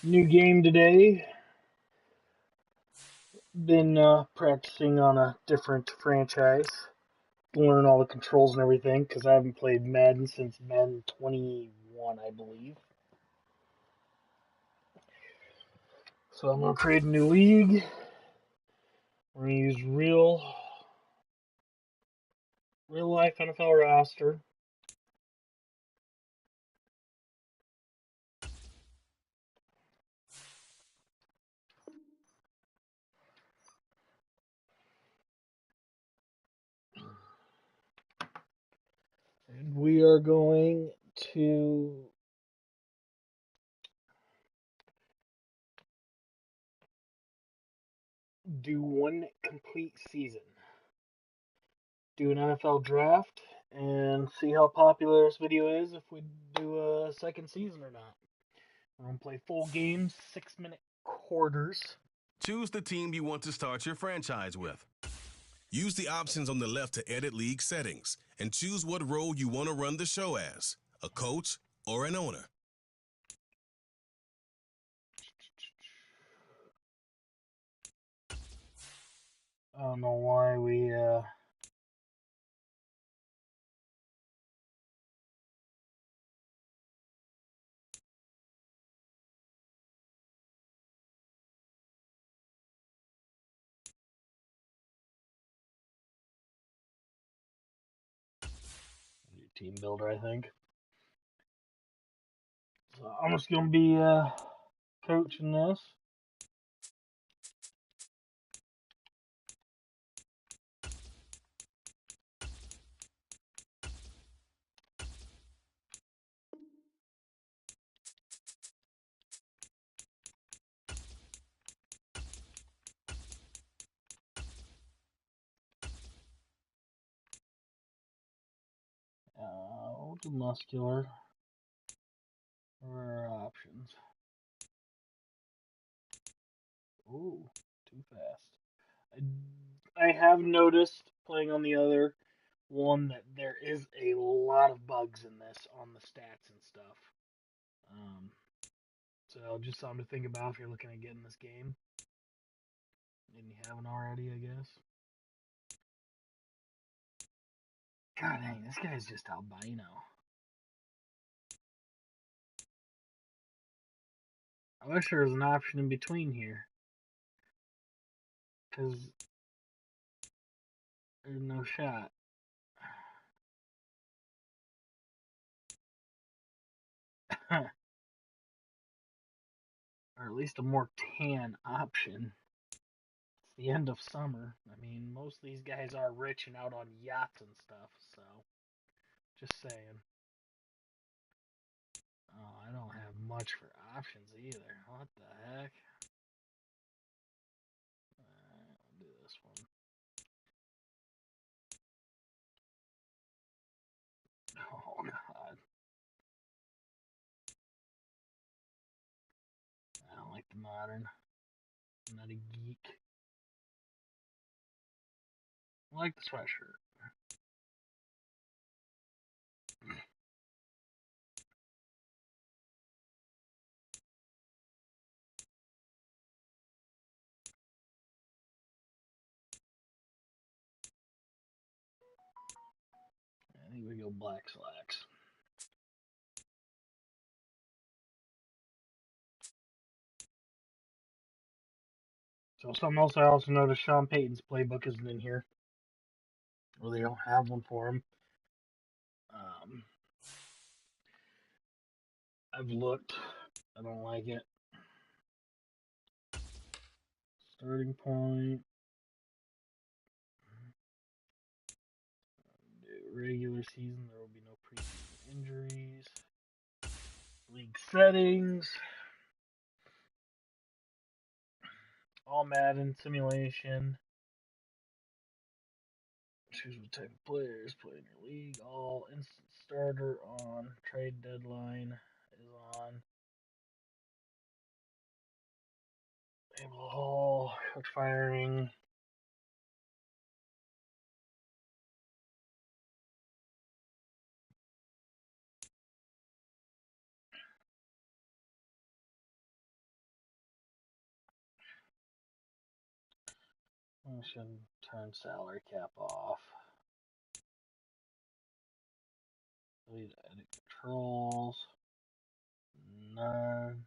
New game today. Been practicing on a different franchise. Learn all the controls and everything because I haven't played Madden since Madden 21, I believe. So I'm gonna create a new league. We're gonna use real life NFL roster. And we are going to do one complete season. Do an NFL draft and see how popular this video is if we do a second season or not. We're gonna play full games, 6-minute quarters. Choose the team you want to start your franchise with. Use the options on the left to edit league settings and choose what role you want to run the show as, a coach or an owner. I don't know why we team builder, I think. So I'm just gonna be coaching this. We'll do muscular for options. Ooh, too fast. I have noticed playing on the other one that there is a lot of bugs in this on the stats and stuff. Um, so just something to think about if you're looking at getting this game, and you haven't already, I guess. God dang, this guy's just albino. I wish there was an option in between here, because there's no shot. Or at least a more tan option. It's the end of summer. I mean, most of these guys are rich and out on yachts and stuff, so just saying. Oh, I don't have much for options either. What the heck? I'll do this one. Oh, God. I don't like the modern. I'm not a geek. I like the sweatshirt. I think we go black slacks. So something else I also noticed, Sean Payton's playbook isn't in here. Or they don't have one for him. Um, I've looked. I don't like it. Starting point. Regular season, there will be no preseason injuries. League settings. All Madden simulation. Choose what type of players play in your league. All instant starter on. Trade deadline is on. Able haul. Coach firing. I should turn salary cap off. Delete edit controls. None.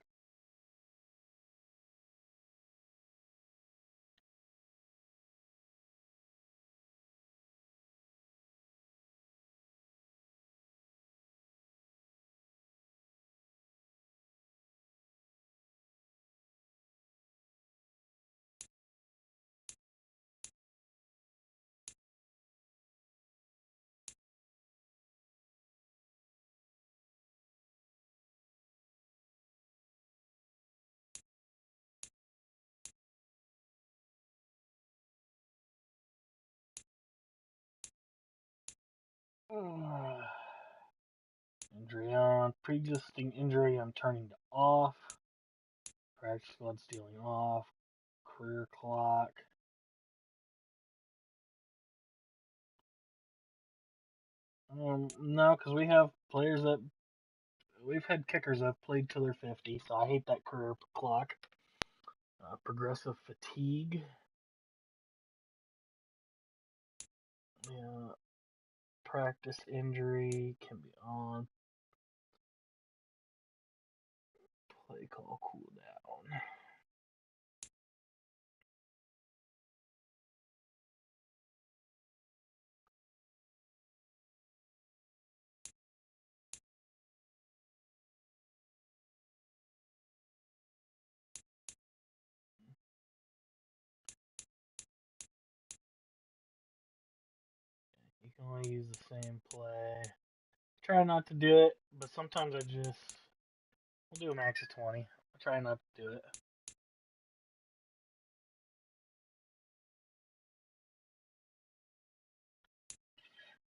Injury on. Pre-existing injury I'm turning to off. Practice squad stealing off. Career clock. No, because we have players that we've had kickers that have played till they're 50, so I hate that career clock. Progressive fatigue. Yeah, practice injury can be on. Play call cooldown. You can only use the same play. Try not to do it, but sometimes we'll do a max of 20. I try not to do it.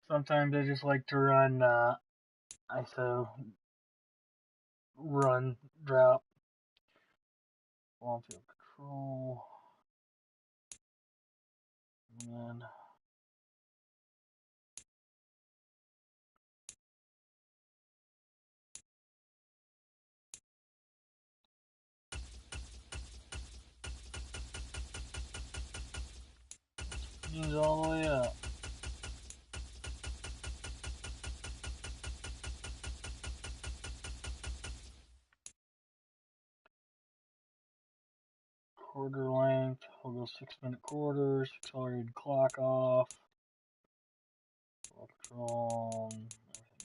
Sometimes I just like to run ISO, run, drop, long field control, and then use all the way up. Quarter length, we'll go 6-minute quarters, accelerated clock off, control,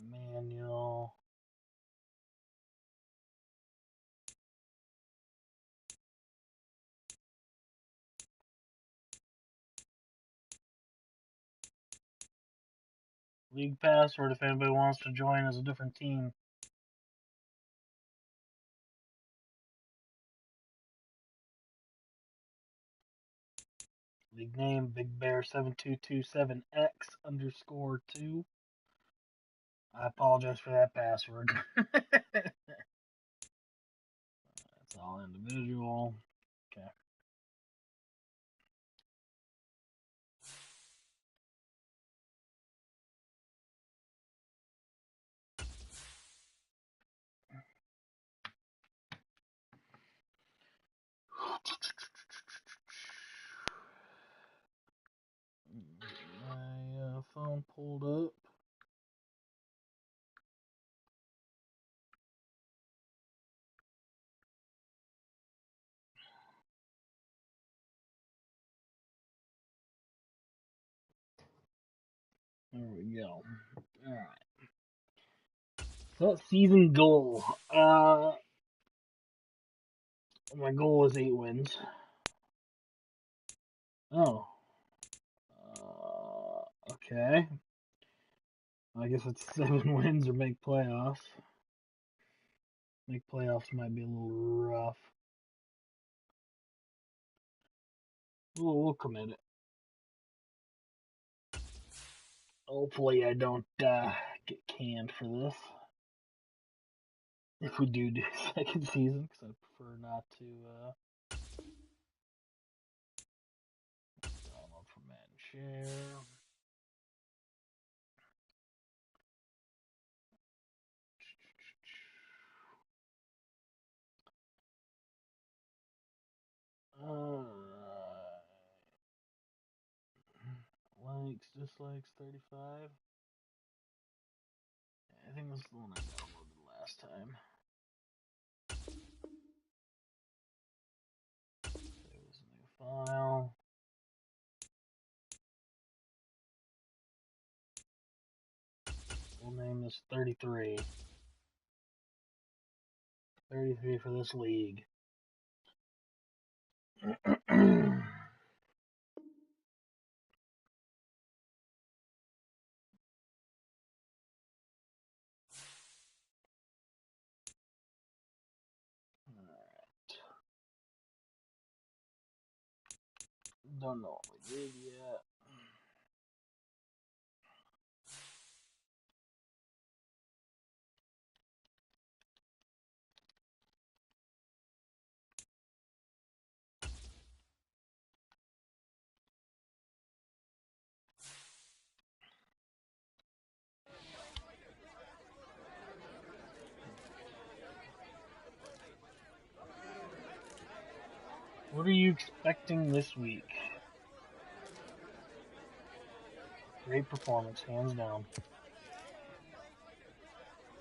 manual. League password if anybody wants to join as a different team. League name Big Bear 7227X underscore 2. I apologize for that password. That's all individual. Okay. My phone pulled up. There we go. Alright. Set season goal. My goal is 8 wins. Oh. Okay. I guess it's 7 wins or make playoffs. Make playoffs might be a little rough. We'll commit it. Hopefully I don't get canned for this. If we do second season, because I prefer not to download from Madden Share. dislikes 35. I think this is the one I downloaded last time. There's a new file. We'll name this 33. 33 for this league. Don't know what we did yet. What are you expecting this week? Great performance, hands down.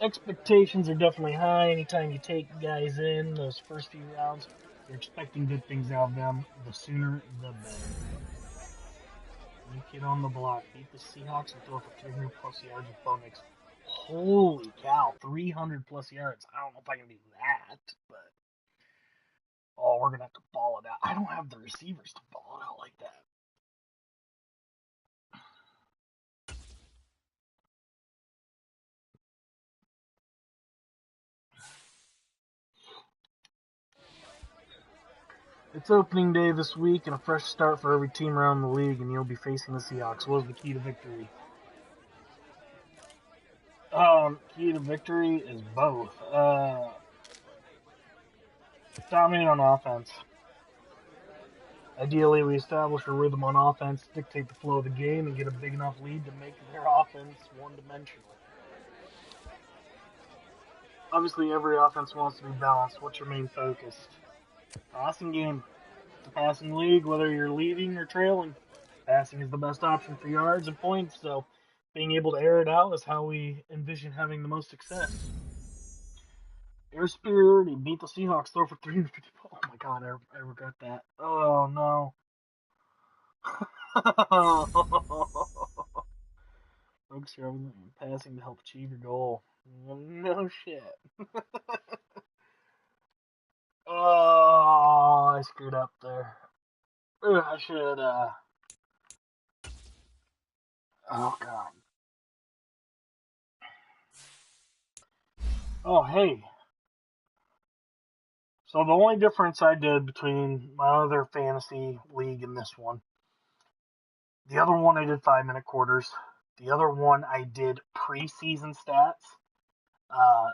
Expectations are definitely high. Anytime you take guys in those first few rounds, you're expecting good things out of them. The sooner, the better. New kid on the block. Beat the Seahawks and throw for 300 plus yards with Bo Nix. Holy cow, 300 plus yards. I don't know if I can do that, but we're gonna have to ball it out. I don't have the receivers to ball it out like that. It's opening day this week and a fresh start for every team around the league, and you'll be facing the Seahawks. What is the key to victory? Key to victory is both. Dominate on offense. Ideally, we establish a rhythm on offense, dictate the flow of the game, and get a big enough lead to make their offense one-dimensional. Obviously, every offense wants to be balanced. What's your main focus? Passing game. It's a passing league, whether you're leading or trailing. Passing is the best option for yards and points, so being able to air it out is how we envision having the most success. Air superiority. Beat the Seahawks. Throw for 350. Oh my god, I regret that. Oh no. Focus your passing to help achieve your goal. No shit. Oh, I screwed up there. I should, oh god. Oh, hey. So the only difference I did between my other fantasy league and this one, the other one I did 5-minute quarters. The other one I did preseason stats.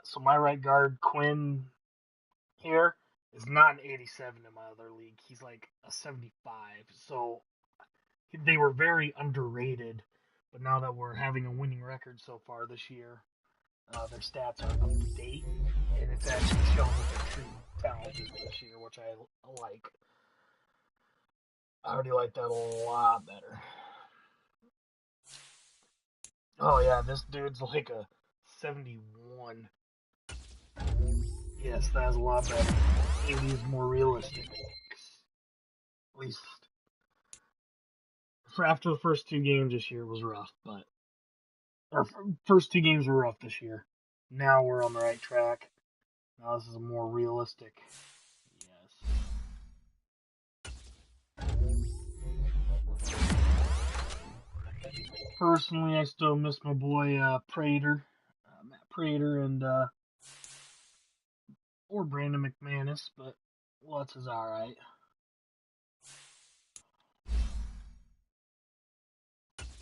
So my right guard, Quinn, here, is not an 87 in my other league. He's like a 75. So they were very underrated. But now that we're having a winning record so far this year, their stats are up to date, and it's actually showing that they're true talented this year, which I like. I already like that a lot better. Oh yeah, this dude's like a 71. Yes, that's a lot better. 80 is more realistic. At least for after the first two games this year was rough, but our first two games were rough this year. Now we're on the right track. Now this is a more realistic. Yes. Personally, I still miss my boy Prater, Matt Prater, and or Brandon McManus, but Lutz is all right.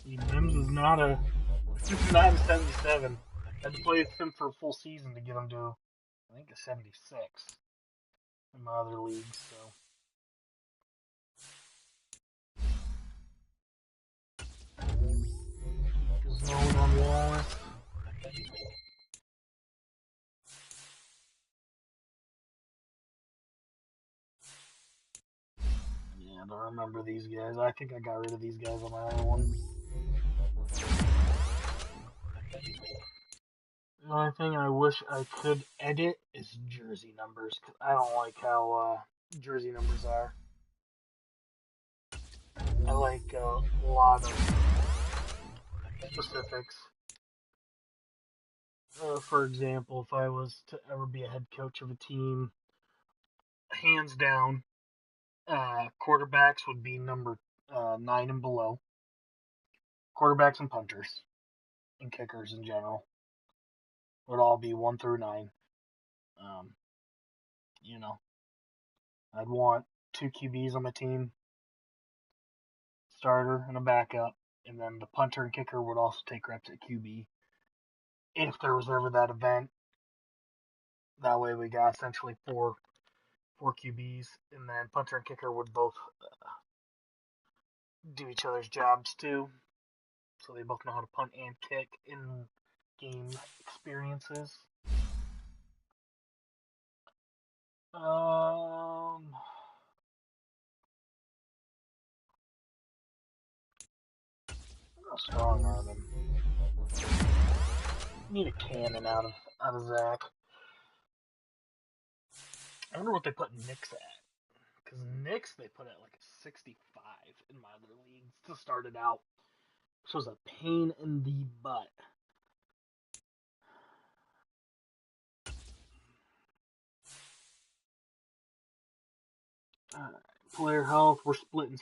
Mims is not a 77. I had to play with him for a full season to get him to, I think, a 76 in my other league. So. Zone on Wallace. Yeah, I don't remember these guys. I think I got rid of these guys on my other one. The only thing I wish I could edit is jersey numbers, 'cause I don't like how jersey numbers are. I like a lot of specifics. For example, if I was to ever be a head coach of a team, hands down, quarterbacks would be number 9 and below. Quarterbacks and punters and kickers in general would all be 1 through 9. Um, you know, I'd want 2 QBs on my team, starter and a backup, and then the punter and kicker would also take reps at QB if there was ever that event. That way we got essentially four QBs, and then punter and kicker would both do each other's jobs too, so they both know how to punt and kick in game experiences. Um, how strong are them? Need a cannon out of Zach. I wonder what they put Nick's at. Because Nick's they put at like a 65 in my other leagues to start it out. Which was a pain in the butt. Player health, we're splitting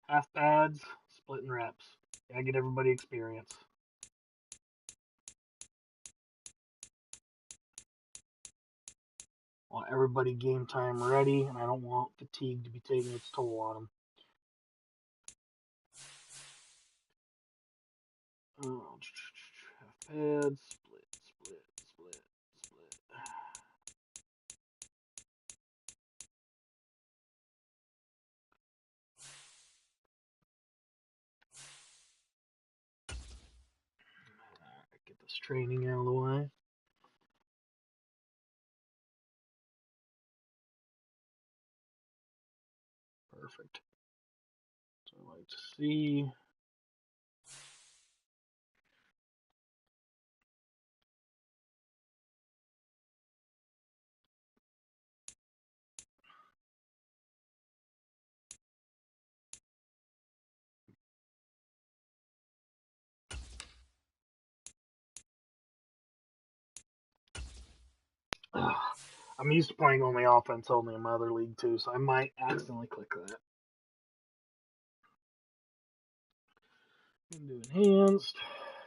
half pads, splitting reps. Gotta get everybody experience. Want everybody game time ready, and I don't want fatigue to be taking its toll on them. Half pads, split. Get this training out of the way. Perfect. So I like to see. I'm used to playing only offense only in my other league too, so I might accidentally click that. Do enhanced.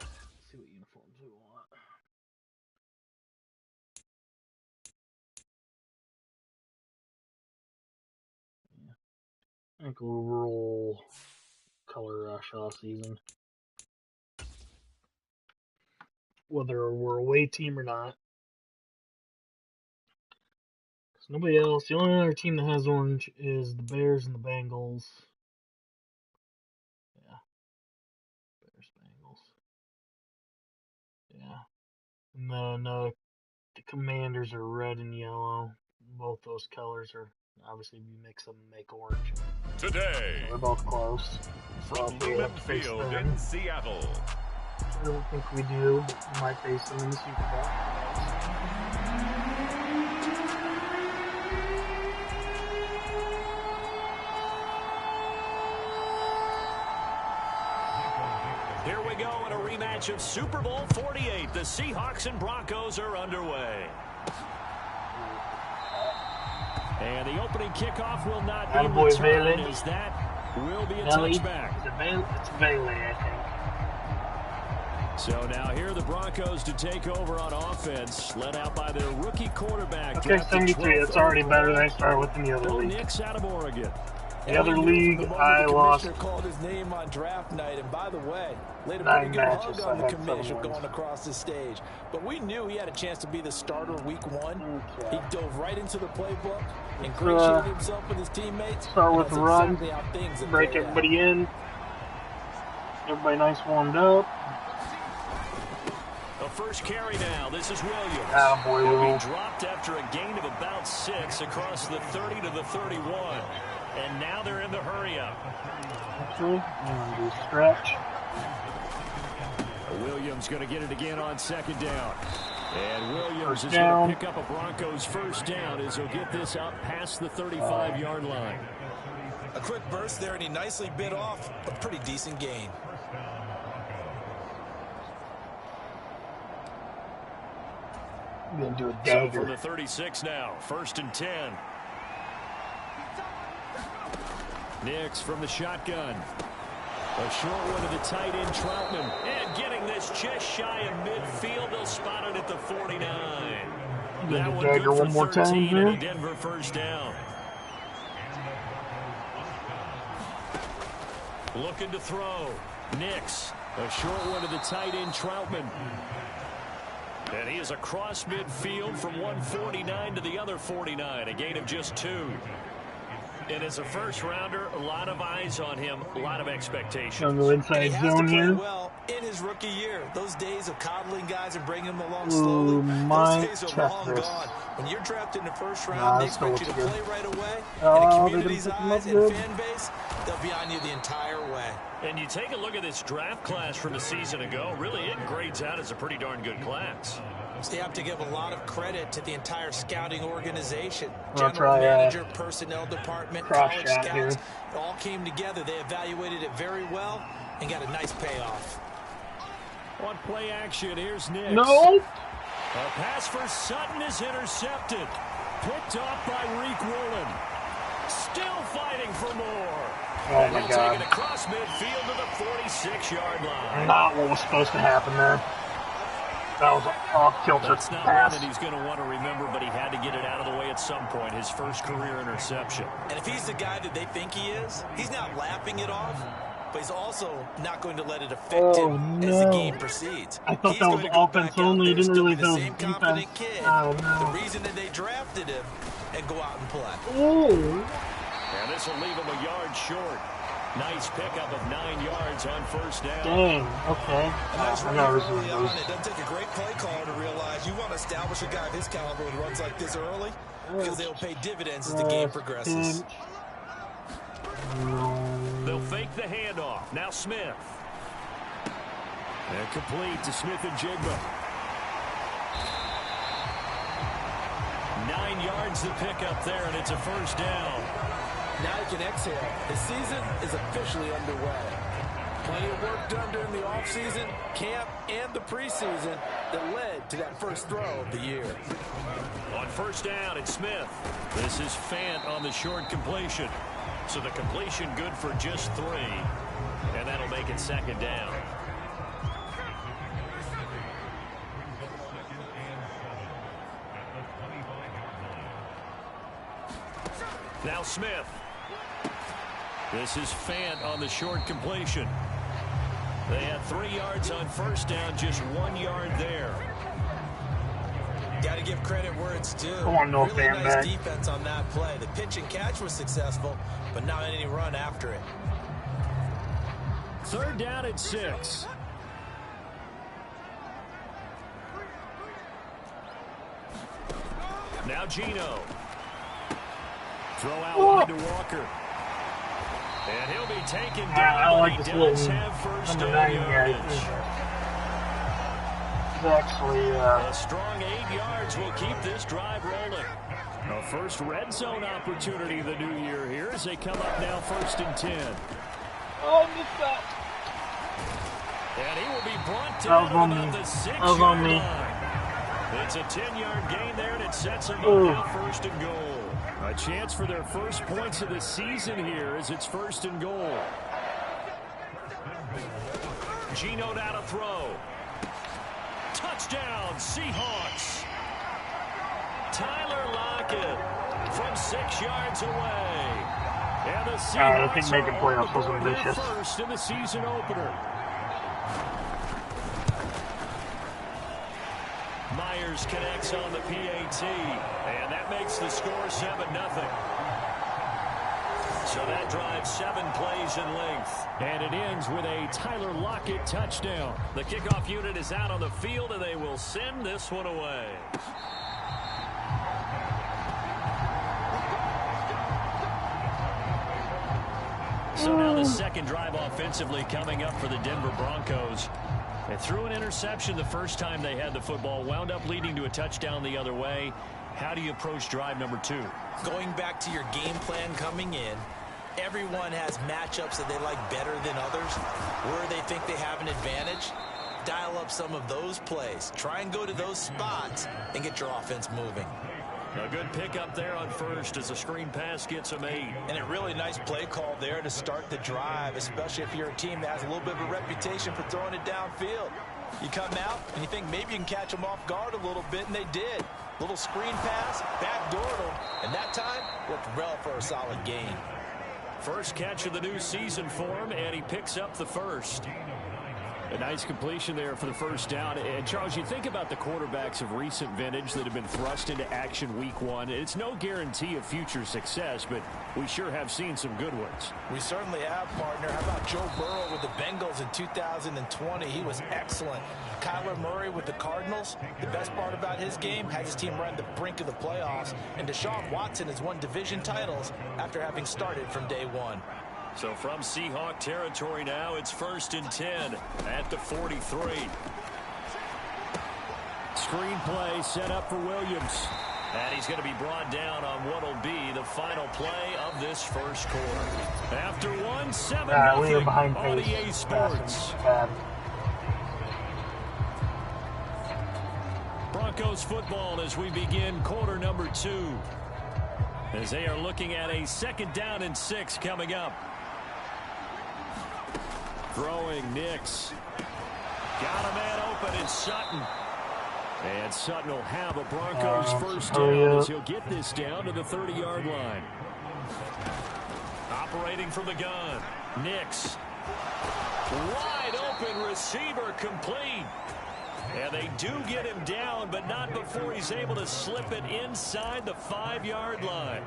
Let's see what uniforms we want. I think we'll roll color rush all season, whether we're a away team or not. Because nobody else. The only other team that has orange is the Bears and the Bengals. Yeah, Bears, Bengals. Yeah, and then the Commanders are red and yellow. Both those colors are obviously you mix them and make orange. Today, so they're both close. From Lehman Field in Seattle. I don't think we do, but we might face them in the Super Bowl. Here we go in a rematch of Super Bowl 48. The Seahawks and Broncos are underway. And the opening kickoff will not be returned, as that will be a touchback. It's Bailey, I think. So now here are the Broncos to take over on offense, led out by their rookie quarterback. Okay, 73. That's already better than I started with in the other league. Nix out of Oregon. The other league, I lost. The commissioner called his name on draft night, and by the way, laid a 9 pretty good matches, hug on the commissioner going across the stage. But we knew he had a chance to be the starter week 1. Okay. He dove right into the playbook, ingratiated himself with his teammates. Start with the run, break everybody in. Everybody nice warmed up. The first carry now. This is Williams. Attaboy, Will be dropped after a gain of about 6 across the 30 to the 31. And now they're in the hurry up. Okay, and do stretch. Williams going to get it again on second down. And Williams is going to pick up a Broncos first down as he'll get this up past the 35-yard line. A quick burst there, and he nicely bit off a pretty decent gain. I'm going to do a So dagger. from the 36 now, 1st and 10. Nix from the shotgun. A short one to the tight end, Troutman. And getting this just shy of midfield. They'll spot it at the 49. That one good for 13 and a Denver first down. Looking to throw. Nix. A short one to the tight end, Troutman. And he is across midfield from 149 to the other 49. A gain of just 2. And as a first-rounder, a lot of eyes on him, a lot of expectations. Gonna go inside zone here. Well, in his rookie year, those days of coddling guys and bringing them along slowly, those days are long gone. When you're drafted in the first round, they expect you to play right away. And the community's eyes and fan base, they'll be on you the entire way. And you take a look at this draft class from a season ago, really it grades out as a pretty darn good class. So you have to give a lot of credit to the entire scouting organization. General manager, personnel department, college scouts, all came together. They evaluated it very well and got a nice payoff. On play action, here's Nix. No! A pass for Sutton is intercepted. Picked off by Reek Woolen. Still fighting for more. Oh my God. Take it across midfield to the 46-yard line. Not what was supposed to happen there. That was an off-kilter That's not pass. one that he's going to want to remember, but he had to get it out of the way at some point. His first career interception. And if he's the guy that they think he is, he's not laughing it off, but he's also not going to let it affect him as the game proceeds. I thought that was offense only. He didn't realize that was defense. Oh, no. The reason that they drafted him and go out and play. Oh. And this will leave him a yard short. Nice pickup of 9 yards on first down. Dang, okay. I know this is early on. It doesn't take a great play caller to realize you want to establish a guy of his caliber who runs like this early because they'll pay dividends as the game progresses. They'll fake the handoff. Now Smith. And complete to Smith and Jigba. 9 yards to pick up there, and it's a first down. Now you can exhale. The season is officially underway. Plenty of work done during the offseason, camp, and the preseason that led to that first throw of the year. On first down, it's Smith. This is Fant on the short completion. So the completion good for just 3. And that'll make it second down. Now Smith. This is Fant on the short completion. They had 3 yards on first down, just 1 yard there. Got to give credit where it's due. Come on, no really fan nice back. defense on that play. The pitch and catch was successful, but not any run after it. 3rd down and 6. Now Gino. Throw out wide to Walker. And he'll be taken down, I like but this he does little have first number down 9 yardage. It's actually, A strong 8 yards will keep this drive rolling. A first red zone opportunity the new year here as they come up now 1st and 10. oh, I missed that. And he will be brought That was down on about me. the 6 That was on yard me. line. It's a 10-yard gain there, and it sets them up Ooh. now 1st and goal. A chance for their first points of the season here as it's 1st and goal. Gino down to throw. Touchdown, Seahawks. Tyler Lockett from 6 yards away. And the Seahawks I think making playoffs was are ambitious. first in the season opener. Myers connects on the PAT, and that makes the score 7-0. So that drives 7 plays in length. And it ends with a Tyler Lockett touchdown. The kickoff unit is out on the field, and they will send this one away. So now the second drive offensively coming up for the Denver Broncos. And threw an interception the first time they had the football, wound up leading to a touchdown the other way. How do you approach drive number 2? Going back to your game plan coming in, everyone has matchups that they like better than others. Where they think they have an advantage, dial up some of those plays. Try and go to those spots and get your offense moving. A good pickup there on first as a screen pass gets them 8. And a really nice play call there to start the drive, especially if you're a team that has a little bit of a reputation for throwing it downfield. You come out and you think maybe you can catch them off guard a little bit, and they did. Little screen pass, backdoored them, and that time worked well for a solid gain. First catch of the new season for him, and he picks up the first. A nice completion there for the first down. And, Charles, you think about the quarterbacks of recent vintage that have been thrust into action week 1. It's no guarantee of future success, but we sure have seen some good ones. We certainly have, partner. How about Joe Burrow with the Bengals in 2020? He was excellent. Kyler Murray with the Cardinals. The best part about his game, has his team right on the brink of the playoffs. And Deshaun Watson has won division titles after having started from day 1. So from Seahawk territory now, it's 1st and 10 at the 43. Screen play set up for Williams. And he's going to be brought down on what will be the final play of this first quarter. After 1-7 we were behind on EA Sports. Broncos football as we begin quarter number 2. As they are looking at a 2nd down and 6 coming up. Throwing Nix. Got a man open in Sutton. And Sutton will have a Broncos first down as he'll get this down to the 30-yard line. Operating from the gun. Nix. Wide open receiver complete. And they do get him down, but not before he's able to slip it inside the 5-yard line.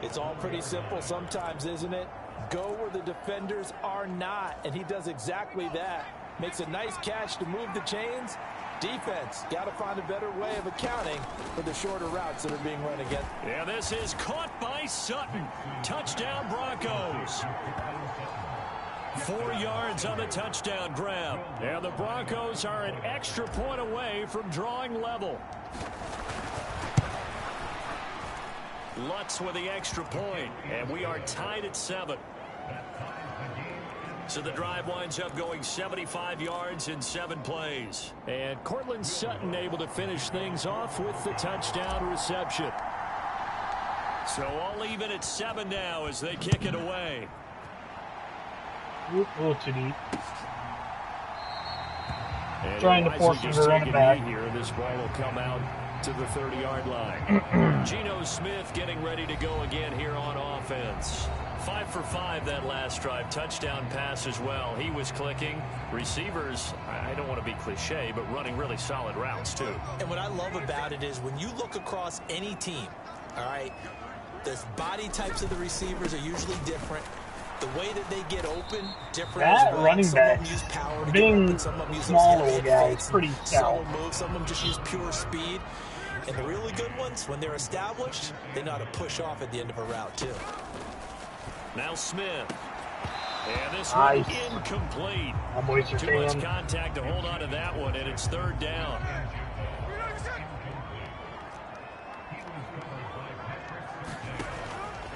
It's all pretty simple sometimes, isn't it? Go where the defenders are not, and he does exactly that. Makes a nice catch to move the chains. Defense got to find a better way of accounting for the shorter routes that are being run again. Yeah, this is caught by Sutton. Touchdown Broncos. 4 yards on the touchdown grab. And the Broncos are an extra point away from drawing level. Lutz with the extra point, and we are tied at 7. So the drive winds up going 75 yards in 7 plays. And Cortland Sutton able to finish things off with the touchdown reception. So all even at 7 now as they kick it away. Too deep. Trying to force him to run it back. Here, this ball will come out to the 30-yard line. Geno Smith getting ready to go again here on offense. 5 for 5 that last drive. Touchdown pass as well. He was clicking. Receivers, I don't want to be cliche, but running really solid routes too. And what I love about it is when you look across any team, all right, the body types of the receivers are usually different. The way that they get open, different that as well. Running some back, of them use power to being get open, some of them use small those little guys, pretty shallow stout. moves. Some of them just use pure speed. And the really good ones, when they're established, they know how to push off at the end of a route too. Now Smith. And this nice. One incomplete. Too much contact to hold on to that one, and it's 3rd down.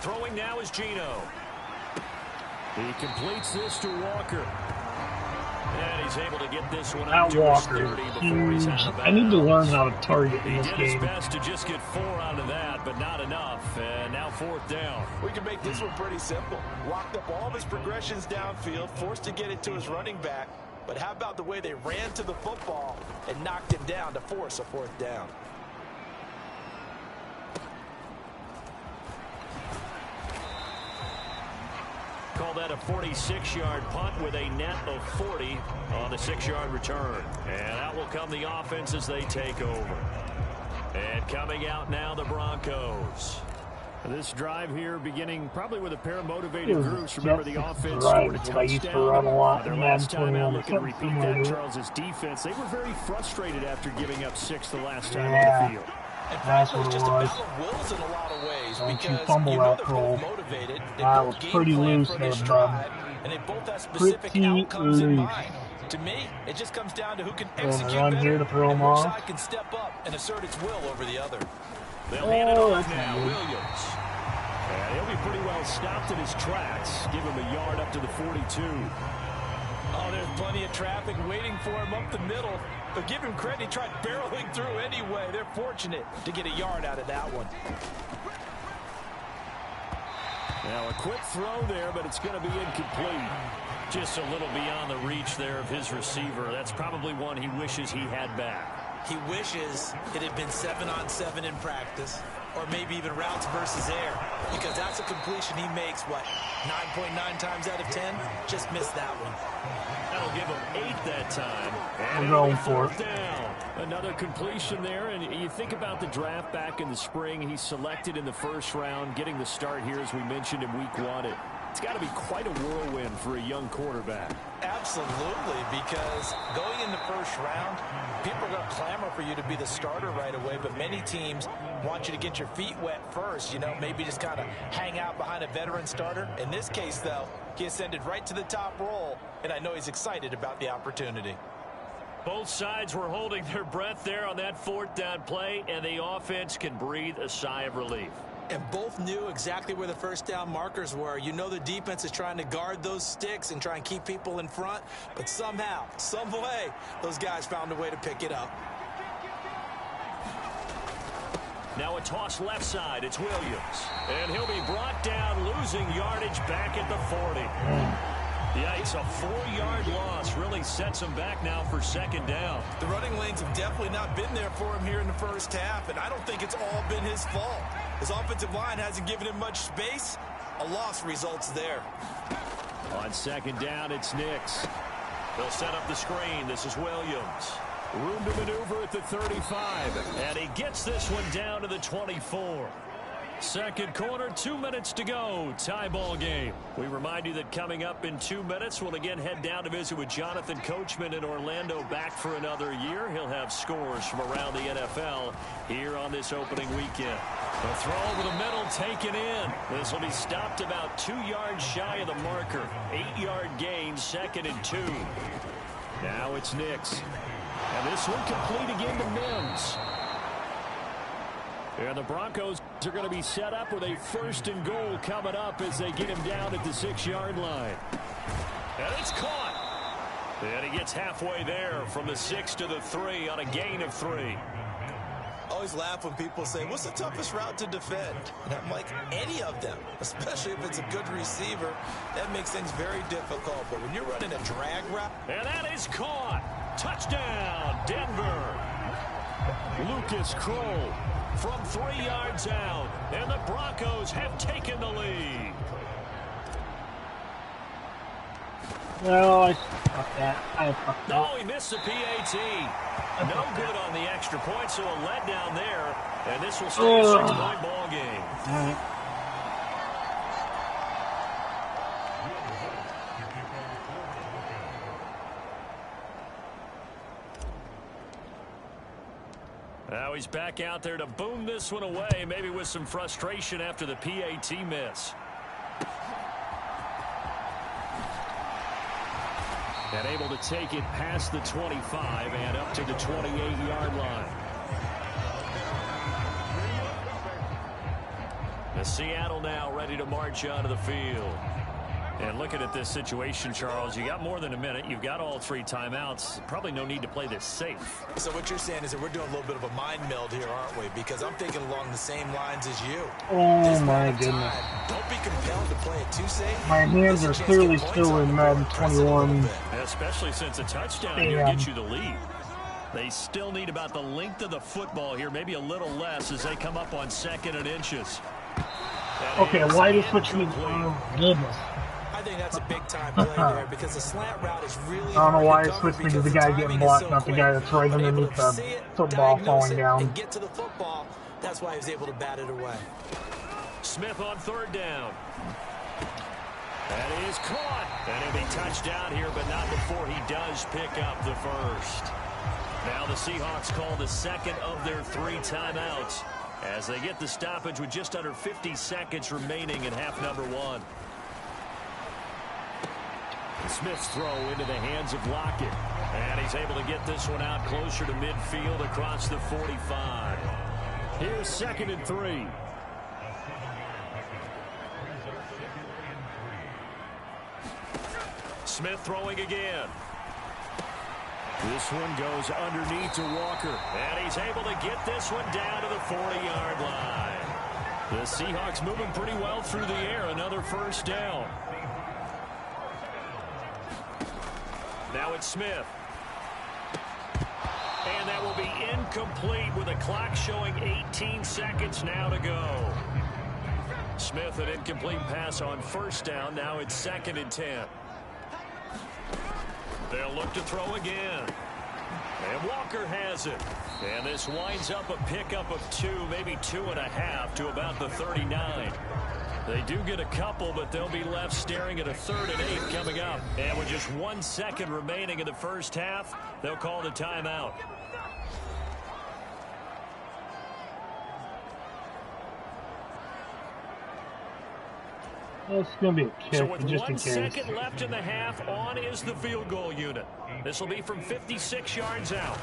Throwing now is Geno. He completes this to Walker. And he's able to get this one up to his 30 before he's out of bounds. I need to learn how to target in this game. He did his best to just get 4 out of that, but not enough. And now 4th down. We can make this one pretty simple. Locked up all of his progressions downfield, forced to get it to his running back. But how about the way they ran to the football and knocked him down to force a 4th down? Call that a 46-yard punt with a net of 40 on the 6-yard return. And out will come the offense as they take over. And coming out now, the Broncos. This drive here beginning probably with a pair of motivated groups. Remember, the offense scored a touchdown. Their last time out, looking to repeat that, Charles' defense. They were very frustrated after giving up 6 the last time on the field. And that's what it was. Just a battle of wills in a lot of ways. Don't because you fumble that roll. Motivated. That was pretty loose there, bud. And they both have specific outcomes in mind. To me, it just comes down to who can execute run better here to throw and him which off. side can step up and assert its will over the other. They'll hand it off now, Williams. And he'll be pretty well stopped in his tracks. Give him a yard up to the 42. Oh, there's plenty of traffic waiting for him up the middle. But give him credit, he tried barreling through anyway. They're fortunate to get a yard out of that one. Now a quick throw there, but it's going to be incomplete. Just a little beyond the reach there of his receiver. That's probably one he wishes he had back. He wishes it had been 7-on-7 in practice, or maybe even routes versus air, because that's a completion he makes, what, 9.9 times out of 10? Just missed that one. That'll give him 8 that time. I'm going for it. Down. Another completion there, and you think about the draft back in the spring. He's selected in the first round, getting the start here, as we mentioned, in week 1. It's got to be quite a whirlwind for a young quarterback. Absolutely, because going in the first round, people are going to clamor for you to be the starter right away, but many teams want you to get your feet wet first, maybe just kind of hang out behind a veteran starter. In this case, though, he ascended right to the top role, and I know he's excited about the opportunity. Both sides were holding their breath there on that 4th down play, and the offense can breathe a sigh of relief. And both knew exactly where the first down markers were. The defense is trying to guard those sticks and try and keep people in front. But somehow, some way, those guys found a way to pick it up. Now a toss left side. It's Williams. And he'll be brought down, losing yardage back at the 40. Yikes, a 4-yard loss really sets him back now for 2nd down. The running lanes have definitely not been there for him here in the first half, and I don't think it's all been his fault. His offensive line hasn't given him much space. A loss results there. On 2nd down, it's Nix. They'll set up the screen. This is Williams. Room to maneuver at the 35, and he gets this one down to the 24. Second quarter, 2 minutes to go. Tie ball game. We remind you that coming up in 2 minutes, we'll again head down to visit with Jonathan Coachman in Orlando, back for another year. He'll have scores from around the NFL here on this opening weekend. The throw over the middle, taken in. This will be stopped about 2 yards shy of the marker. 8-yard gain, 2nd and 2. Now it's Nix. And this one complete again to Mims. And the Broncos are going to be set up with a 1st and goal coming up as they get him down at the 6-yard line. And it's caught. And he gets halfway there from the 6 to the 3 on a gain of 3. I always laugh when people say, what's the toughest route to defend? And I'm like, any of them, especially if it's a good receiver. That makes things very difficult. But when you're running a drag route. And that is caught. Touchdown, Denver. Lucas Kroll from 3 yards out, and the Broncos have taken the lead. No, I fucked that. I fucked that. No, he missed the PAT. No good on the extra point, so a letdown there, and this will stay a 6-point ball game. All right. Now he's back out there to boom this one away, maybe with some frustration after the PAT miss. And able to take it past the 25 and up to the 28-yard line. The Seattle now ready to march onto the field. And looking at this situation, Charles, you got more than a minute. You've got all 3 timeouts. Probably no need to play this safe. So what you're saying is that we're doing a little bit of a mind meld here, aren't we? Because I'm thinking along the same lines as you. Oh, my goodness. Don't be compelled to play it too safe. My hands are clearly still in Madden 21. Especially since a touchdown here gets you the lead. They still need about the length of the football here, maybe a little less as they come up on 2nd and inches. Okay, why did switch me? Oh, goodness. I think that's a big-time play there because the slant route is really I don't know why it switched me to the guy getting blocked, not the guy that's right underneath the football falling down. And get to the football. That's why he was able to bat it away. Smith on 3rd down. That is caught. And he'll be touched down here, but not before he does pick up the 1st. Now the Seahawks call the 2nd of their 3 timeouts as they get the stoppage with just under 50 seconds remaining in half number 1. Smith's throw into the hands of Lockett. And he's able to get this one out closer to midfield across the 45. Here's 2nd and 3. Smith throwing again. This one goes underneath to Walker. And he's able to get this one down to the 40-yard line. The Seahawks moving pretty well through the air. Another first down. Now it's Smith. And that will be incomplete with the clock showing 18 seconds now to go. Smith, an incomplete pass on first down. Now it's 2nd and 10. They'll look to throw again. And Walker has it. And this winds up a pickup of 2, maybe 2.5 to about the 39. They do get a couple, but they'll be left staring at a 3rd and 8 coming up. And with just 1 second remaining in the first half, they'll call the timeout. It's going to be a kick, so with just 1 in case. second left in the half, on is the field goal unit. This will be from 56 yards out.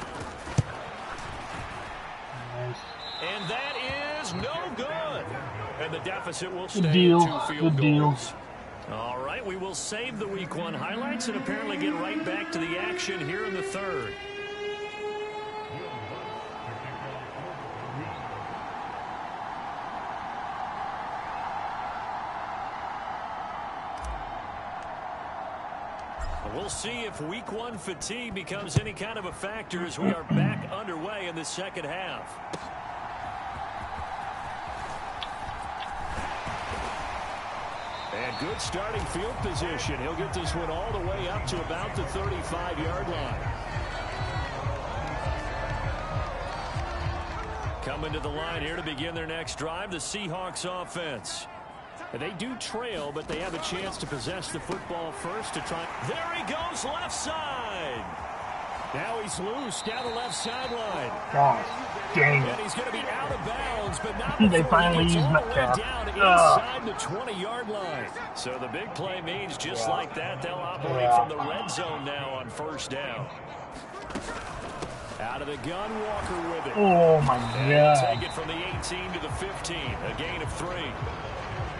Nice. And that is no good. And the deficit will stay Deal. at 2 field Good goals. deal. All right, we will save the Week 1 highlights and apparently get right back to the action here in the 3rd. We'll see if Week 1 fatigue becomes any kind of a factor as we are back underway in the second half. And good starting field position. He'll get this one all the way up to about the 35-yard line. Coming to the line here to begin their next drive, the Seahawks offense. They do trail, but they have a chance to possess the football first to try. There he goes, left side. Now he's loose down the left sideline. Gosh, dang it. And he's going to be out of bounds, but not They before finally he gets used all the way Metcalf. down inside the 20-yard line. So the big play means just like that, they'll operate from the red zone now on first down. Out of the gun, Walker with it. Oh, my God. Take it from the 18 to the 15, a gain of 3.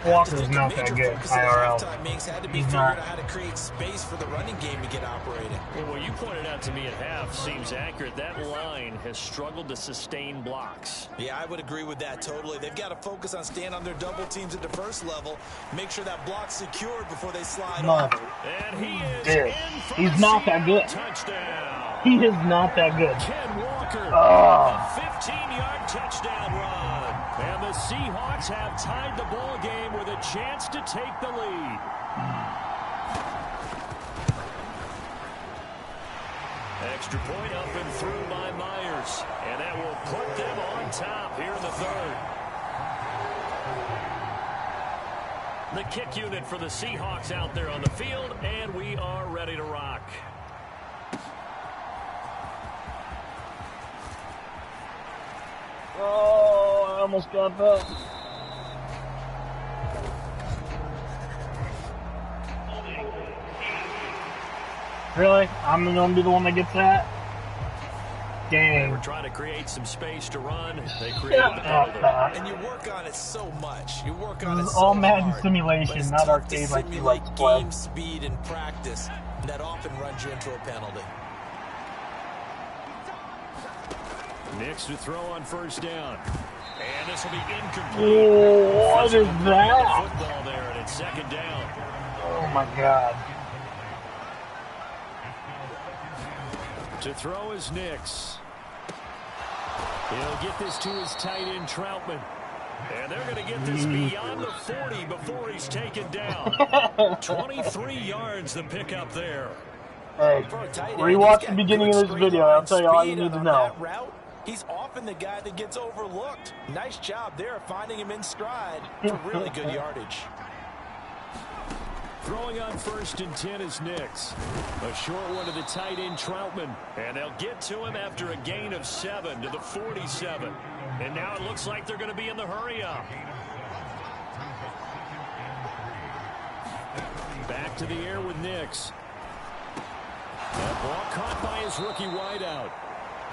Walker's not that good, IRL. Had to be figuring out how to create space for the running game to get operating. Well, what you pointed out to me at half seems accurate. That line has struggled to sustain blocks. Yeah, I would agree with that totally. They've got to focus on staying on their double teams at the first level. Make sure that block's secured before they slide off. And he is in for He's not that good. Touchdown. He is not that good. Ken Walker, a 15-yard touchdown run. And the Seahawks have tied the ball game with a chance to take the lead. Extra point up and through by Myers. And that will put them on top here in the 3rd. The kick unit for the Seahawks out there on the field, and we are ready to rock. Oh, I almost got that. Really? I'm going to be the one that gets that? Dang. We're trying to create some space to run. They created the penalty. And you work on it so much. You work on This it is so all Madden hard, simulation, but it's not tough arcade to like you simulate like to play. game speed and practice. That often runs you into a penalty. Nix to throw on first down. And this will be incomplete. Oh, what is that? Football there, and it's 2nd down. Oh my God. To throw is Nix. He'll get this to his tight end, Troutman. And they're going to get this beyond the 40 before he's taken down. 23 yards the pickup there. Hey, rewatch the beginning of this video. I'll tell you all you need to know. He's often the guy that gets overlooked. Nice job there finding him in stride for really good yardage. Throwing on 1st and 10 is Nix. A short one to the tight end, Troutman. And they'll get to him after a gain of 7 to the 47. And now it looks like they're going to be in the hurry-up. Back to the air with Nix. That ball caught by his rookie wideout.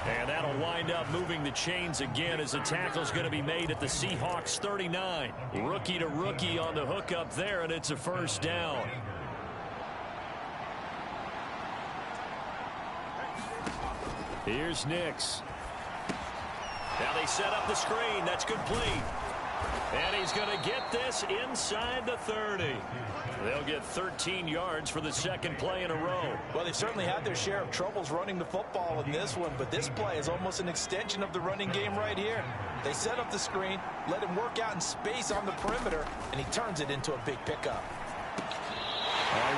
And that'll wind up moving the chains again as the tackle's going to be made at the Seahawks 39. Rookie to rookie on the hook up there, and it's a first down. Here's Nix. Now they set up the screen. That's complete. And he's going to get this inside the 30. They'll get 13 yards for the second play in a row. Well, they've certainly had their share of troubles running the football in this one, but this play is almost an extension of the running game right here. They set up the screen, let him work out in space on the perimeter, and he turns it into a big pickup.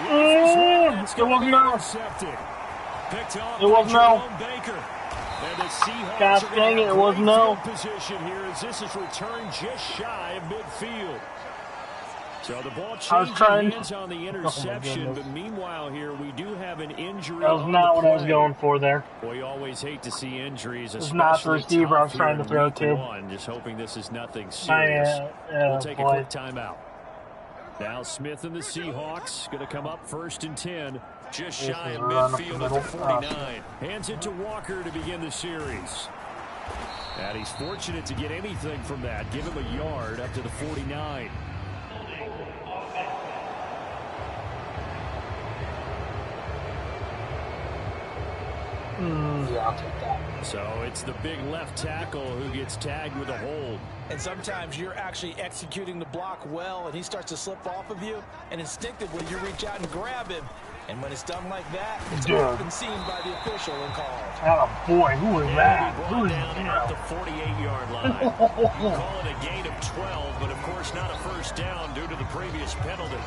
It wasn't intercepted. Picked off it wasn't no. Baker. And the Seahawks gosh dang it, it was no. Position here as this is returned just shy of midfield. So the ball changed hands on the interception, but meanwhile here we do have an injury. That was not what I was going for there. We always hate to see injuries. It's not the receiver I was trying to throw to. Just hoping this is nothing serious. We'll take a quick timeout. Now Smith and the Seahawks going to come up 1st and 10. Just shy of midfield at the 49. Hands it to Walker to begin the series. And he's fortunate to get anything from that. Give him a yard up to the 49. Yeah, I'll take that. So it's the big left tackle who gets tagged with a hold. And sometimes you're actually executing the block well, and he starts to slip off of you, and instinctively you reach out and grab him. And when it's done like that, it's often seen by the official and called. Oh, boy, who is that? Who is down at the 48-yard line. You call it a gain of 12, but of course not a first down due to the previous penalty.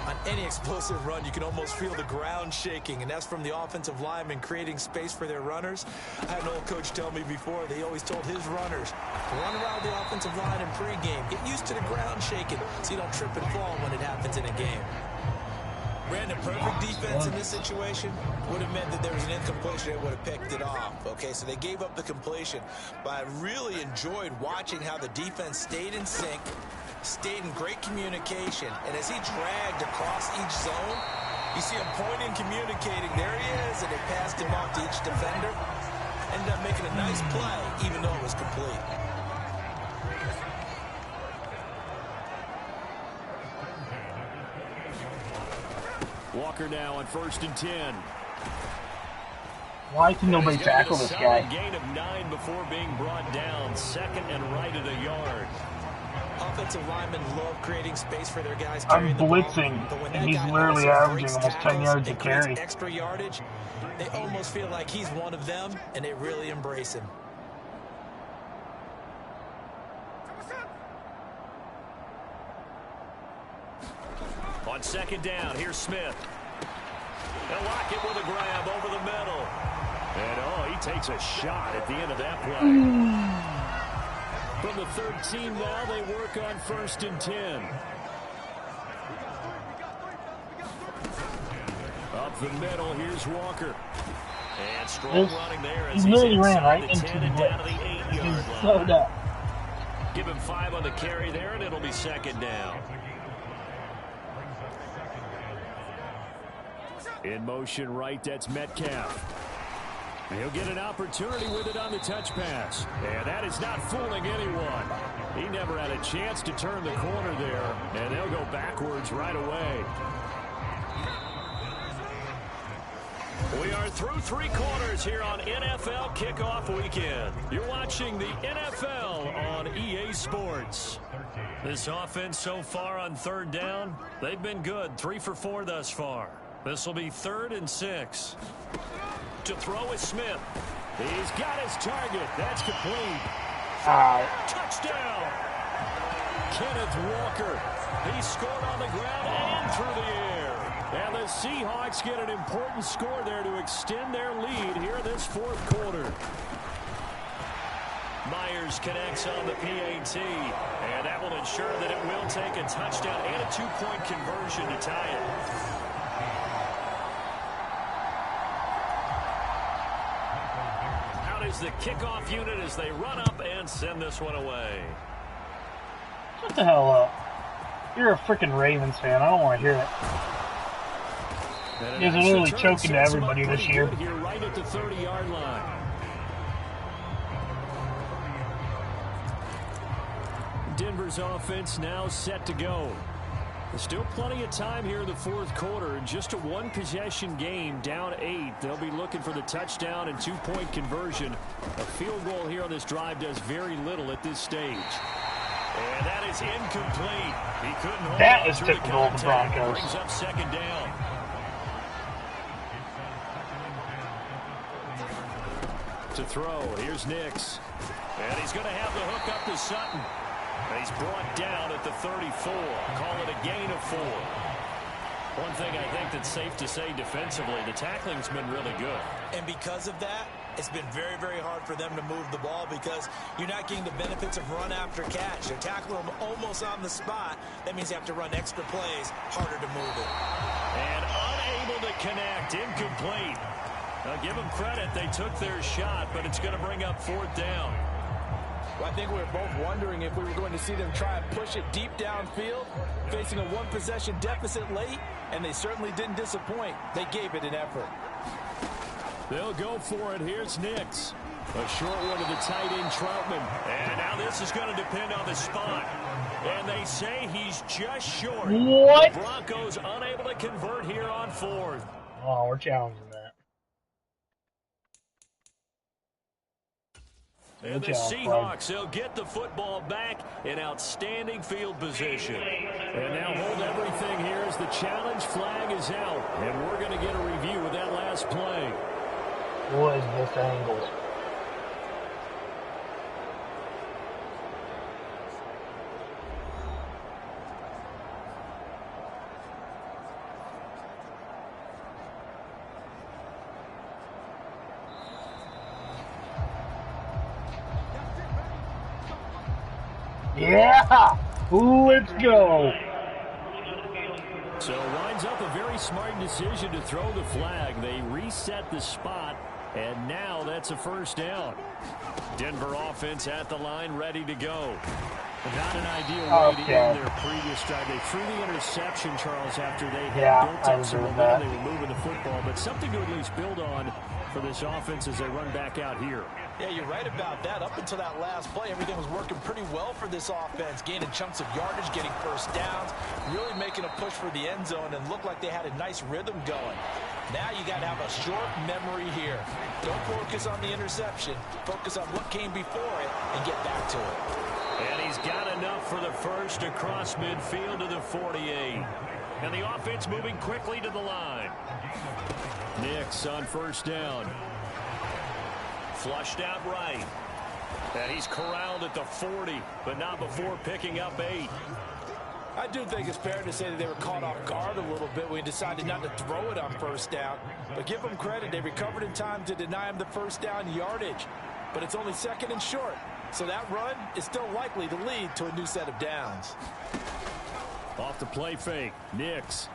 On any explosive run, you can almost feel the ground shaking, and that's from the offensive linemen creating space for their runners. I had an old coach tell me before, they always told his runners, run around the offensive line in pregame. Get used to the ground shaking so you don't trip and fall when it happens in a game. Brandon, perfect defense in this situation would have meant that there was an incompletion. They would have picked it off. Okay, so they gave up the completion. But I really enjoyed watching how the defense stayed in sync, stayed in great communication. And as he dragged across each zone, you see him pointing, communicating. There he is, and they passed him off to each defender. Ended up making a nice play, even though it was complete. Walker now on 1st and 10. Why can nobody tackle this guy? Gain of 9 before being brought down. 2nd and right at a yard. Offensive linemen love creating space for their guys. I'm blitzing, and he's literally averaging almost 10 yards a carry. Extra yardage. They almost feel like he's one of them, and they really embrace him. On 2nd down, here's Smith. They'll lock it with a grab over the middle. And, he takes a shot at the end of that play. From the 13 now, they work on 1st and 10. Up the middle, here's Walker. And strong running there as he's ran right into 10 and down to the 8-yard line. Slowed up. Give him 5 on the carry there, and it'll be 2nd down. In motion right, that's Metcalf. He'll get an opportunity with it on the touch pass. And that is not fooling anyone. He never had a chance to turn the corner there. And they'll go backwards right away. We are through 3 quarters here on NFL Kickoff Weekend. You're watching the NFL on EA Sports. This offense so far on 3rd down, they've been good. 3 for 4 thus far. This will be 3rd and 6. To throw is Smith. He's got his target. That's complete. Touchdown. Kenneth Walker. He scored on the ground and through the air. And the Seahawks get an important score there to extend their lead here in this 4th quarter. Myers connects on the PAT. And that will ensure that it will take a touchdown and a 2-point conversion to tie it. Is the kickoff unit as they run up and send this one away. Shut the hell up. You're a freaking Ravens fan. I don't want to hear it. He's literally choking to everybody this year. Here, right at the 30-yard line. Denver's offense now set to go. There's still plenty of time here in the fourth quarter. In just a one-possession game, down 8. They'll be looking for the touchdown and two-point conversion. A field goal here on this drive does very little at this stage. And that is incomplete. He couldn't hold that on is to typical of the Broncos. Brings up second down. To throw, here's Nix. And he's going to have the hook up to Sutton. And he's brought down at the 34. Call it a gain of 4. One thing I think that's safe to say defensively, the tackling's been really good. And because of that, it's been very, very hard for them to move the ball because you're not getting the benefits of run after catch. They're tackling them almost on the spot. That means you have to run extra plays, harder to move it. And unable to connect, incomplete. Now give them credit, they took their shot, but it's going to bring up fourth down. Well, I think we were both wondering if we were going to see them try and push it deep downfield, facing a one-possession deficit late, and they certainly didn't disappoint. They gave it an effort. They'll go for it. Here's Nix. A short one to the tight end, Troutman. And now this is going to depend on the spot. And they say he's just short. What? The Broncos unable to convert here on fourth. Oh, we're challenging that. And the Seahawks, they'll get the football back in outstanding field position. And now hold everything here as the challenge flag is out. And we're going to get a review of that last play. What is this angle? Yeah! Let's go! So winds up a very smart decision to throw the flag. They reset the spot, and now that's a first down. Denver offense at the line, ready to go. Not an ideal way to end their previous drive. They threw the interception, Charles, after they had built up some momentum. They were moving the football, but something to at least build on for this offense as they run back out here. Yeah, you're right about that. Up until that last play, everything was working pretty well for this offense, gaining chunks of yardage, getting first downs, really making a push for the end zone, and looked like they had a nice rhythm going. Now you got to have a short memory here. Don't focus on the interception. Focus on what came before it and get back to it. And he's got enough for the first across midfield to the 48. And the offense moving quickly to the line. Nix on first down. Flushed out right. And he's corralled at the 40, but not before picking up 8. I do think it's fair to say that they were caught off guard a little bit when we decided not to throw it on first down. But give them credit. They recovered in time to deny him the first down yardage. But it's only second and short. So that run is still likely to lead to a new set of downs. Off the play fake, Nix.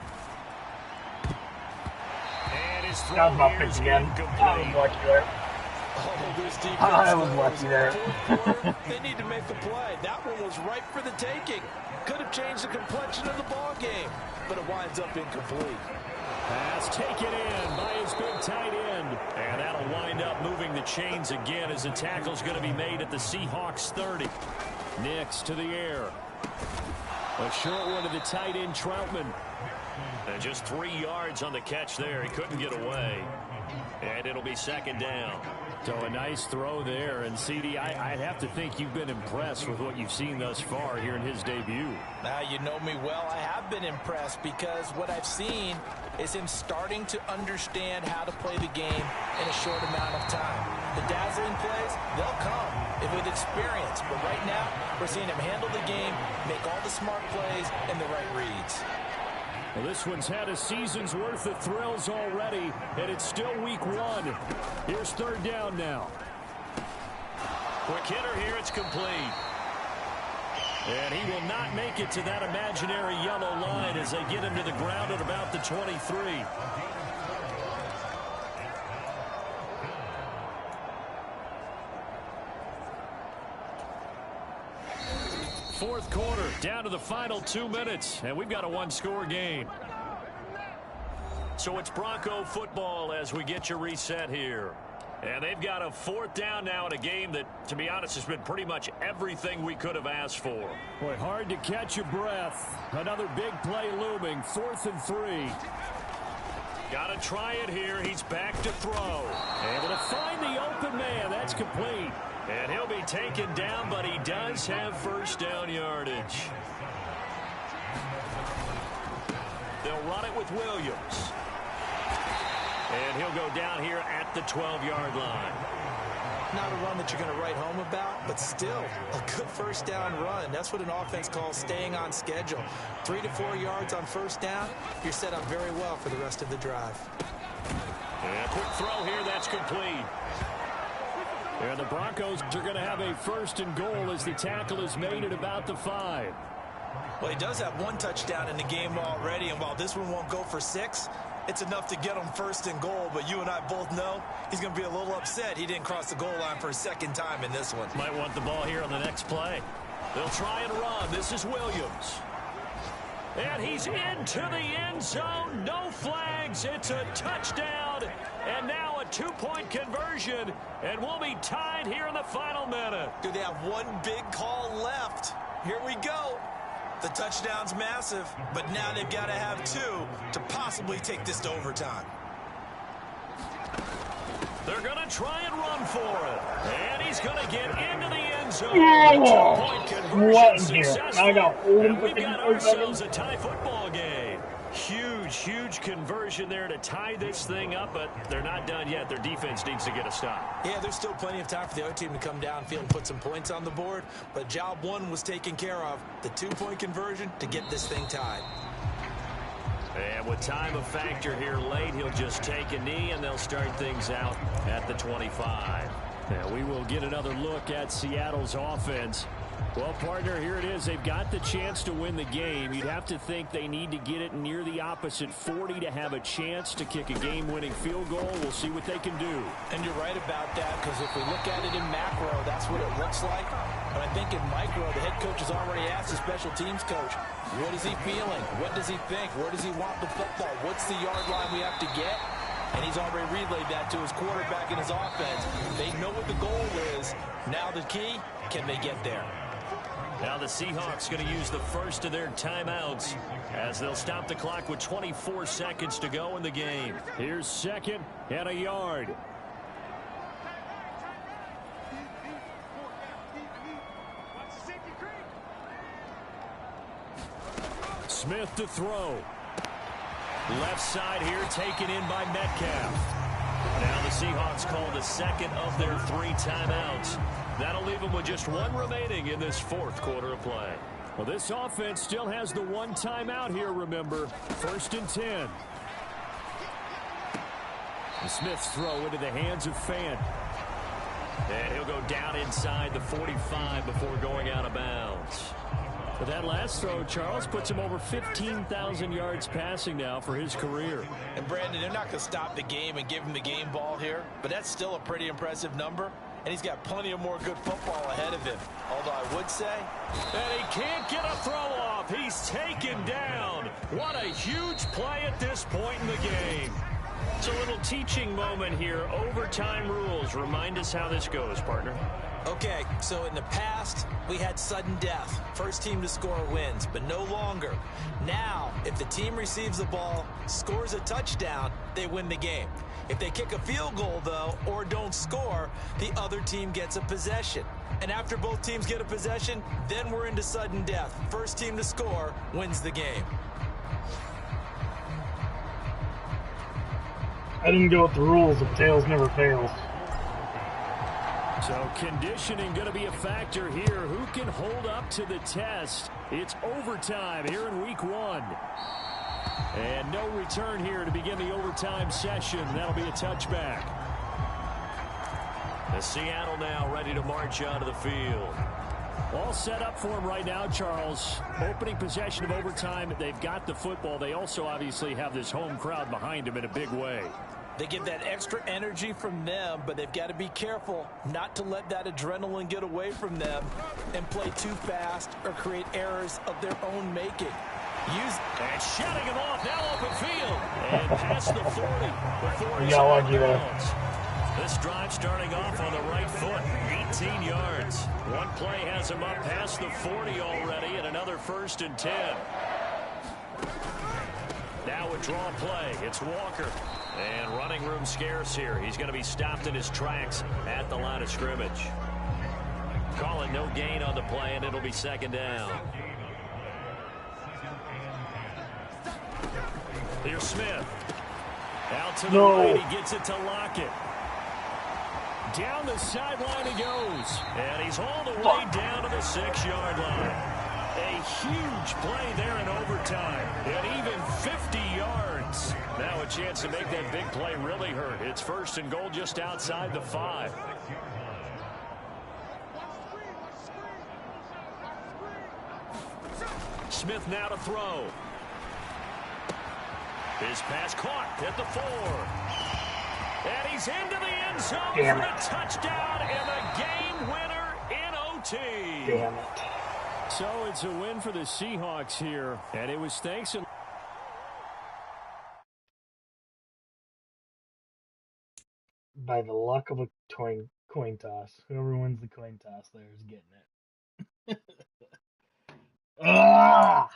And his throw here is incomplete. Oh, this defense. I was lucky there. They need to make the play. That one was ripe for the taking. Could have changed the complexion of the ball game, but it winds up incomplete. Pass taken in by his big tight end. And that'll wind up moving the chains again as the tackle's going to be made at the Seahawks 30. Nix to the air. A short one to the tight end, Troutman. And just 3 yards on the catch there. He couldn't get away. And it'll be second down. So a nice throw there. And, CD, I'd have to think you've been impressed with what you've seen thus far here in his debut. Now, you know me well. I have been impressed because what I've seen is him starting to understand how to play the game in a short amount of time. The dazzling plays, they'll come with experience. But right now, we're seeing him handle the game, make all the smart plays, and the right reads. Well, this one's had a season's worth of thrills already, and it's still week 1. Here's third down now. Quick hitter here, it's complete. And he will not make it to that imaginary yellow line as they get him to the ground at about the 23. Fourth quarter, down to the final 2 minutes, and we've got a one-score game. So it's Bronco football as we get you reset here. And they've got a 4th down now in a game that, to be honest, has been pretty much everything we could have asked for. Boy, hard to catch your breath. Another big play looming. 4th and 3. Got to try it here. He's back to throw. Able to find the open man. That's complete. And he'll be taken down, but he does have 1st down yardage. They'll run it with Williams. And he'll go down here at the 12-yard line. Not a run that you're going to write home about, but still a good 1st down run. That's what an offense calls staying on schedule. 3 to 4 yards on 1st down, you're set up very well for the rest of the drive. And a quick throw here, that's complete. And the Broncos are going to have a 1st and goal as the tackle is made at about the 5. Well, he does have 1 touchdown in the game already, and while this one won't go for 6, it's enough to get him 1st and goal, but you and I both know he's going to be a little upset he didn't cross the goal line for a 2nd time in this one. Might want the ball here on the next play. They'll try and run. This is Williams. And he's into the end zone. No flags. It's a touchdown. And now a 2-point conversion. And we'll be tied here in the final minute. Do they have one big call left? Here we go. The touchdown's massive, but now they've got to have 2 to possibly take this to overtime. They're going to try and run for it. And he's going to get into the end zone. Oh, what here? I got and we've got ourselves a tie football game. Huge conversion there to tie this thing up, but they're not done yet. Their defense needs to get a stop. Yeah, there's still plenty of time for the other team to come downfield and put some points on the board, but job 1 was taken care of. The 2-point conversion to get this thing tied. And with time a factor here late, he'll just take a knee, and they'll start things out at the 25. Now we will get another look at Seattle's offense. Well, partner, here it is. They've got the chance to win the game. You'd have to think they need to get it near the opposite 40 to have a chance to kick a game-winning field goal. We'll see what they can do. And you're right about that, because if we look at it in macro, that's what it looks like. But I think in micro, the head coach has already asked the special teams coach, what is he feeling? What does he think? Where does he want the football? What's the yard line we have to get? And he's already relayed that to his quarterback and his offense. They know what the goal is. Now the key, can they get there? Now the Seahawks going to use the first of their timeouts as they'll stop the clock with 24 seconds to go in the game. Here's 2nd and a yard. Smith to throw. Left side here taken in by Metcalf. Now the Seahawks call the 2nd of their 3 timeouts. That'll leave them with just 1 remaining in this 4th quarter of play. Well, this offense still has the 1 timeout here, remember. 1st and 10. The Smith's throw into the hands of Fant. And he'll go down inside the 45 before going out of bounds. But that last throw, Charles, puts him over 15,000 yards passing now for his career. And, Brandon, they're not going to stop the game and give him the game ball here, but that's still a pretty impressive number. And he's got plenty of more good football ahead of him. Although I would say, and he can't get a throw off. He's taken down. What a huge play at this point in the game. It's a little teaching moment here. Overtime rules. Remind us how this goes, partner. Okay, so in the past, we had sudden death. First team to score wins, but no longer. Now, if the team receives the ball, scores a touchdown, they win the game. If they kick a field goal, though, or don't score, the other team gets a possession. And after both teams get a possession, then we're into sudden death. First team to score wins the game. I didn't go with the rules of tails never fails. So conditioning going to be a factor here. Who can hold up to the test? It's overtime here in week 1. And no return here to begin the overtime session. That'll be a touchback. The Seattle now ready to march out of the field. All set up for him right now, Charles. Opening possession of overtime. They've got the football. They also obviously have this home crowd behind them in a big way. They get that extra energy from them, but they've got to be careful not to let that adrenaline get away from them and play too fast or create errors of their own making. And shutting him off, now open field. And past the 40. The 40's got out of lucky there. bounds. This drive starting off on the right foot, 18 yards. One play has him up past the 40 already, and another 1st and 10. Now a draw play. It's Walker. And running room scarce here. He's going to be stopped in his tracks at the line of scrimmage. Call it no gain on the play, and it'll be 2nd down. Here's Smith. Out to the right. He gets it to Lockett. Down the sideline he goes. And he's all the way down to the 6-yard line. A huge play there in overtime. And even 50 yards. Now a chance to make that big play really hurt. It's 1st and goal just outside the 5. Smith now to throw. His pass caught at the 4. And he's into the end zone for the touchdown and the game winner in OT. Damn it. So it's a win for the Seahawks here, and it was thanks to... By the luck of a coin toss. Whoever wins the coin toss there is getting it. Ah!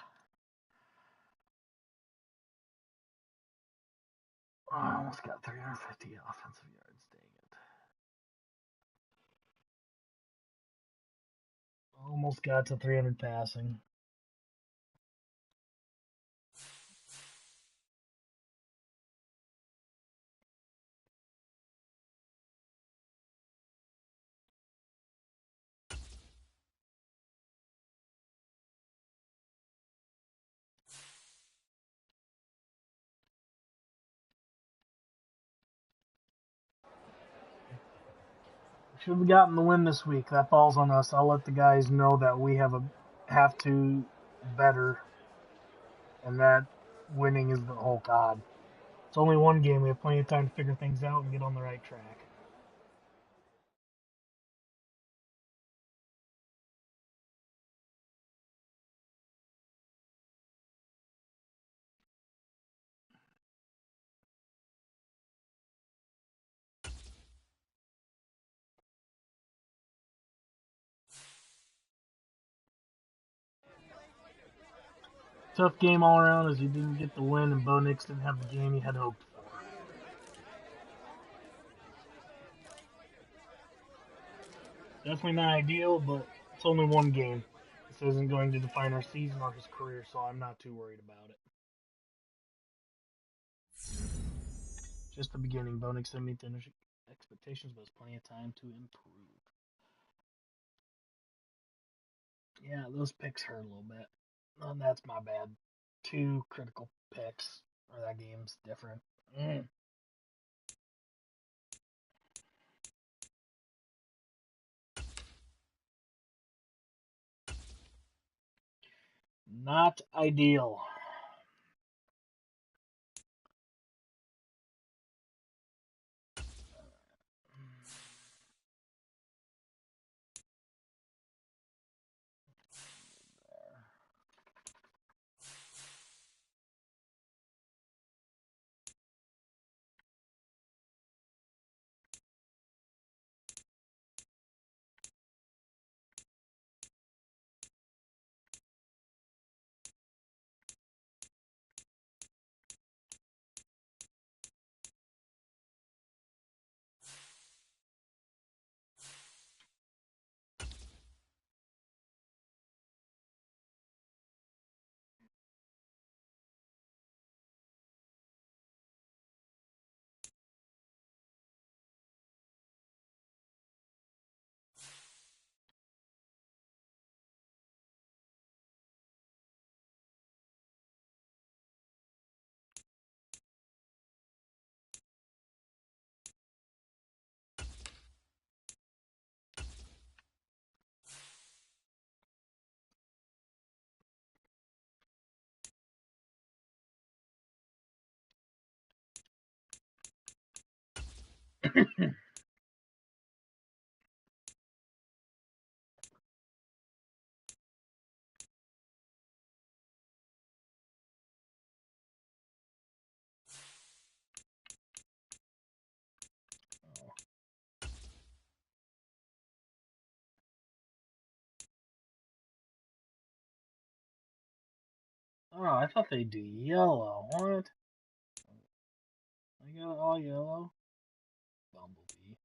Oh, I almost got 350 offensive yards. Dang it. Almost got to 300 passing. Should have gotten the win this week. That falls on us. I'll let the guys know that we have to better, and that winning is the whole God. It's only one game. We have plenty of time to figure things out and get on the right track. Tough game all around as you didn't get the win and Bo Nix didn't have the game you had hoped for. Definitely not ideal, but it's only one game. This isn't going to define our season or his career, so I'm not too worried about it. Just the beginning. Bo Nix didn't meet the expectations, but there's plenty of time to improve. Yeah, those picks hurt a little bit. And that's my bad. 2 critical picks, or that game's different. Not ideal. Oh, I thought they do yellow. What? I got it all yellow. Bumblebee.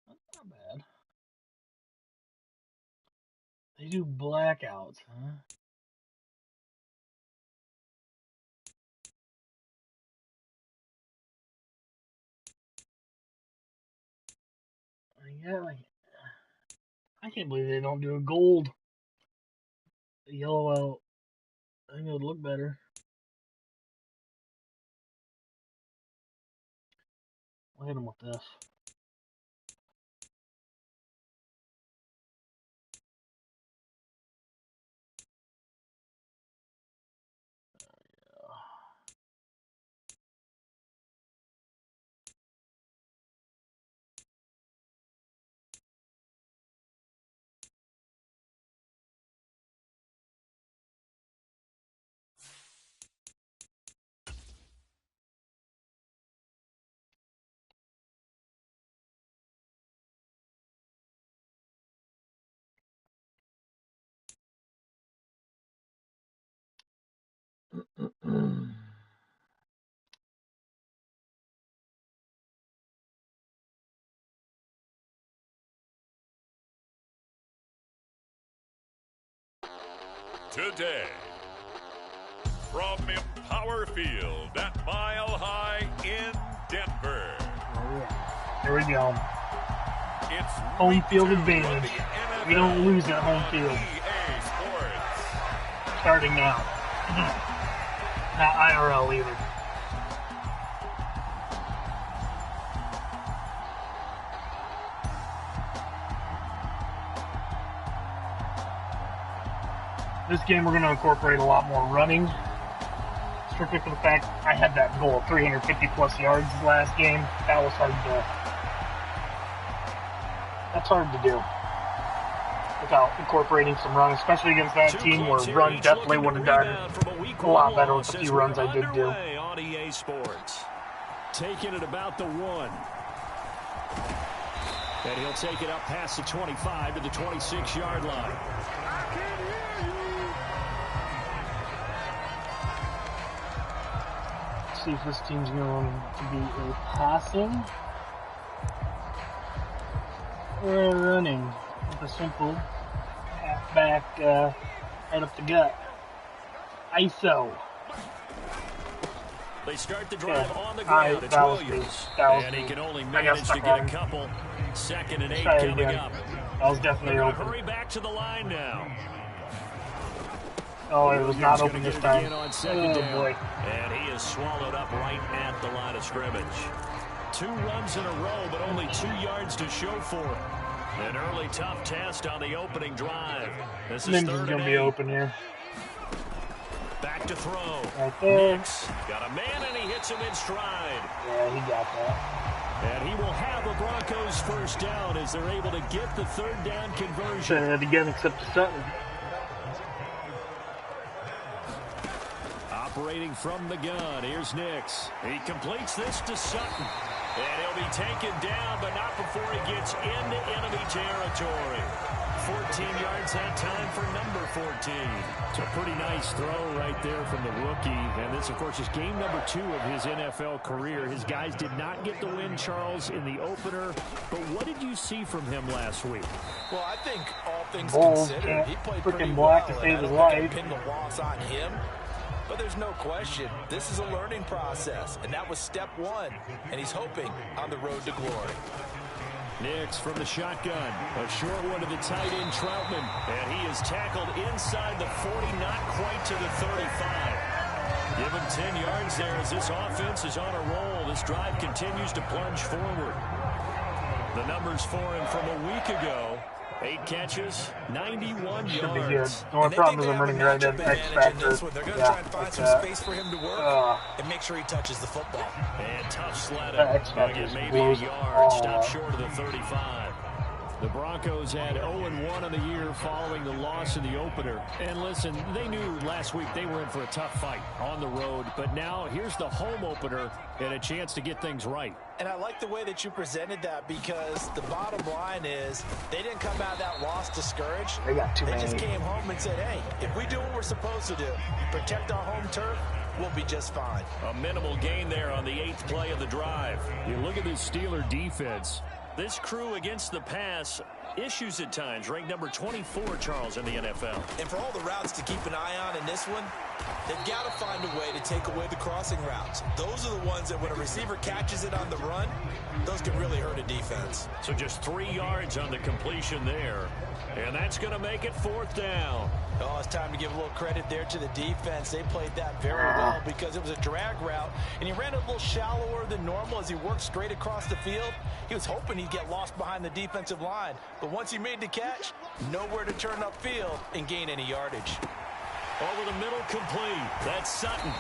That's not bad. They do blackouts, huh? Yeah, I can't believe they don't do a gold. A yellow out. I think it would look better. I'll hit them with this. Today, from Empower Field at Mile High in Denver. Oh, yeah. Here we go. It's home field advantage. We don't lose at home field. Starting now. Not IRL either. This game we're going to incorporate a lot more running. Strictly for the fact I had that goal of 350 plus yards last game. That was hard to do without incorporating some run, especially against that team where run definitely would have done a lot better with the few runs I did do. On EA Sports. Taking it about the 1. And he'll take it up past the 25 to the 26-yard line. See if this team's going to be a passing or a running with a simple halfback right up the gut. ISO. They start the drive on the ground. It's Williams. And he can only manage to get a couple. 2nd and 8 coming up. That was definitely open. Hurry back to the line now. Oh, it was not open this time. On oh, boy. And he is swallowed up right at the line of scrimmage. 2 runs in a row, but only 2 yards to show for it. An early tough test on the opening drive. This is Ninja's going to be open here. Back to throw. Right there. Nix got a man, and he hits him in stride. Yeah, he got that. And he will have a Broncos first down as they're able to get the 3rd down conversion. Said it again except to Sutton. Operating from the gun, here's Nix. He completes this to Sutton. And he'll be taken down, but not before he gets into enemy territory. 14 yards that time for number 14. It's a pretty nice throw right there from the rookie. And this, of course, is game number 2 of his NFL career. His guys did not get the win, Charles, in the opener. But what did you see from him last week? Well, I think all things considered, he played pretty well. To save his life. Pin the loss on him. But there's no question, this is a learning process, and that was step 1, and he's hoping on the road to glory. Nix from the shotgun, a short one to the tight end Troutman, and he is tackled inside the 40, not quite to the 35. Give him 10 yards there as this offense is on a roll. This drive continues to plunge forward. The numbers for him from a week ago. 8 catches, 91 Should yards. be good. The only problem is I'm running right in X Factor. They're going to try and find some space for him to work and make sure he touches the football. And tough sledding. Get maybe a yard. Stop short of the 35. The Broncos had 0-1 on the year following the loss in the opener. And listen, they knew last week they were in for a tough fight on the road. But now here's the home opener and a chance to get things right. And I like the way that you presented that, because the bottom line is they didn't come out of that loss discouraged. They got too many. They just came home and said, hey, if we do what we're supposed to do, protect our home turf, we'll be just fine. A minimal gain there on the 8th play of the drive. You look at this Steeler defense. This crew against the pass, issues at times, ranked number 24, Charles, in the NFL. And for all the routes to keep an eye on in this one, they've got to find a way to take away the crossing routes. Those are the ones that when a receiver catches it on the run, those can really hurt a defense. So just 3 yards on the completion there. And that's going to make it 4th down. Oh, it's time to give a little credit there to the defense. They played that very well because it was a drag route, and he ran a little shallower than normal as he worked straight across the field. He was hoping he'd get lost behind the defensive line, but once he made the catch, nowhere to turn upfield and gain any yardage. Over the middle, complete. That's Sutton.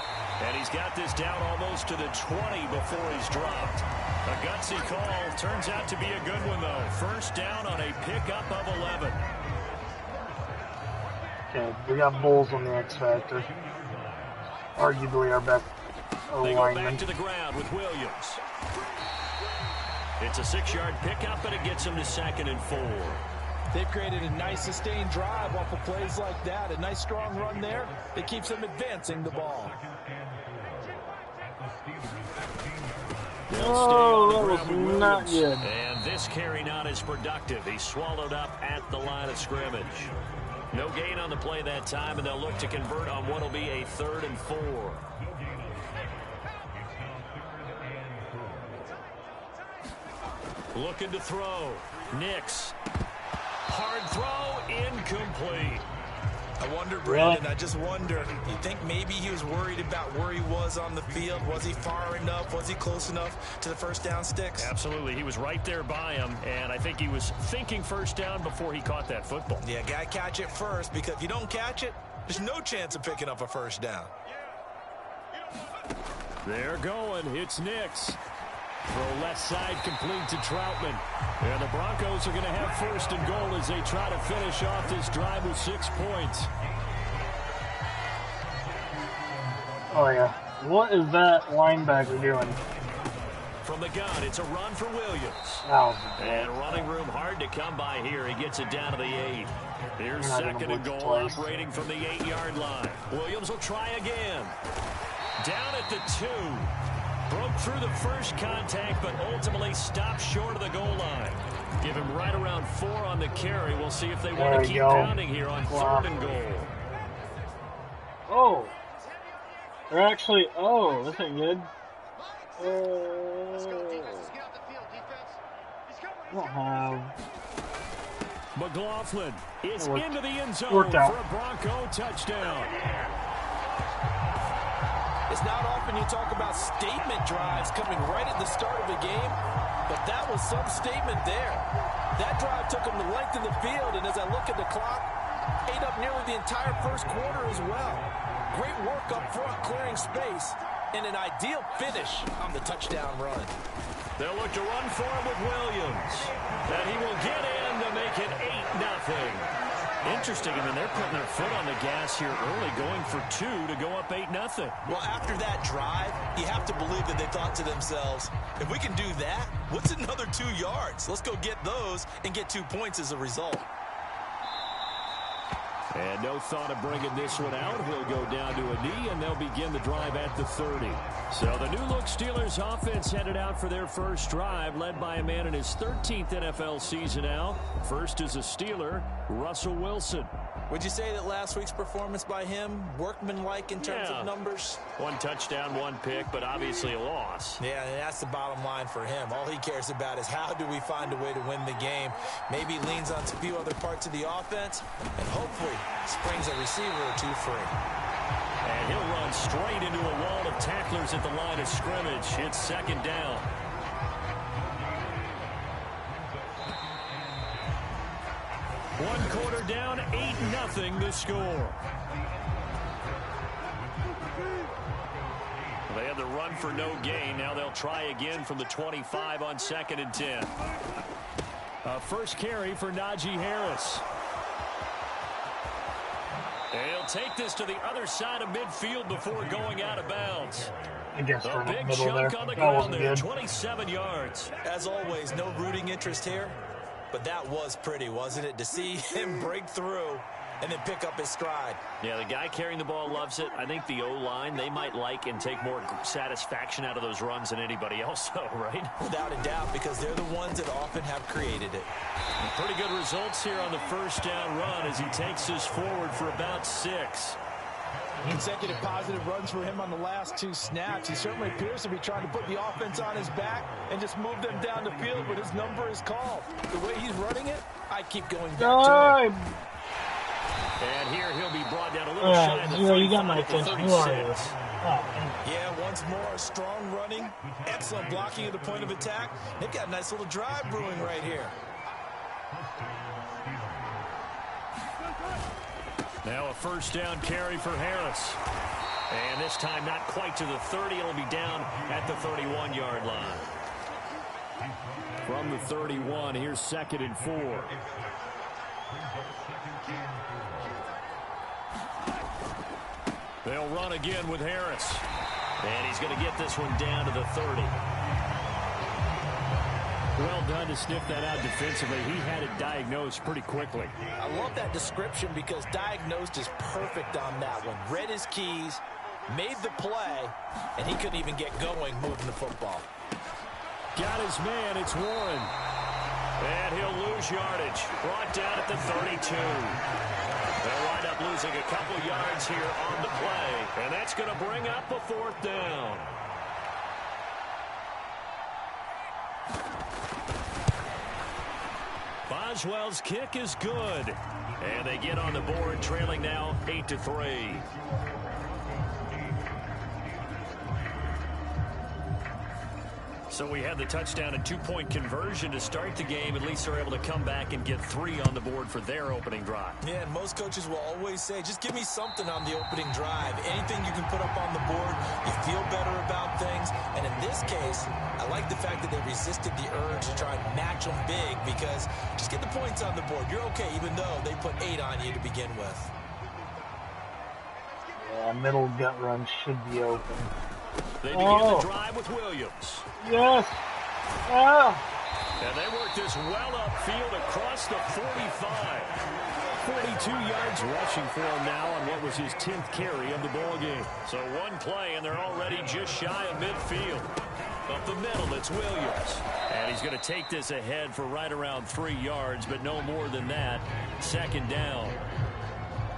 And he's got this down almost to the 20 before he's dropped. A gutsy call. Turns out to be a good one, though. First down on a pickup of 11. Okay, we got Bulls on the X Factor. Arguably our best They go lineman. back to the ground with Williams. It's a 6-yard pickup, and it gets him to 2nd and 4. They've created a nice sustained drive off of plays like that. A nice strong run there that keeps them advancing the ball. Oh, that was not good. And this carry not as productive. He's swallowed up at the line of scrimmage. No gain on the play that time, and they'll look to convert on what will be a 3rd and 4. Looking to throw. Nix. Hard throw, incomplete. I wonder, Brandon, I just wonder, you think maybe he was worried about where he was on the field? Was he far enough? Was he close enough to the first down sticks? Absolutely. He was right there by him, and I think he was thinking first down before he caught that football. Yeah, got to catch it first, because if you don't catch it, there's no chance of picking up a first down. They're going. It's Nix. Throw left side, complete to Troutman. And the Broncos are going to have 1st and goal as they try to finish off this drive with 6 points. Oh, yeah. What is that linebacker doing? From the gun, it's a run for Williams. And running room hard to come by here. He gets it down to the 8. Here's 2nd and goal, operating from the 8-yard line. Williams will try again. Down at the 2. Broke through the first contact, but ultimately stopped short of the goal line. Give him right around 4 on the carry. We'll see if they want to keep pounding here on 3rd and goal. Oh. They're actually... Oh, this ain't good. I don't have... McLaughlin is Worked. into the end zone Worked out. for a Bronco touchdown. It's not often you talk about statement drives coming right at the start of a game, but that was some statement there. That drive took them the length of the field, and as I look at the clock, ate up nearly the entire first quarter as well. Great work up front, clearing space, and an ideal finish on the touchdown run. They'll look to run for him with Williams. And he will get in to make it 8-0. Interesting. I mean, they're putting their foot on the gas here early, going for 2 to go up 8-0. Well, after that drive, you have to believe that they thought to themselves, if we can do that, what's another 2 yards? Let's go get those and get 2 points as a result. And no thought of bringing this one out. He'll go down to a knee, and they'll begin the drive at the 30. So the new-look Steelers offense headed out for their first drive, led by a man in his 13th NFL season now. First is a Steeler, Russell Wilson. Would you say that last week's performance by him, workmanlike in terms of numbers? 1 touchdown, 1 pick, but obviously a loss. Yeah, and that's the bottom line for him. All he cares about is how do we find a way to win the game. Maybe leans on a few other parts of the offense, and hopefully springs a receiver or 2 free. And he'll run straight into a wall of tacklers at the line of scrimmage. It's 2nd down. One quarter down, 8-0 the score. They had the run for no gain. Now they'll try again from the 25 on 2nd and 10. First carry for Najee Harris. He'll take this to the other side of midfield before going out of bounds. I guess A from the big middle there. chunk on the That ground wasn't there, good. 27 yards. As always, no rooting interest here, but that was pretty, wasn't it? To see him break through and then pick up his stride. Yeah, the guy carrying the ball loves it. I think the O-line, they might like and take more satisfaction out of those runs than anybody else, though, right? Without a doubt, because they're the ones that often have created it. And pretty good results here on the first down run as he takes us forward for about 6. Consecutive positive runs for him on the last 2 snaps. He certainly appears to be trying to put the offense on his back and just move them down the field, but his number is called. The way he's running it, I keep going back to him. And here he'll be brought down a little shy of the 35. You got my attention. Who are you? Yeah, once more, strong running, excellent blocking at the point of attack. They've got a nice little drive brewing right here. Now a first down carry for Harris. And this time not quite to the 30. It'll be down at the 31-yard line. From the 31, here's 2nd and 4. They'll run again with Harris. And he's going to get this one down to the 30. Well done to sniff that out defensively. He had it diagnosed pretty quickly. I love that description because diagnosed is perfect on that one. Read his keys, made the play, and he couldn't even get going moving the football. Got his man. It's Warren. And he'll lose yardage. Brought down at the 32. They'll wind up losing a couple yards here on the play. And that's going to bring up a 4th down. Boswell's kick is good. And they get on the board, trailing now 8-3. So we had the touchdown and 2-point conversion to start the game. At least they're able to come back and get 3 on the board for their opening drive. Yeah, and most coaches will always say, just give me something on the opening drive. Anything you can put up on the board, you feel better about things. And in this case, I like the fact that they resisted the urge to try and match them big because just get the points on the board. You're okay, even though they put 8 on you to begin with. Yeah, middle gut run should be open. They begin the drive with Williams. Yes. Ah. And they work this well upfield across the 45. 42 yards rushing for him now on what was his 10th carry of the ball game. So one play, and they're already just shy of midfield. Up the middle, it's Williams. And he's going to take this ahead for right around 3 yards, but no more than that. 2nd down.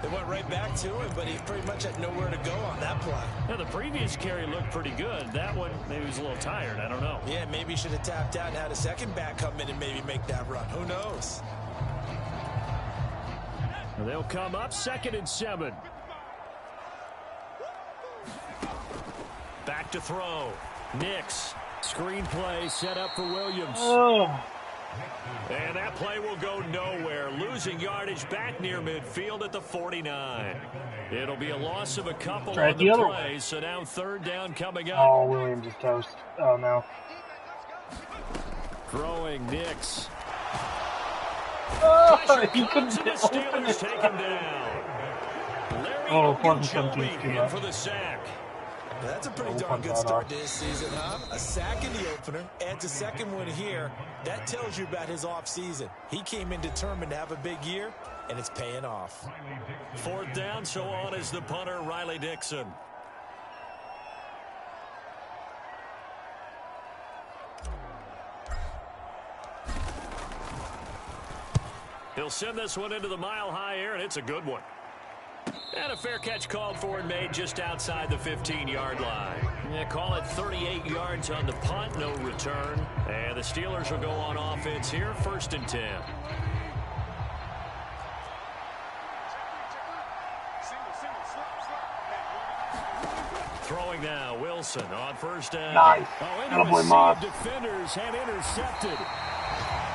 They went right back to him, but he pretty much had nowhere to go on that play. Now, the previous carry looked pretty good. That one, maybe he was a little tired. I don't know. Yeah, maybe he should have tapped out and had a second back come in and maybe make that run. Who knows? They'll come up 2nd and 7. Back to throw. Nix. Screen play set up for Williams. And that play will go nowhere. Losing yardage back near midfield at the 49. It'll be a loss of a couple on the play. So now 3rd down coming up. Oh, Williams is toast. Oh, no. Throwing Nix. Oh, he couldn't the Steelers take him down. Larry Ogunjobi in for the sack. That's a pretty darn good start to this season, huh? A sack in the opener, adds a second one here. That tells you about his offseason. He came in determined to have a big year, and it's paying off. 4th down, so on is the punter, Riley Dixon. He'll send this one into the mile-high air, and it's a good one. And a fair catch called for and made just outside the 15-yard line. Yeah, call it 38 yards on the punt, no return. And the Steelers will go on offense here, 1st and 10. Throwing now, Wilson on 1st down. Nice. Defenders had intercepted.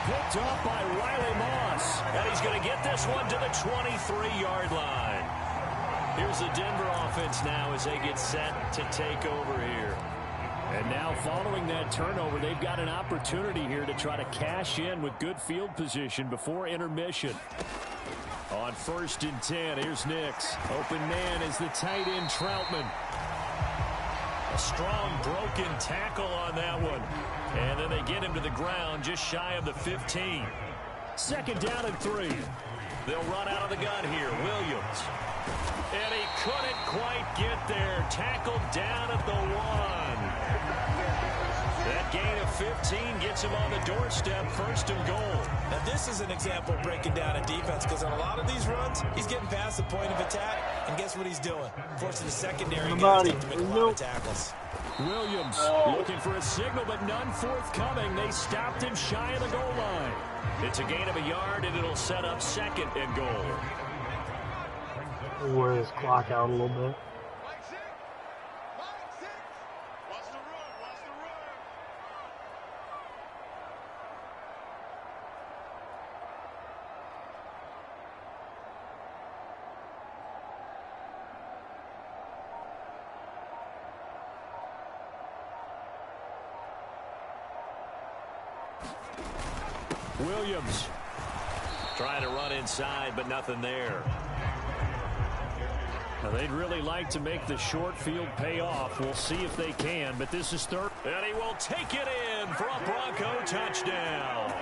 Picked up by Riley Moss. And he's going to get this one to the 23-yard line. Here's the Denver offense now as they get set to take over here. And now following that turnover, they've got an opportunity here to try to cash in with good field position before intermission. On 1st and 10, here's Nix. Open man is the tight end Troutman. A strong broken tackle on that one. And then they get him to the ground just shy of the 15. 2nd down and 3. They'll run out of the gun here. Williams. And he couldn't quite get there. Tackled down at the 1. That gain of 15 gets him on the doorstep, 1st and goal. Now this is an example of breaking down a defense, because on a lot of these runs, he's getting past the point of attack, and guess what he's doing? Forcing the secondary guys to make a lot of tackles. Williams looking for a signal, but none forthcoming. They stopped him shy of the goal line. It's a gain of a yard, and it'll set up 2nd and goal. Wear his clock out a little bit. Williams trying to run inside, but nothing there. Now, they'd really like to make the short field pay off. We'll see if they can, but this is 3rd. And he will take it in for a Bronco touchdown.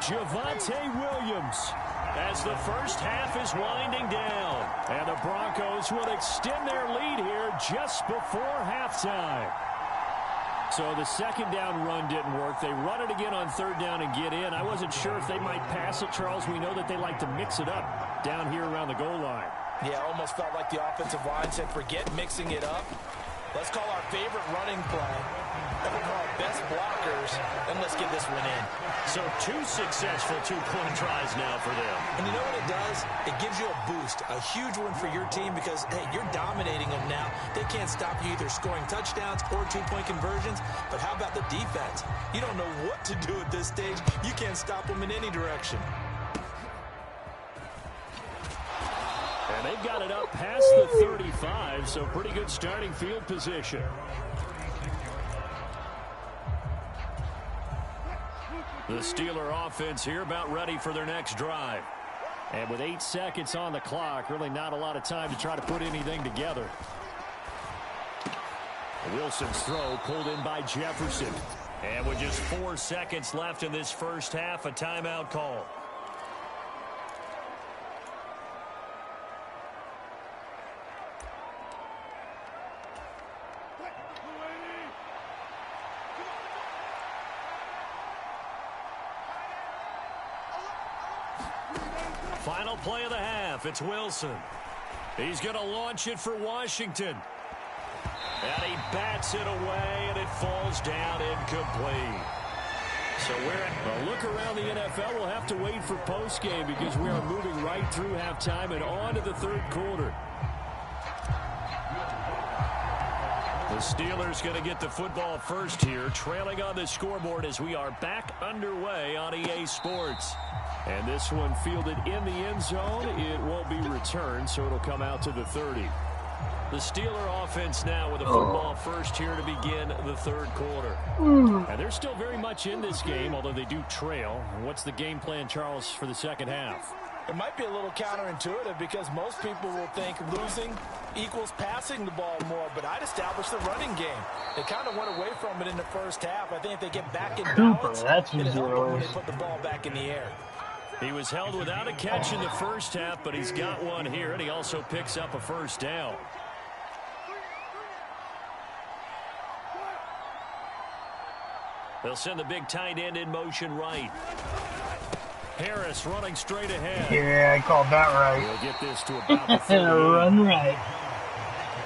Javonte Williams, as the first half is winding down. And the Broncos will extend their lead here just before halftime. So the 2nd down run didn't work. They run it again on 3rd down and get in. I wasn't sure if they might pass it, Charles. We know that they like to mix it up down here around the goal line. Yeah, almost felt like the offensive line said, forget mixing it up. Let's call our favorite running play. Then we'll call our best blockers, and let's get this one in. So 2 successful 2-point tries now for them. And you know what it does? It gives you a boost, a huge one for your team, because, hey, you're dominating them now. They can't stop you either scoring touchdowns or 2-point conversions. But how about the defense? You don't know what to do at this stage. You can't stop them in any direction. And they've got it up past the 35, so pretty good starting field position. The Steeler offense here about ready for their next drive. And with 8 seconds on the clock, really not a lot of time to try to put anything together. Wilson's throw pulled in by Jefferson. And with just 4 seconds left in this first half, a timeout call. Final play of the half. It's Wilson. He's going to launch it for Washington. And he bats it away, and it falls down incomplete. So we're a look around the NFL. We'll have to wait for postgame because we are moving right through halftime and on to the 3rd quarter. The Steelers going to get the football first here, trailing on the scoreboard as we are back underway on EA Sports. And this one fielded in the end zone. It won't be returned, so it'll come out to the 30. The Steeler offense now with a football first here to begin the 3rd quarter. And they're still very much in this game, although they do trail. What's the game plan, Charles, for the 2nd half? It might be a little counterintuitive because most people will think losing equals passing the ball more, but I'd establish the running game. They kind of went away from it in the first half. I think if they get back in balance, it'll help them when they put the ball back in the air. He was held without a catch in the first half, but he's got one here, and he also picks up a first down. They'll send the big tight end in motion right. Harris running straight ahead. Yeah, I called that right. We'll get this to about the 30. Run right.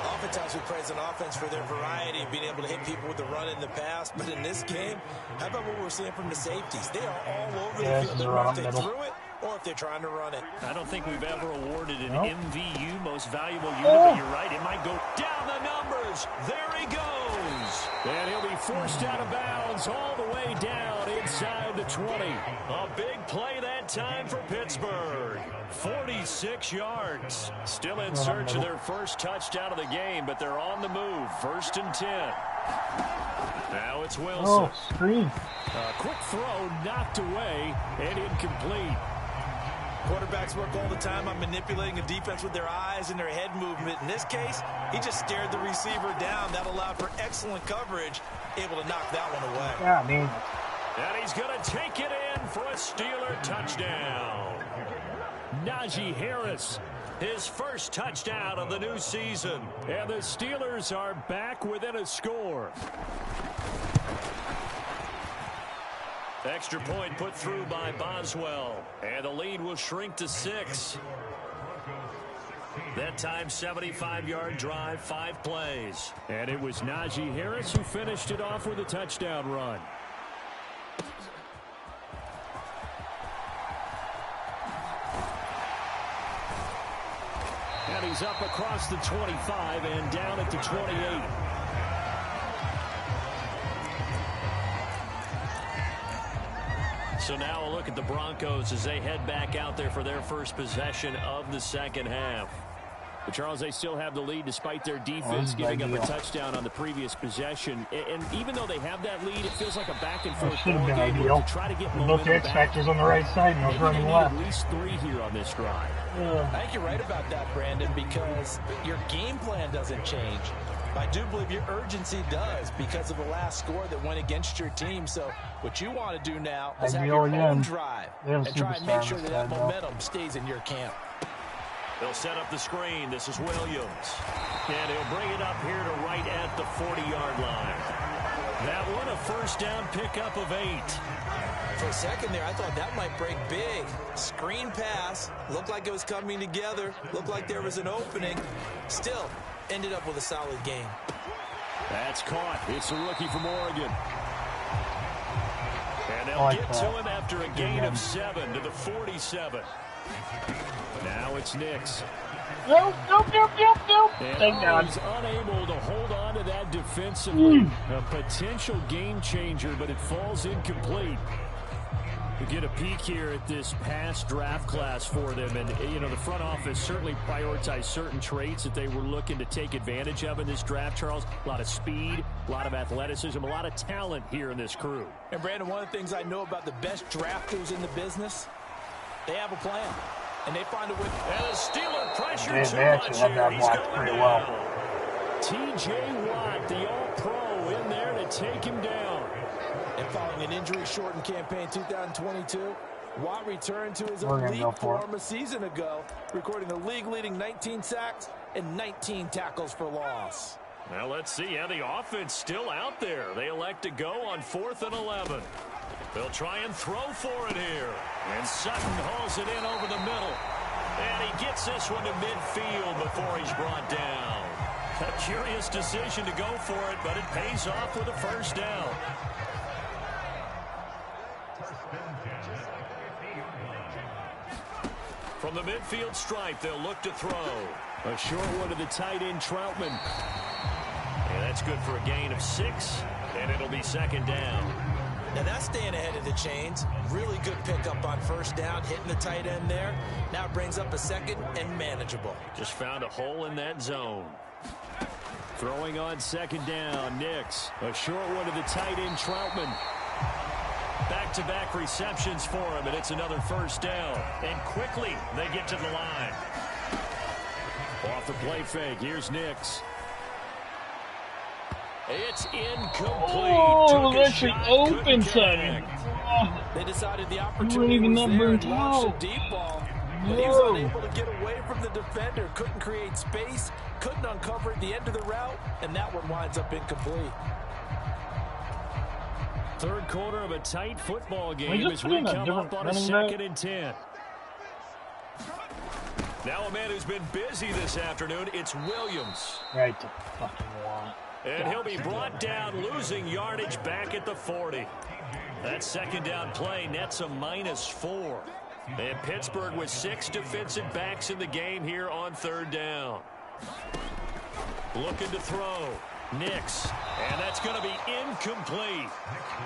Oftentimes we praise an offense for their variety and being able to hit people with the run in the past. But in this game, how about what we're seeing from the safeties? They are all over the field. They don't know if they threw it or if they're trying to run it. I don't think we've ever awarded an MVU, most valuable unit, but you're right. It might go down the numbers. There he goes. And he'll be forced out of bounds all the way down inside the 20. A big play that time for Pittsburgh. 46 yards. Still in search of their first touchdown of the game, but they're on the move. 1st and 10. Now it's Wilson. Oh, screen. A quick throw knocked away and incomplete. Quarterbacks work all the time on manipulating a defense with their eyes and their head movement. In this case, he just stared the receiver down. That allowed for excellent coverage, able to knock that one away. Yeah, I mean. And he's going to take it in for a Steeler touchdown. Najee Harris, his first touchdown of the new season. And the Steelers are back within a score. Extra point put through by Boswell. And the lead will shrink to 6. That time, 75-yard drive, 5 plays. And it was Najee Harris who finished it off with a touchdown run. And he's up across the 25 and down at the 28. So now a look at the Broncos as they head back out there for their first possession of the second half. But Charles, they still have the lead despite their defense giving up a touchdown on the previous possession. And even though they have that lead, it feels like a back-and-forth ball game to try to get momentum both the X factors on the right side and I was running left. At least 3 here on this drive. I think you're right about that, Brandon, because your game plan doesn't change. I do believe your urgency does because of the last score that went against your team. So what you want to do now is have your own drive and try and make sure that momentum stays in your camp. They'll set up the screen. This is Williams. And he'll bring it up here to right at the 40-yard line. That one a first down pickup of 8. For a second there, I thought that might break big. Screen pass. Looked like it was coming together. Looked like there was an opening. Still ended up with a solid game. That's caught. It's a rookie from Oregon. And they'll get to him after a gain of 7 to the 47. Now it's Nix. Nope. And he's unable to hold on to that defensively. A potential game changer, but it falls incomplete. We get a peek here at this past draft class for them. And, you know, the front office certainly prioritized certain traits that they were looking to take advantage of in this draft, Charles. A lot of speed, a lot of athleticism, a lot of talent here in this crew. And, Brandon, one of the things I know about the best drafters in the business, they have a plan. And they find a way. And a Steeler pressure too much here. He's going down. T.J. Watt, the All-Pro, in there to take him down. And following an injury-shortened campaign 2022, Watt returned to his elite form a season ago, recording a league-leading 19 sacks and 19 tackles for loss. Now let's see. Yeah, the offense still out there. They elect to go on 4th and 11. They'll try and throw for it here. And Sutton hauls it in over the middle. And he gets this one to midfield before he's brought down. A curious decision to go for it, but it pays off with a first down. From the midfield stripe, they'll look to throw. A short one to the tight end, Troutman. Yeah, that's good for a gain of 6, and it'll be second down. Now that's staying ahead of the chains. Really good pickup on first down, hitting the tight end there. Now brings up a second and manageable. Just found a hole in that zone. Throwing on second down, Nix. A short one to the tight end, Troutman. Back-to-back receptions for him, and it's another first down. And quickly, they get to the line. Off the play fake, here's Nix. It's incomplete. Oh, that's an open setting. They decided the opportunity was there and launched a deep ball. But he was unable to get away from the defender. Couldn't create space. Couldn't uncover at the end of the route. And that one winds up incomplete. Third quarter of a tight football game as we come up on a 2nd and 10. Now a man who's been busy this afternoon, it's Williams. Right to fucking want. And he'll be brought down, losing yardage back at the 40. That second down play nets a -4. And Pittsburgh with 6 defensive backs in the game here on 3rd down. Looking to throw. Nix. And that's going to be incomplete.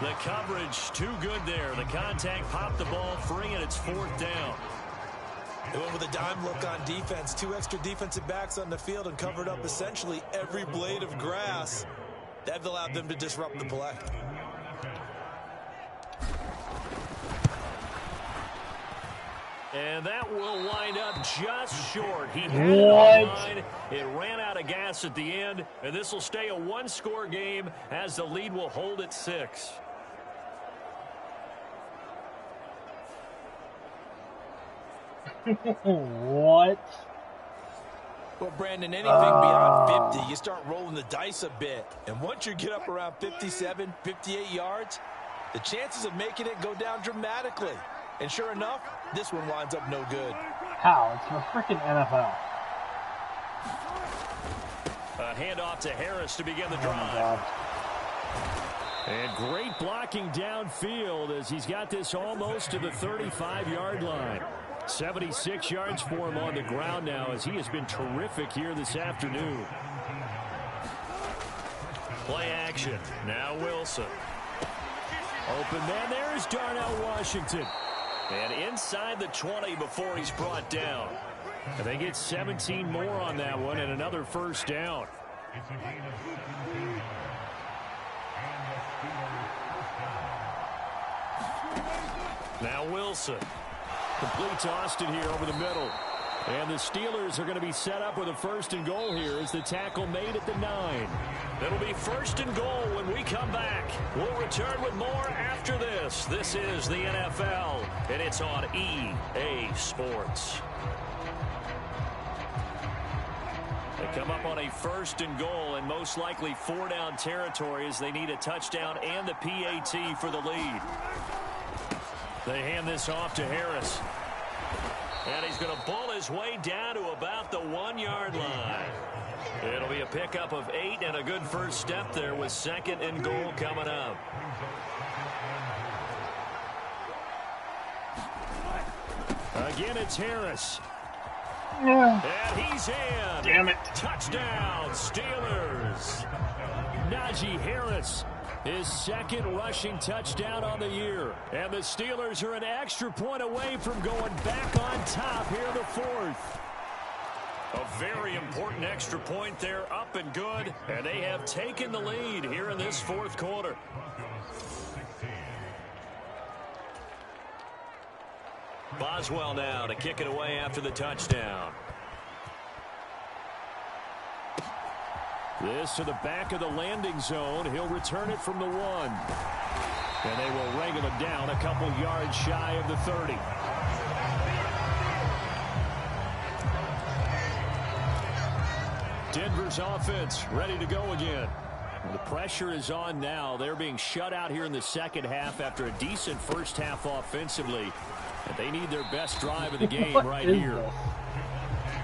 The coverage too good there. The contact popped the ball free, and it's 4th down. They went with a dime look on defense. 2 extra defensive backs on the field and covered up essentially every blade of grass. That allowed them to disrupt the play. And that will wind up just short. He had it online. It ran out of gas at the end, and this will stay a one-score game as the lead will hold at 6. What? Well, Brandon, anything beyond 50, you start rolling the dice a bit. And once you get up around 57, 58 yards, the chances of making it go down dramatically. And sure enough, this one winds up no good. How? It's the freaking NFL. A handoff to Harris to begin the drive. And great blocking downfield as he's got this almost to the 35-yard line. 76 yards for him on the ground now as he has been terrific here this afternoon. Play action. Now Wilson. Open man. There's Darnell Washington. And inside the 20 before he's brought down. And they get 17 more on that one and another first down. Now Wilson. Complete to Austin here over the middle. And the Steelers are going to be set up with a 1st and goal here as the tackle made at the 9. It'll be 1st and goal when we come back. We'll return with more after this. This is the NFL, and it's on EA Sports. They come up on a 1st and goal and most likely 4-down territory as they need a touchdown and the PAT for the lead. They hand this off to Harris. And he's going to bull his way down to about the 1-yard line. It'll be a pickup of 8 and a good first step there with 2nd and goal coming up. Again, it's Harris. Yeah. And he's in. Damn it. Touchdown, Steelers. Najee Harris. His 2nd rushing touchdown on the year. And the Steelers are an extra point away from going back on top here in the 4th. A very important extra point there, up and good. And they have taken the lead here in this 4th quarter. Boswell now to kick it away after the touchdown. This to the back of the landing zone. He'll return it from the 1. And they will wrangle him down a couple yards shy of the 30. Denver's offense ready to go again. The pressure is on now. They're being shut out here in the 2nd half after a decent first half offensively. And they need their best drive of the game right here.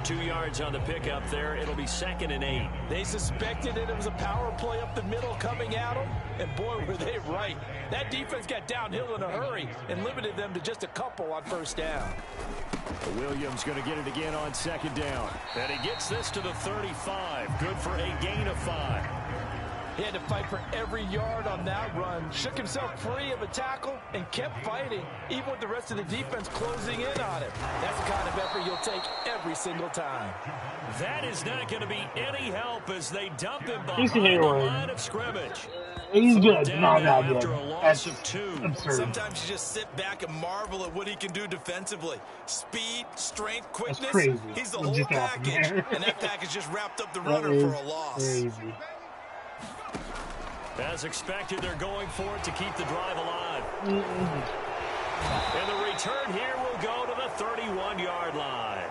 2 yards on the pickup there. It'll be 2nd and 8. They suspected it was a power play up the middle coming at them, and boy, were they right. That defense got downhill in a hurry and limited them to just a couple on 1st down. Williams going to get it again on 2nd down. And he gets this to the 35. Good for a gain of 5. He had to fight for every yard on that run. Shook himself free of a tackle and kept fighting, even with the rest of the defense closing in on him. That's the kind of effort you'll take every single time. That is not going to be any help as they dump him behind the line of scrimmage. He's good, not that good. After a loss of 2. Absurd. Sometimes you just sit back and marvel at what he can do defensively. Speed, strength, quickness. That's crazy. He's the whole package. And that package just wrapped up the runner for a loss. Crazy. As expected, they're going for it to keep the drive alive. And the return here will go to the 31-yard line.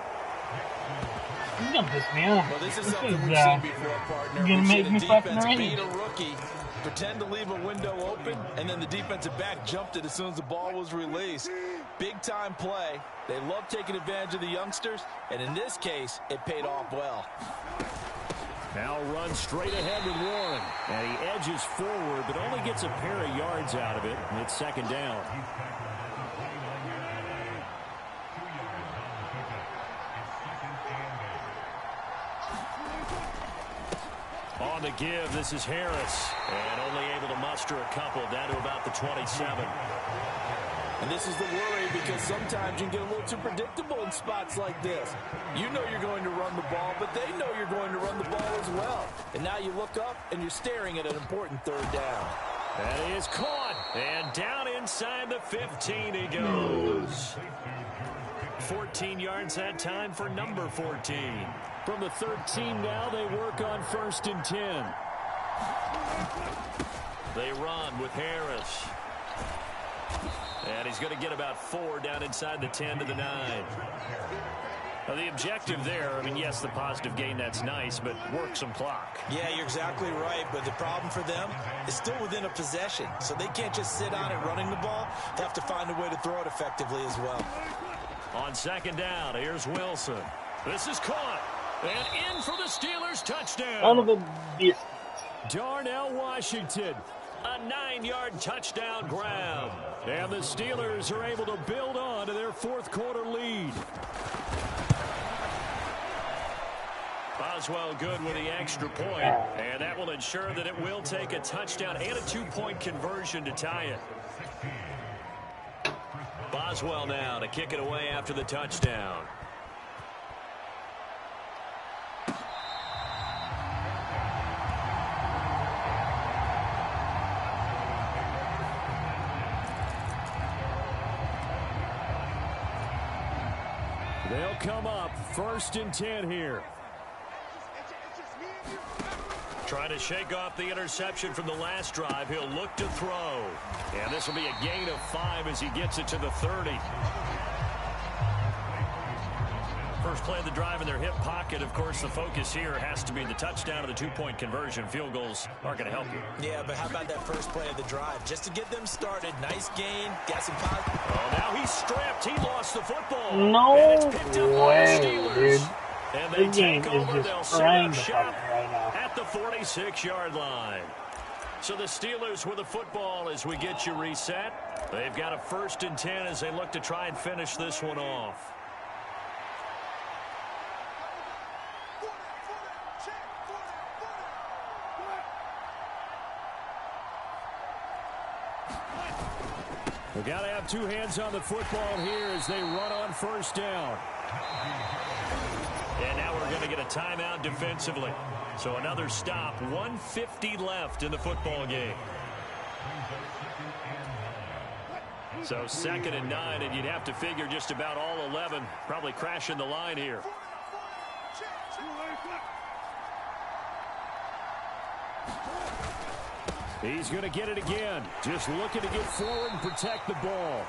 He's gonna piss me off. Well, this is something we've seen before, partner. You're gonna make me fucking defense ready. beat a rookie, pretend to leave a window open, and then the defensive back jumped it as soon as the ball was released. Big-time play. They love taking advantage of the youngsters, and in this case, it paid off well. Now runs straight ahead with Warren. And he edges forward, but only gets a pair of yards out of it. And it's 2nd down. On the give, this is Harris. And only able to muster a couple down to about the 27. And this is the worry because sometimes you can get a little too predictable in spots like this. You know you're going to run the ball, but they know you're going to run the ball as well. And now you look up and you're staring at an important 3rd down. That is caught. And down inside the 15 he goes. 14 yards that time for number 14. From the 13 now, they work on 1st and 10. They run with Harris. And he's going to get about 4 down inside the 10 to the 9. Now the objective there, I mean, yes, the positive gain, that's nice, but work some clock. Yeah, you're exactly right, but the problem for them is still within a possession, so they can't just sit on it running the ball. They have to find a way to throw it effectively as well. On 2nd down, here's Wilson. This is caught, and in for the Steelers touchdown. Out of the distance. Darnell Washington. A 9-yard touchdown grab. And the Steelers are able to build on to their 4th quarter lead. Boswell good with the extra point, and that will ensure that it will take a touchdown and a 2-point conversion to tie it. Boswell now to kick it away after the touchdown. They'll come up 1st and 10 here. Trying to shake off the interception from the last drive. He'll look to throw. And this will be a gain of 5 as he gets it to the 30. First play of the drive in their hip pocket. Of course, the focus here has to be the touchdown and the 2-point conversion. Field goals aren't going to help you. Yeah, but how about that first play of the drive? Just to get them started. Nice gain. Got some positive. Oh, now he's strapped. He lost the football. No and it's picked up way, by the Steelers. dude. And they This game take is over. just They'll set crying up to shop fuck right now. at the 46-yard line. So the Steelers with the football as we get you reset. They've got a 1st and 10 as they look to try and finish this one off. We've got to have 2 hands on the football here as they run on 1st down. And now we're going to get a timeout defensively. So another stop. 1:50 left in the football game. So 2nd and 9, and you'd have to figure just about all 11 probably crashing the line here. He's going to get it again. Just looking to get forward and protect the ball.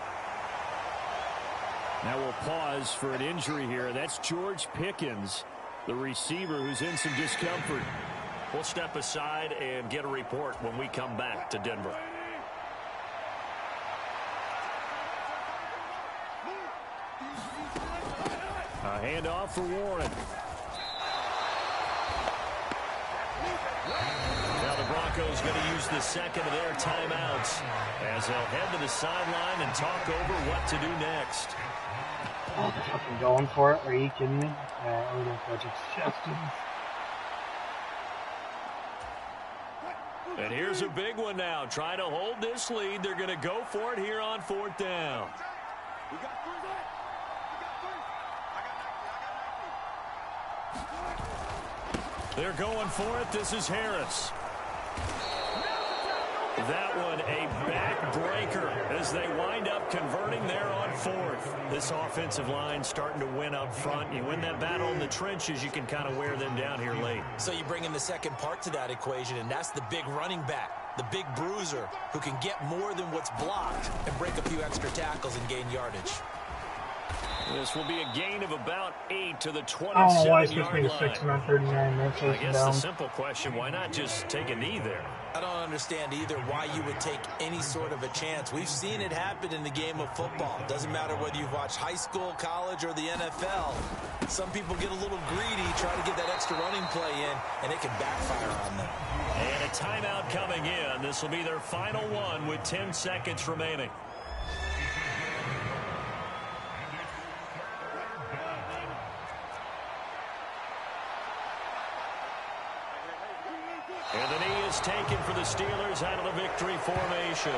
Now we'll pause for an injury here. That's George Pickens, the receiver who's in some discomfort. We'll step aside and get a report when we come back to Denver. A handoff for Warren. Now the Broncos going to use the second of their timeouts as they'll head to the sideline and talk over what to do next. I'm fucking going for it. Are you kidding me? I'm going to catch it. And here's a big one now. Trying to hold this lead. They're going to go for it here on 4th down. They're going for it. This is Harris. That one a backbreaker as they wind up converting there on 4th. This offensive line starting to win up front. You win that battle in the trenches, you can kind of wear them down here late. So you bring in the second part to that equation, and that's the big running back, the big bruiser who can get more than what's blocked and break a few extra tackles and gain yardage. This will be a gain of about 8 to the 27-yard line. I don't know why it's supposed to be 6 and 39 minutes. I guess the simple question, why not just take a knee there? I don't understand either why you would take any sort of a chance. We've seen it happen in the game of football. Doesn't matter whether you've watched high school, college, or the NFL. Some people get a little greedy, try to get that extra running play in, and it can backfire on them. And a timeout coming in. This will be their final one with 10 seconds remaining. And the knee is taken for the Steelers out of the victory formation.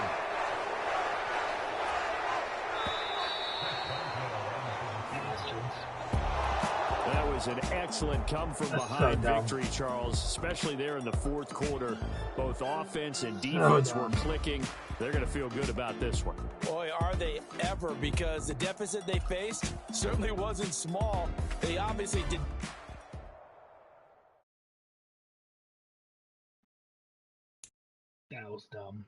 That was an excellent come-from-behind victory, Charles, especially there in the 4th quarter. Both offense and defense were clicking. They're going to feel good about this one. Boy, are they ever, because the deficit they faced certainly wasn't small. They obviously did. That was dumb.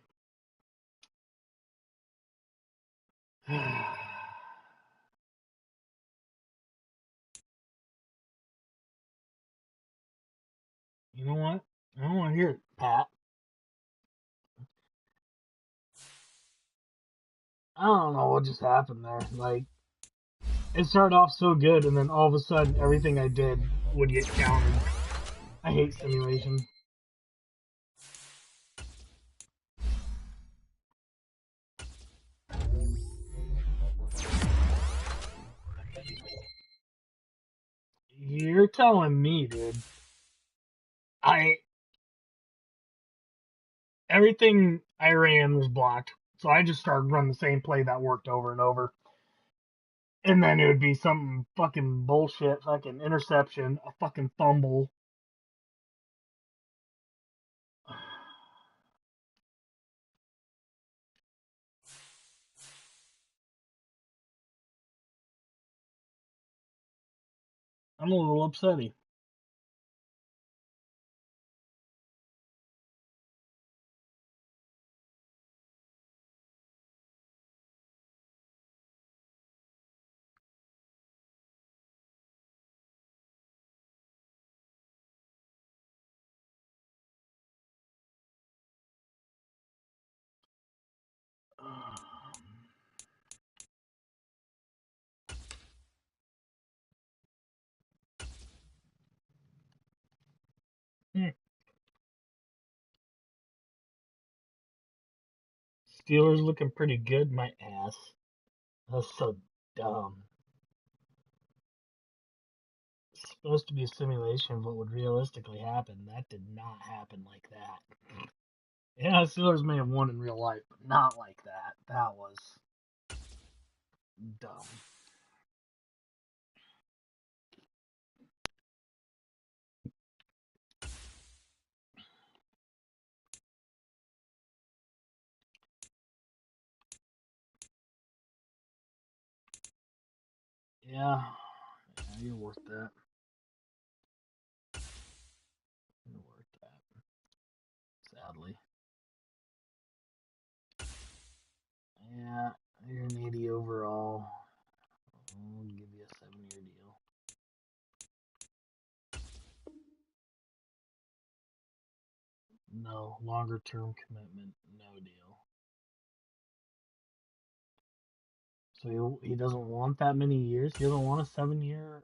You know what? I don't want to hear it, Pat. I don't know what just happened there. Like, it started off so good, and then all of a sudden, everything I did would get countered. I hate simulation. You're telling me, dude. Everything I ran was blocked, so I just started running the same play that worked over and over. And then it would be some fucking bullshit, fucking interception, a fucking fumble. I'm a little upsetty. Steelers looking pretty good, my ass. That's so dumb. It's supposed to be a simulation of what would realistically happen. That did not happen like that. Yeah, Steelers may have won in real life, but not like that. That was dumb. Yeah, you're worth that. You're worth that. Sadly. Yeah, you're an 80 overall. I'll give you a 7-year deal. No, longer term commitment, no deal. So he doesn't want that many years? He doesn't want a 7-year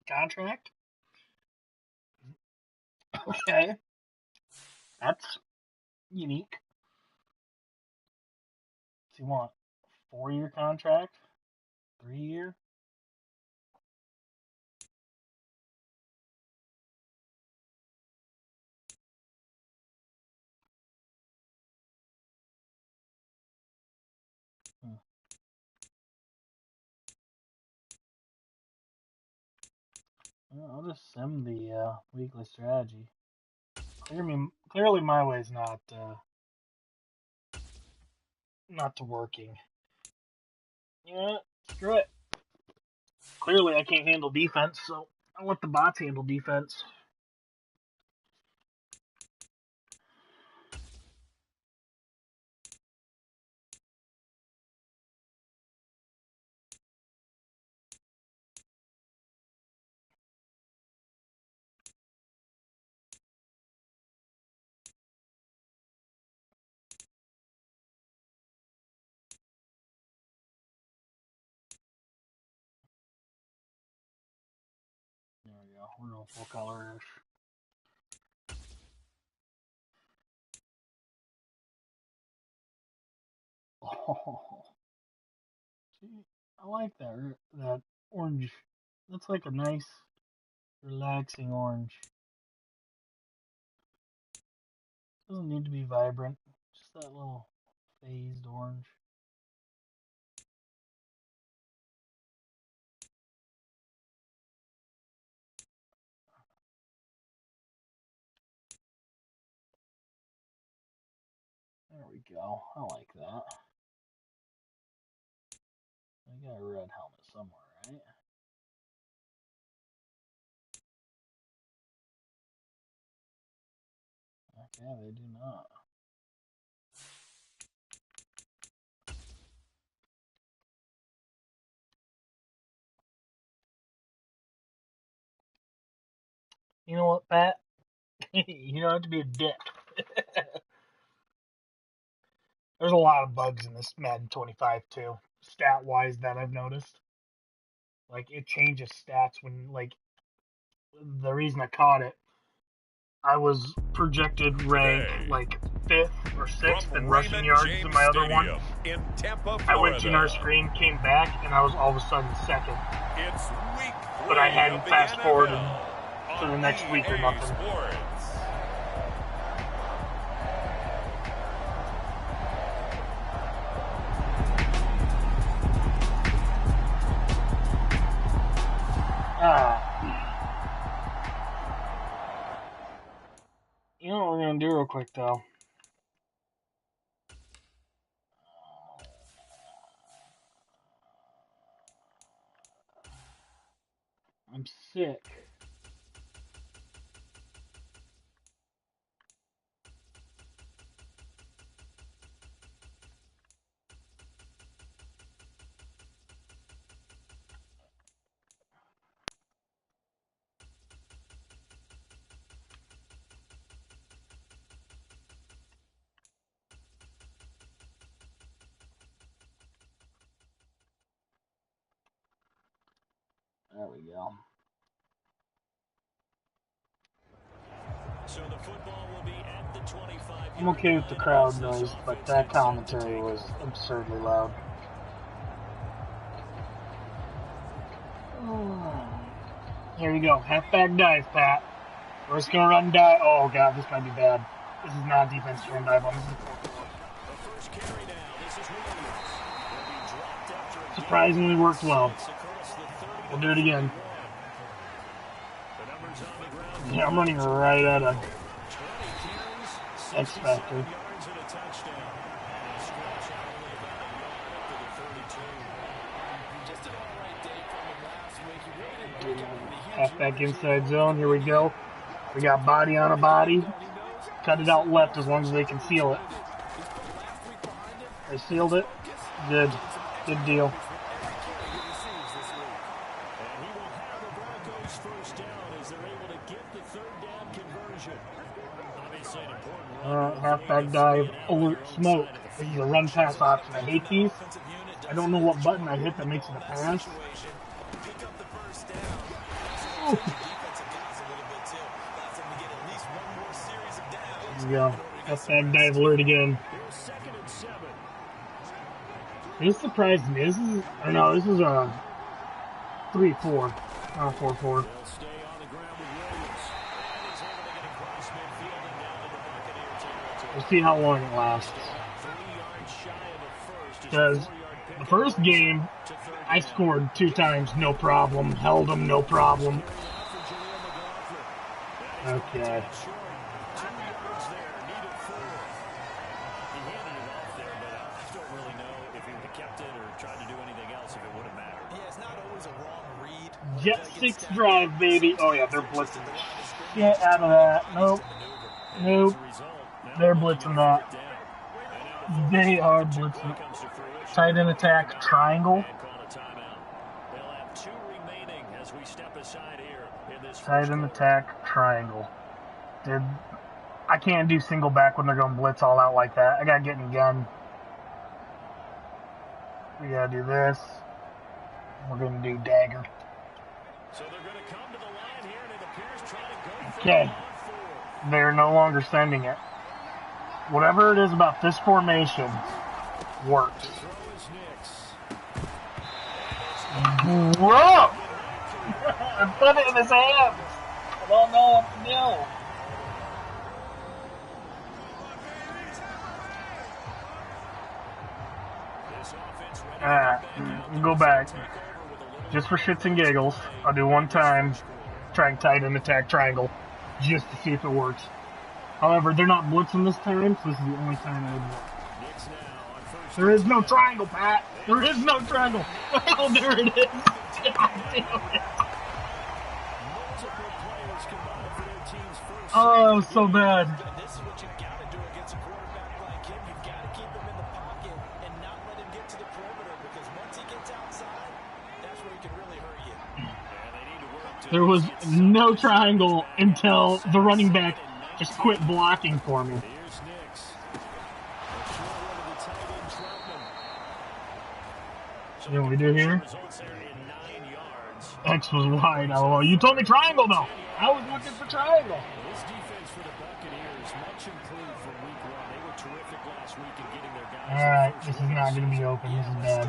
contract? Okay, that's unique. Does he want a 4-year contract? 3-year? Hmm. Well, I'll just sim the weekly strategy. Clearly, my way's not to working. You know what? Screw it. Clearly, I can't handle defense, so I'll let the bots handle defense. There we go. We're going full color-ish. Oh, see, I like that orange. That's like a nice, relaxing orange. Doesn't need to be vibrant. Just that little phased orange. There we go. I like that. got a red helmet somewhere, right? Okay, they do not. You know what, Pat? You don't have to be a dick. There's a lot of bugs in this Madden 25 too, stat-wise, that I've noticed. Like, it changes stats when, like, the reason I caught it, I was projected rank, like, 5th or 6th in rushing yards in my other one. I went to our screen, came back, and I was all of a sudden 2nd. But I hadn't fast-forwarded to the next week or nothing. You know what we're going to do real quick, though? I'm sick. There we go. So the football will be at the 25. I'm okay with the crowd noise, but that commentary was absurdly loud. Here you go. Halfback dive, Pat. We're just going to run dive. Oh, God, this might be bad. This is not defensive run dive. Surprisingly worked well. We'll do it again. Yeah, I'm running right at a X Factor. Halfback inside zone. Here we go. We got body on a body. Cut it out left as long as they can seal it. They sealed it. Good. Good deal. Halfback dive, alert, smoke. This is a run pass option. I hate these. I don't know what button I hit that makes it a pass. There you go. Halfback dive alert again. This surprised me. This is a 3-4, not a 4-4. We'll see how long it lasts. Because the first game, I scored 2 times, no problem. Held them, no problem. Okay. Jet 6 drive, baby. Oh, yeah, they're blitzing the shit out of that. Nope. Nope. They're blitzing that. They are blitzing. Tight end attack, triangle. Tight end attack, triangle. Dude, I can't do single back when they're going blitz all out like that. I gotta get in gun. We gotta do this. We're gonna do dagger. So they're gonna come to the line here, and it appears trying to go for okay. They're no longer sending it. Whatever it is about this formation works. Whoa! I put it in his hands. I don't know what to do. Go back. Just for shits and giggles, I'll do one time, try and tight end attack triangle, just to see if it works. However, they're not blitzing this time, so this is the only time I would work. There is no triangle, Pat. There is no triangle. Oh, there it is. God damn it. Oh, that was so bad. This is what you've got to do against a quarterback like him. You've got to keep him in the pocket and not let him get to the perimeter, because once he gets outside, that's where he can really hurt you. There was no triangle until the running back just quit blocking for me. You know what we do here? X was wide. Oh, you told me triangle, though. I was looking for triangle. This defense for the Buccaneers much improved from week 1. They were terrific last week in getting their guys. All right, this is not going to be open. This is bad.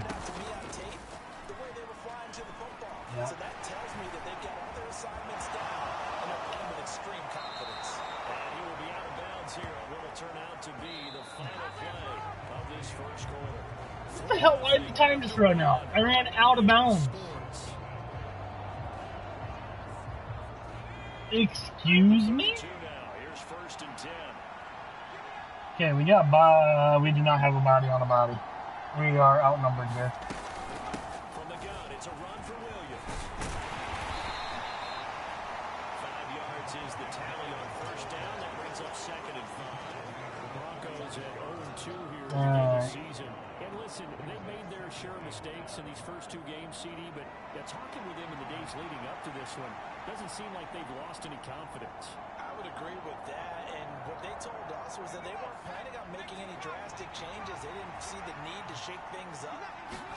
Yeah. So that tells me that they've got all their assignments down and they're playing with extreme confidence. And he will be out of bounds here on what will turn out to be the final play of this first quarter. What the hell? Why did the time just run out? I ran out of bounds. Excuse me? Here's 1st and 10. Okay, we got we do not have a body on a body. We are outnumbered here. From the gun, it's a run for Williams. 5 yards is the tally on 1st down. That brings up 2nd and 5. The Broncos at 0-2 here in the season. And listen, they've made their share of mistakes in these first 2 games, CD, but talking with them in the days leading up to this one, doesn't seem like they've lost any confidence. I would agree with that, and what they told us was that they weren't planning on making any drastic changes. They didn't see the need to shake things up.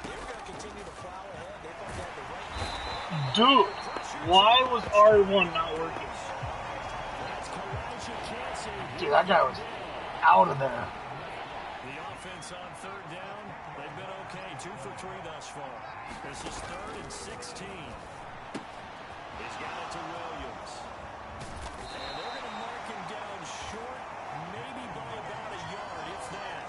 They were going to continue to plow ahead. They thought they had the right. Dude, why was R1 not working? Dude, that guy was out of there. The offense on 3rd down, they've been okay. 2 for 3 thus far. This is 3rd and 16. He's got it to Williams. And they're going to mark him down short, maybe by about a yard, if that.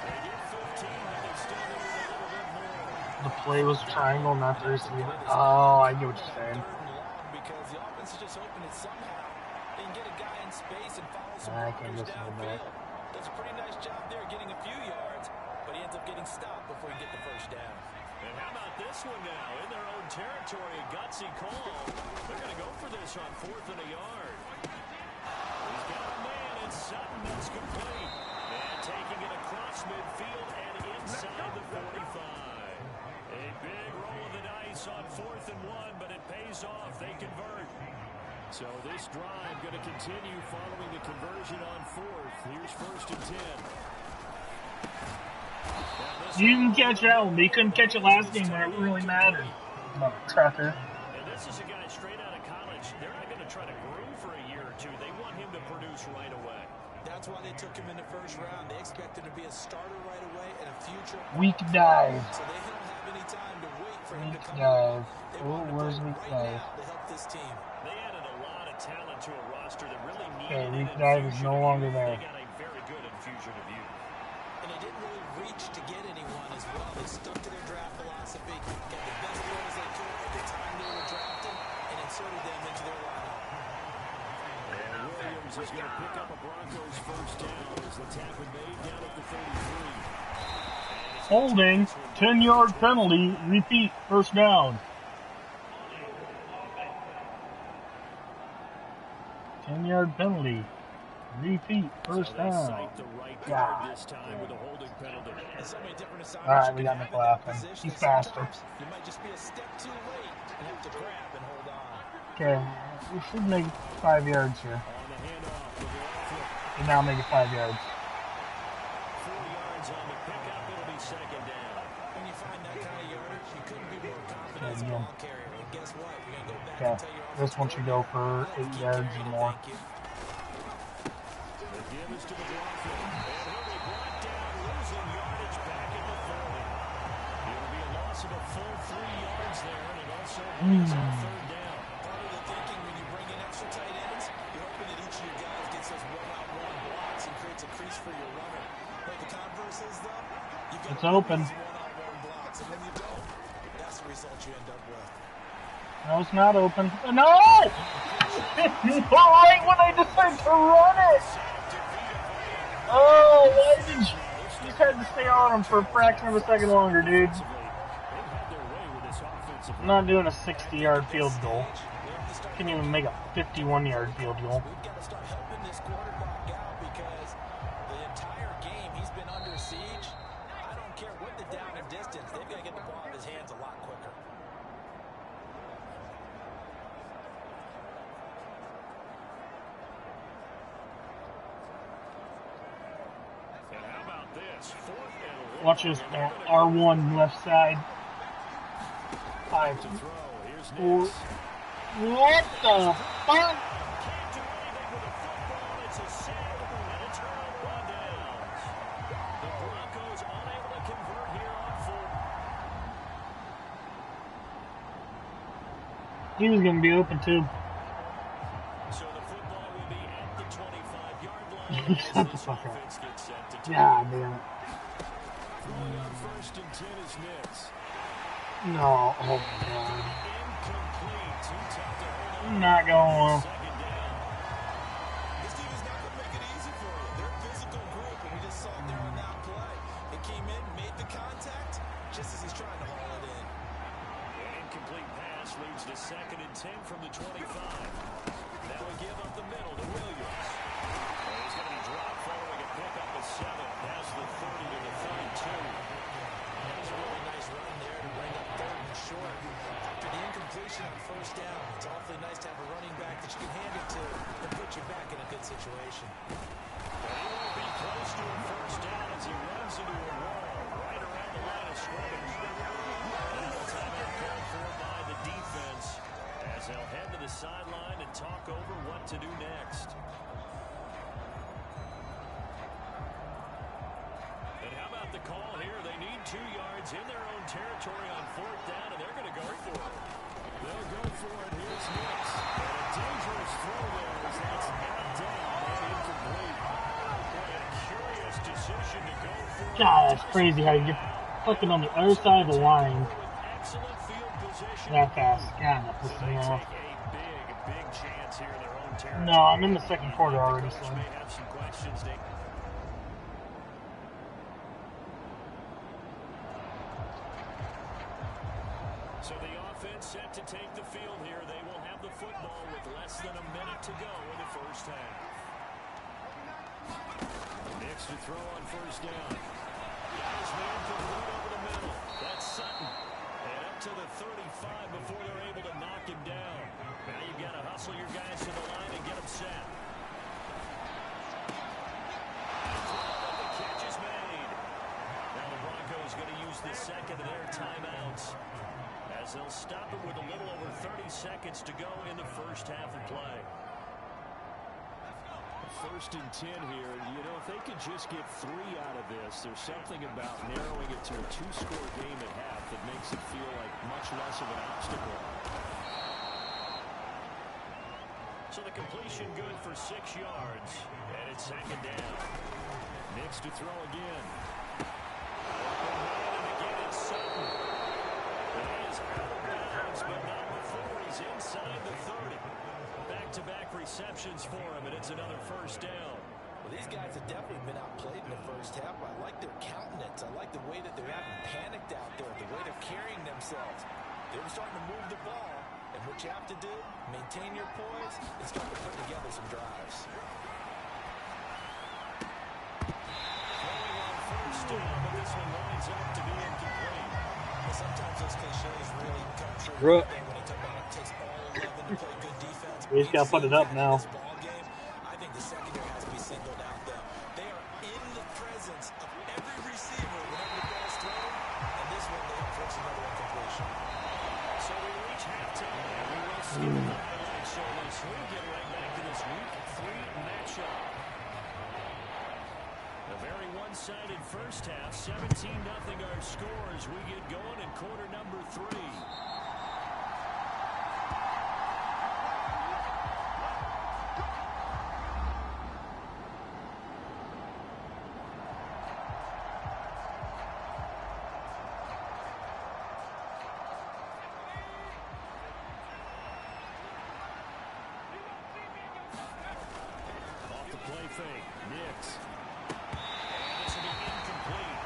They get 15, but they still need a little bit more. The play was triangle, not the receiver. Oh, I get what you're saying. Because the offense is just hoping that somehow they can get a guy in space and follow some I can't blockers listen to that. downfield. Does a pretty nice job there getting a few yards, but he ends up getting stopped before he get the 1st down. And how about this one now? In their own territory, a gutsy call. They're going to go for this on 4th and a yard. He's got a man in Sutton that's complete. And taking it across midfield and inside the 45. A big roll of the dice on 4th and 1, but it pays off. They convert. So this drive going to continue following the conversion on 4th. Here's 1st and 10. You can catch that one, but you couldn't catch it last game where it really mattered. No, trucker. And this is a guy straight out of college. They're not going to try to groom for a year or 2. They want him to produce right away. That's why they took him in the 1st round. They expect him to be a starter right away and a future. Weak dive. So they don't have any time to wait for him to come dive. Oh, where's weak dive? To help this team. They added a lot of talent to a roster that really needed Okay, weak dive is no longer there. They got a very good infusion of youth. And they didn't really reach to get anyone as well. They stuck to their draft philosophy, got the best players they could at the time they were drafted, and inserted them into their lineup. And Williams is going to pick up a Broncos 1st down as the tackle made down at the 33. Holding, 10-yard penalty, repeat, 1st down. 10-yard penalty. Repeat, 1st down. God. Alright, we got McLaughlin. He's faster. You might just be a step too late and have to grab and hold on. Okay, we should make 5 yards here. And now make it 5 yards. 4 yards on the pickup, it'll be 2nd down. When you find that kind of yardage, you couldn't be more confident as a ball carrier. And guess what? You're going to go back and tell your this one should go for 8 yards or more. The give is to McLaughlin. And he'll be brought down, losing yardage back at the 30. It'll be a loss of a full 3 yards there, and it also brings on 3rd down. Part of the thinking when you bring in extra tight ends, you're hoping that each of your guys gets those one-on-one blocks and creates a crease for your runner. But the converse is, though, you've got it's open. one-on-one blocks, and when you don't, that's the result you end up with. No, it's not open. No! Right when I decided to run it! Oh, why did you had to stay on him for a fraction of a second longer, dude. I'm not doing a 60-yard field goal. Can't even make a 51-yard field goal. We've got to start helping this quarterback out because the entire game he's been under siege. I don't care what the down and distance, they've got to get the ball in his hands a lot quicker. And how about this? Watch this, R1 left side. 5, 4. What the fuck? He was going to be open too. So the football will be at the 25-yard line. Shut the fuck up. God damn it. Throwing on 1st and 10 is Nix. No, oh my god. Incomplete. Too tough to hold on. Not going well. Second down. This team is not going to make it easy for you. They're a physical group, and we just saw there on that play. It came in, made the contact, just as he's trying to haul it in. An incomplete pass leads to 2nd and 10 from the 25. Now we give up the middle to Williams. Well, he's going to be dropped following a pickup of 7 past the 30 to the 32. That was a really nice run there to bring up 3rd and short. After the incompletion on 1st down, it's awfully nice to have a running back that you can hand it to and put you back in a good situation. But he won't be close to a 1st down as he runs into a wall right around the line of scrimmage. And a timeout called for by the defense as they'll head to the sideline and talk over what to do next. And how about the call here? They need 2 yards in their own territory on 4th down, and they're going to go for it. They'll go for it. Here's Nix. And a dangerous throw there as that's knocked down and incomplete. Boy, a curious decision to go for it. God, that's crazy how you get fucking on the other side of the line Excellent field position. that fast. God, that So pisses they me off. take a big chance here in their own territory. No, I'm in the second quarter already, Coach so. may have some questions, Dave. So the offense set to take the field here. They will have the football with less than a minute to go in the 1st half. Nix to throw on 1st down. Got his man complete over the middle. That's Sutton. And up to the 35 before they're able to knock him down. Now you've got to hustle your guys to the line and get them set. The catch is made. Now the Broncos going to use the 2nd of their timeouts as they'll stop it with a little over 30 seconds to go in the 1st half of play. 1st and 10 here. You know, if they could just get 3 out of this, there's something about narrowing it to a 2-score game at half that makes it feel like much less of an obstacle. So the completion good for 6 yards, and it's 2nd down. Nix to throw again. And again it's Sutton. He is out of bounds, but not before he's inside the 30. Back-to-back receptions for him, and it's another 1st down. Well, these guys have definitely been outplayed in the 1st half. I like their countenance. I like the way that they're having panicked out there, the way they're carrying themselves. They're starting to move the ball, and what you have to do, maintain your poise and start to put together some drives. Throwing on 1st down, but this one lines up to be incomplete. Well, sometimes those cliches really come true. Rook. When it takes all 11 to play good defense. We just gotta put it up now. I think the secondary has to be singled out, though. They are in the presence of every receiver whenever the ball's thrown, and this one they have forced another incompletion. So we reach halftime, and we will skip the highlights. So we'll get right back to this Week 3 matchup. A very one-sided 1st half, 17-0 our scores. We get going in quarter number 3. Off the play fake, Nix. And this will be incomplete.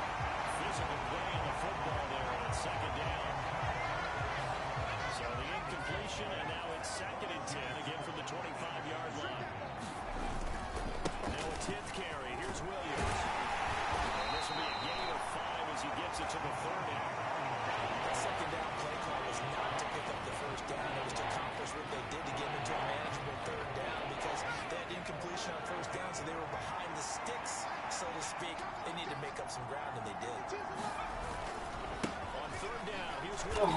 I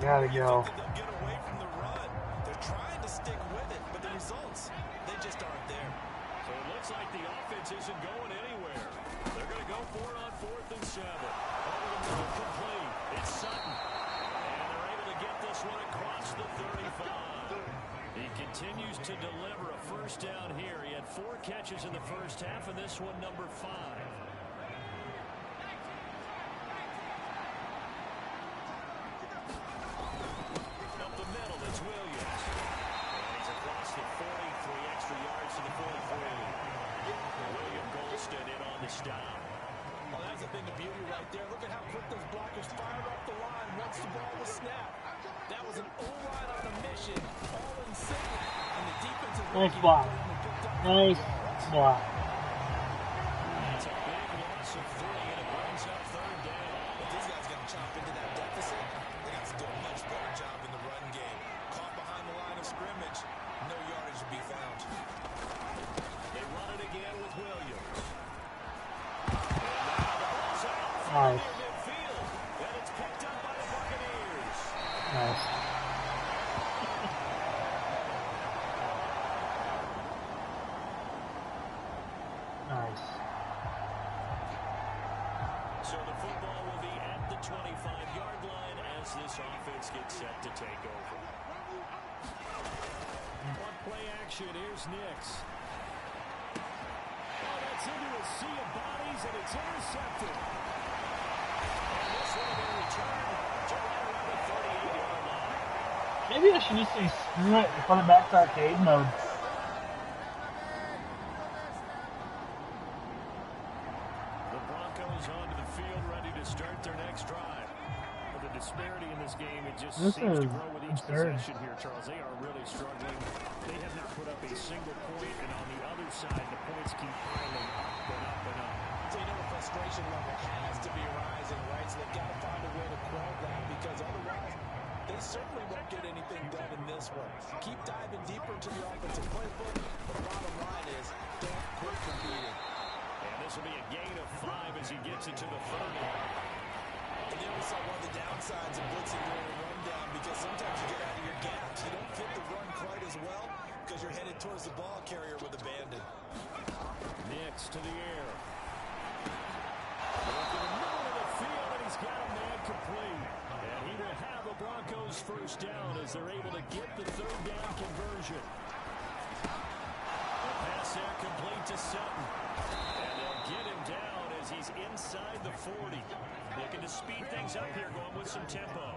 gotta go. They'll get away from the run. They're trying to stick with it, but the results, they just aren't there. So it looks like the offense isn't going anywhere. They're going to go for it on 4th and 7. Over the middle, complete. It's Sutton. And they're able to get this one across the 35. He continues to deliver a first down here. He had 4 catches in the first half, and this one number 5. Up the middle, it's Williams. And he's across the 40, 3 extra yards to the 43. William Golston in on the stop. Well, that's a thing of beauty right there. Look at how quick those blockers fired up the line once the ball was snapped. That was an O-line on a mission, all in sync, and the defensive Nice block. Nice block. That's a big loss of 3, and it brings up 3rd down. If these guys got to chop into that deficit, they got to do a much better job in the run game. Caught behind the line of scrimmage, no yardage to be found. They run it again with Williams. Nice. Midfield, and it's picked up by the Buccaneers. Nice. Nice. So the football will be at the 25-yard line as this offense gets set to take over. On play action, here's Nix. Oh, that's into a sea of bodies, and it's intercepted. And this one will return to right around the 38-yard line. Maybe I should just say screw it and put it back to arcade mode. The Broncos onto the field, ready to start their next drive. But the disparity in this game, it just seems to grow with each possession here, Charles. They are really struggling. They have not put up a single point, and on the other side, the points keep piling up and up and up. So you know the frustration level has to be rising, right? So they've got to find a way to quell that, because otherwise they certainly won't get anything done in this one. Keep diving deeper into the offensive playbook. The bottom line is don't quit competing. And this will be a gain of 5 as he gets it to the 30. And then we saw one of the downsides of blitzing during a rundown, because sometimes you get out of your gaps. You don't fit the run quite as well because you're headed towards the ball carrier with abandon. Nix to the air. Look in the middle of the field, and he's got a man complete. And he will have the Broncos first down as they're able to get the 3rd down conversion. The pass there complete to Sutton. And they'll get him down as he's inside the 40. Looking to speed things up here, going with some tempo.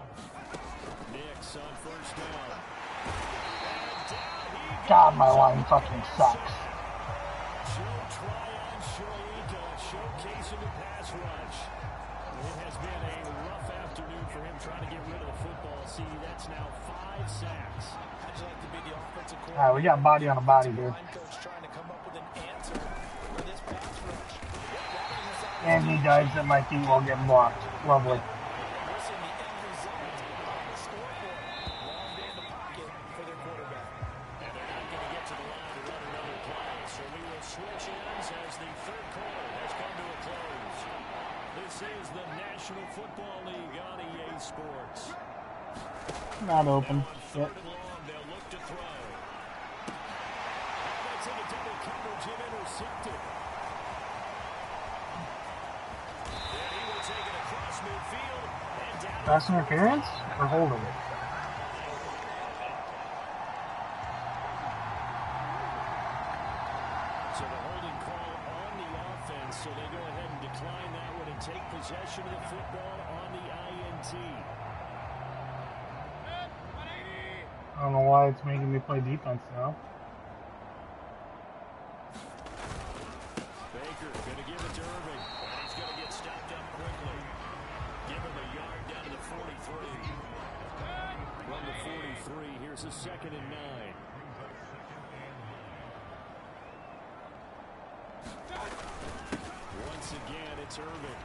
Nix on first down. And down he goes. God, my line fucking sucks. Joe Tryon showcasing the pass rush. It has been a rough afternoon for him trying to get rid of the football. See, that's now 5 sacks. How'd you like to be the offensive coordinator? Alright, we got body on a body here. Line coach trying to come up with an answer for this pass rush. And he dives at my feet while getting blocked. Lovely. We're seeing the end result on the scoreboard. Long day in the pocket for their quarterback. And they're not going to get to the line to run another play. So we will switch ends as the 3rd quarter has come to a close. This is the National Football League on EA Sports. Not open. Third and long, they'll look to throw. That's into double coverage and intercepted. And he will take it across midfield and down. Pass interference or holding? So the holding call on the offense, so they go ahead and decline that one and take possession of the football on the INT. I don't know why it's making me play defense now. Baker going to give it to Irving, and he's going to get stopped up quickly. Give him a yard down to the 43. Run the 43. Here's a 2nd and 9. Once again, it's Irving.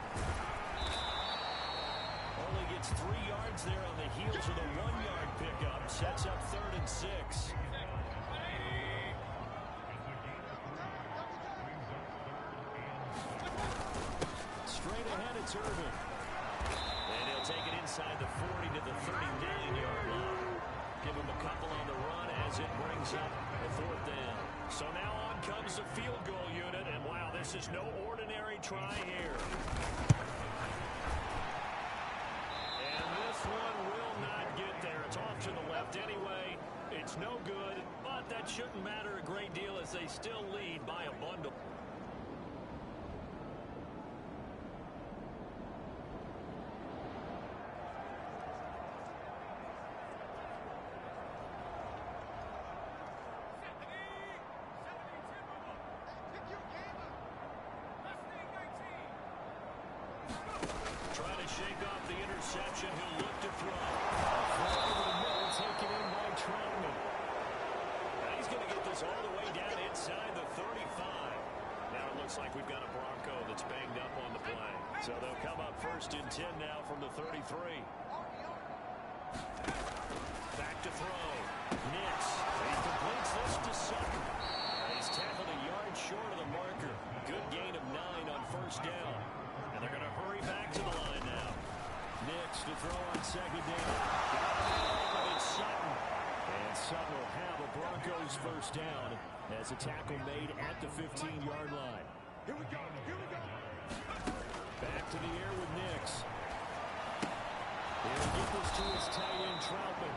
Only gets 3 yards there on the heels of the 1-yard pickup. Sets up 3rd and 6. serving. And he'll take it inside the 40 to the 39-yard line. Give him a couple on the run as it brings up the 4th down. So now on comes the field goal unit, and wow, this is no ordinary try here. And this one will not get there. It's off to the left anyway. It's no good, but that shouldn't matter a great deal as they still lead by a bundle. Trying to shake off the interception. He'll look to throw. Over the middle, taken in by Troutman. He's going to get this all the way down inside the 35. Now it looks like we've got a Bronco that's banged up on the play. So they'll come up 1st and 10 now from the 33. Back to throw. Nix. He completes this to Sutton. He's tackled a yard short of the marker. Good gain of 9 on 1st down. And they're going to hurry back to the line now. Nix to throw on 2nd down. It's Sutton. And Sutton will have a Broncos 1st down as a tackle made at the 15-yard line. Here we go. Here we go. Back to the air with Nix. He'll get this to his tight end, Troutman.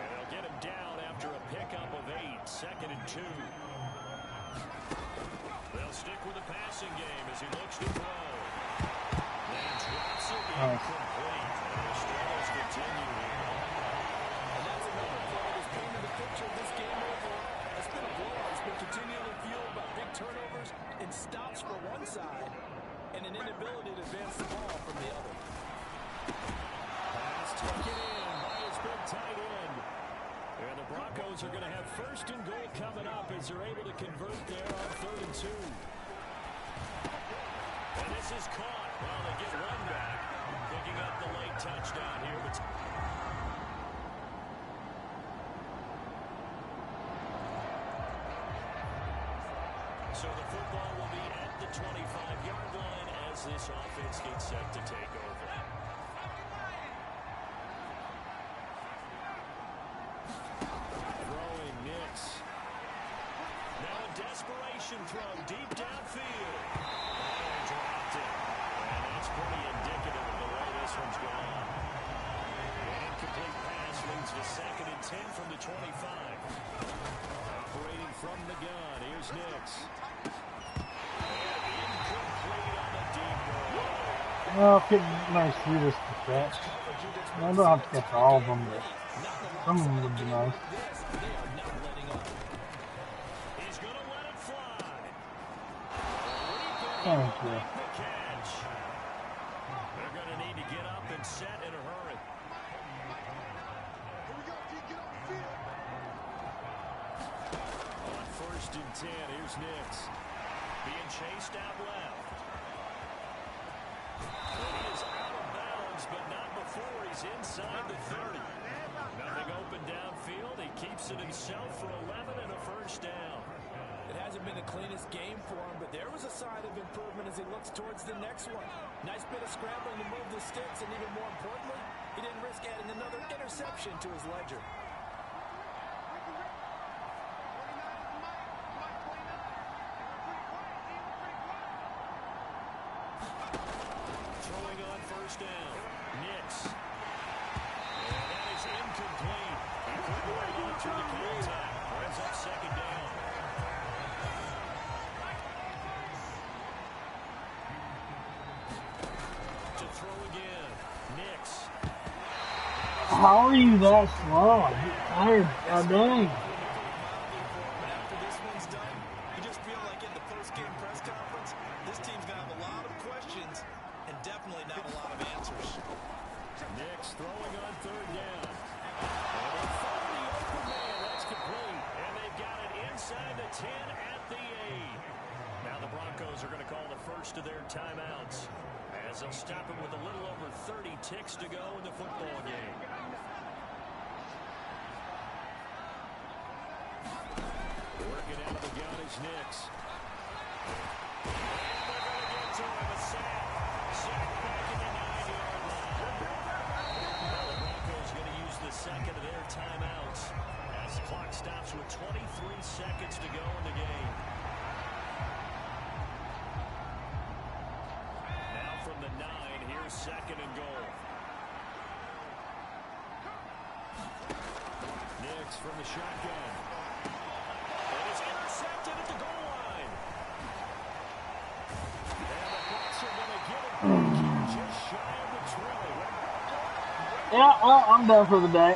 And they'll get him down after a pickup of 8. 2nd and 2. They'll stick with the passing game as he looks to throw. And drops it incomplete. And the struggles continue here. And that's another play that's painted the picture of this game overall. It's been a blowout. It's been continually fueled by big turnovers and stops for one side and an inability to advance the ball from the other. Pass taken in by his big tight end. And the Broncos are going to have 1st and goal coming up as they're able to convert there on 3rd and 2. And this is caught. Well, they get one back, picking up the late touchdown here. But so the football will be at the 25-yard line as this offense gets set to take over. Throwing Nix. Now a desperation throw deep downfield. And dropped it. And that's pretty indicative of the way this one's gone. An incomplete pass leads to 2nd and 10 from the 25. Operating from the gun. Here's Nix. And incomplete on the deep ball. Well, getting nice through this to catch. I don't have to catch all of them, but some of them would be nice. He's going to let it fly. Thank you. The catch. They're going to need to get up and set in a hurry. On 1st and 10, here's Nix. Being chased out left. And he is out of bounds, but not before he's inside the 30. Nothing open downfield. He keeps it himself for 11 and a 1st down. It hasn't been the cleanest game for him, but there was a sign of improvement as he looks towards the next one. Nice bit of scrambling to move the sticks, and even more importantly, he didn't risk adding another interception to his ledger. Throwing on 1st down. Nix. And that is incomplete. He couldn't hold on to the contact. Brings up 2nd down. To throw again. Nix. How are you that slow? I get tired. God dang. After this one's done, you just feel like in the post-game press conference, this team's going to have a lot of questions and definitely not a lot of answers. Nix throwing on 3rd down. And they find the open man. That's complete. And they've got it inside the 10 at the 8. Now the Broncos are going to call the first of their timeouts as they'll stop it with a little over 30 ticks to go in the football game. Working out of the gun is Nix. And they're going to get to him. A sack. Sack back fakes from the shotgun. And it's intercepted at the goal line. And the Bucs are going to get it back just shy of the 20. Yeah, well, I'm done for the day.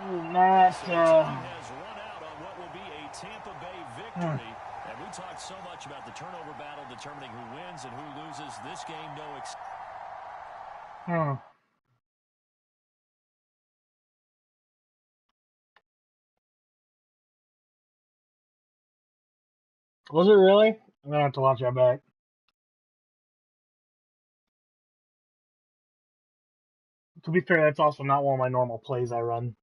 Not, has run out on what will be a Tampa Bay victory. And we talked so much about the turnover battle determining who wins and who loses. This game, no Was it really? I'm going to have to watch that back. To be fair, that's also not one of my normal plays I run.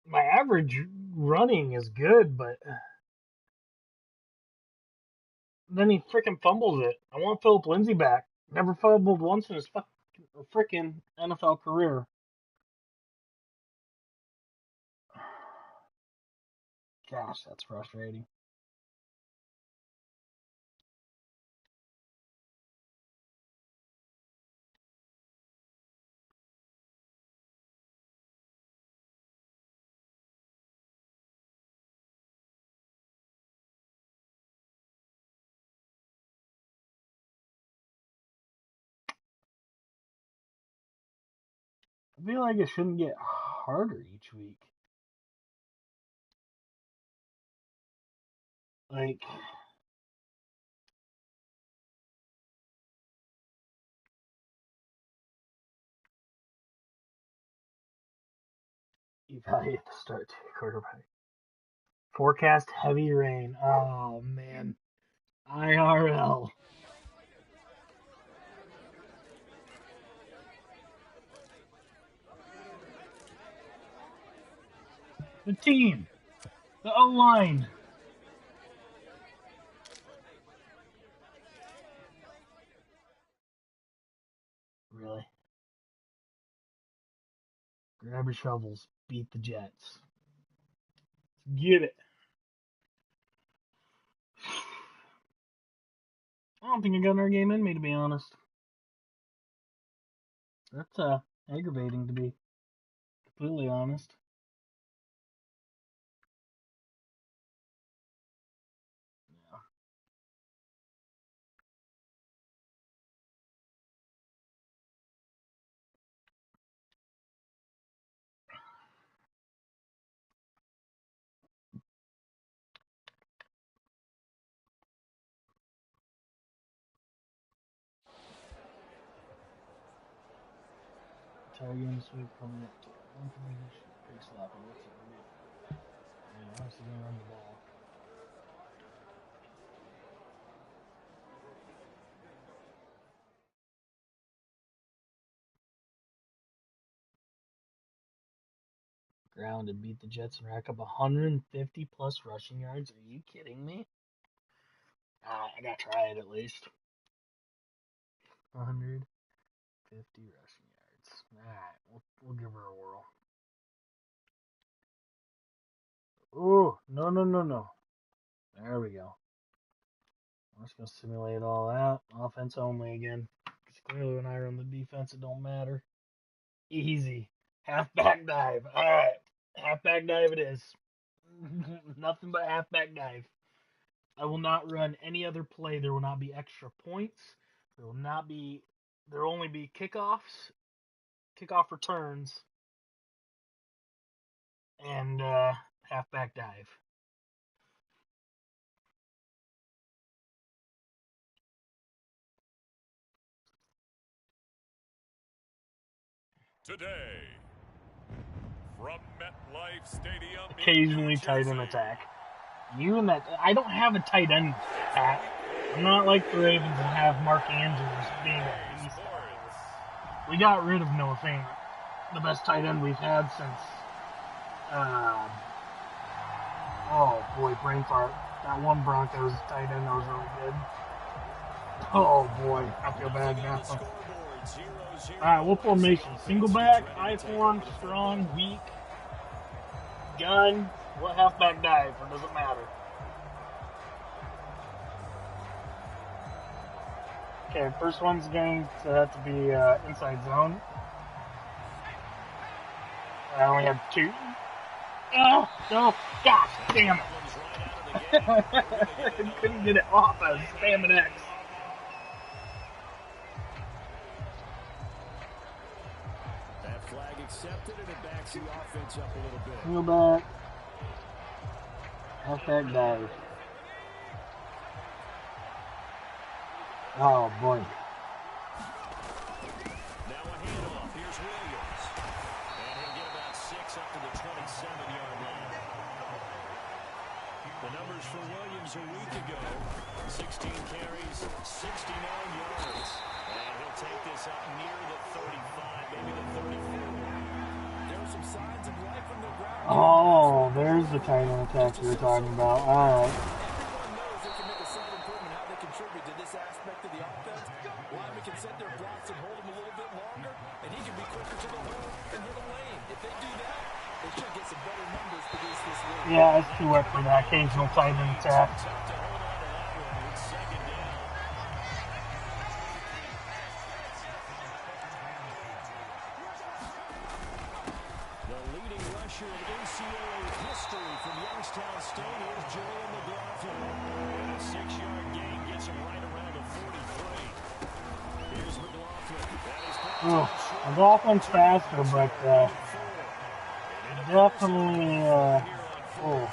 My average running is good, but then he freaking fumbles it. I want Philip Lindsay back. Never fumbled once in his freaking NFL career. Gosh, that's frustrating. I feel like it shouldn't get harder each week. Like, evaluate the start to quarterback. Forecast heavy rain. Oh, man. IRL. The team. The O-line. Really? Grab your shovels. Beat the Jets. Get it. I don't think I got another game in me, to be honest. That's aggravating, to be completely honest. Yeah. Italian sweep coming up. Pretty sloppy. What's it? Yeah, honestly, gonna run the ball. Ground and beat the Jets and rack up 150 plus rushing yards. Are you kidding me? I gotta try it at least. 150 rushing yards. Alright, we'll give her a whirl. Ooh, no. There we go. I'm just gonna simulate all that. Offense only again. Because clearly when I run the defense, it don't matter. Easy. Halfback dive. Alright. Halfback dive it is. Nothing but halfback dive. I will not run any other play. There will not be extra points. There will only be kickoffs, kickoff returns, and halfback dive. Today, from MetLife Stadium, Occasionally tight end attack. I don't have a tight end, Pat. I'm not like the Ravens and have Mark Andrews being a beast. We got rid of Noah Fant, the best tight end we've had since, oh boy, brain fart. That one Broncos tight end that was really good. Oh boy, I feel bad now. Alright, what formation? Single back, I form, strong, weak, gun, what halfback dive, or does it matter? Okay, first one's going to have to be inside zone. I only have 2. Oh, no. Gosh, damn it. I couldn't get it off. I was spamming X. That flag accepted, and it backs the offense up a little bit. Wheel back. Halfback dive. Oh, boy. Now a handoff. Here's Williams. And he'll get about 6 up to the 27-yard line. The numbers for Williams a week ago. 16 carries, 69 yards. And he'll take this up near the 35, maybe the 34. There are some signs of life on the ground. Oh, there's the tight end attack you were talking about. All right. Everyone knows they can make a slight improvement how they contribute to this aspect of the offense. Linemen can set their blocks and hold them a little bit longer, and he can be quicker to the hole and hit a lane. If they do that, they should get some better numbers for this week. Yeah, it's too wet for that occasional tight end attack. The leading rusher in NCAA history from Youngstown State is Julian McLaughlin. And a 6-yard gain gets him right around the 43. Here's McLaughlin. Oh, McLaughlin's faster, but definitely, oh.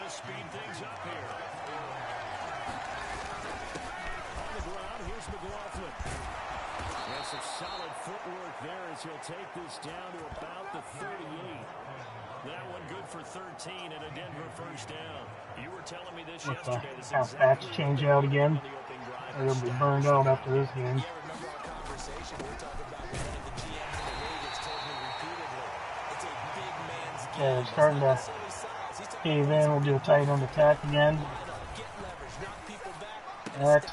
Speed things up here. On the ground, here's McLaughlin. And some solid footwork there as he'll take this down to about the 38. That one good for 13 and a Denver first down. You were telling me this yesterday. This How stats change out again? They're going to be burned out after this game. Yeah, remember our conversation? We were talking about one of the GMs in the league that's told me repeatedly. It's a big man's game. Yeah, it's starting to cave in. We'll do a tight end attack again. X.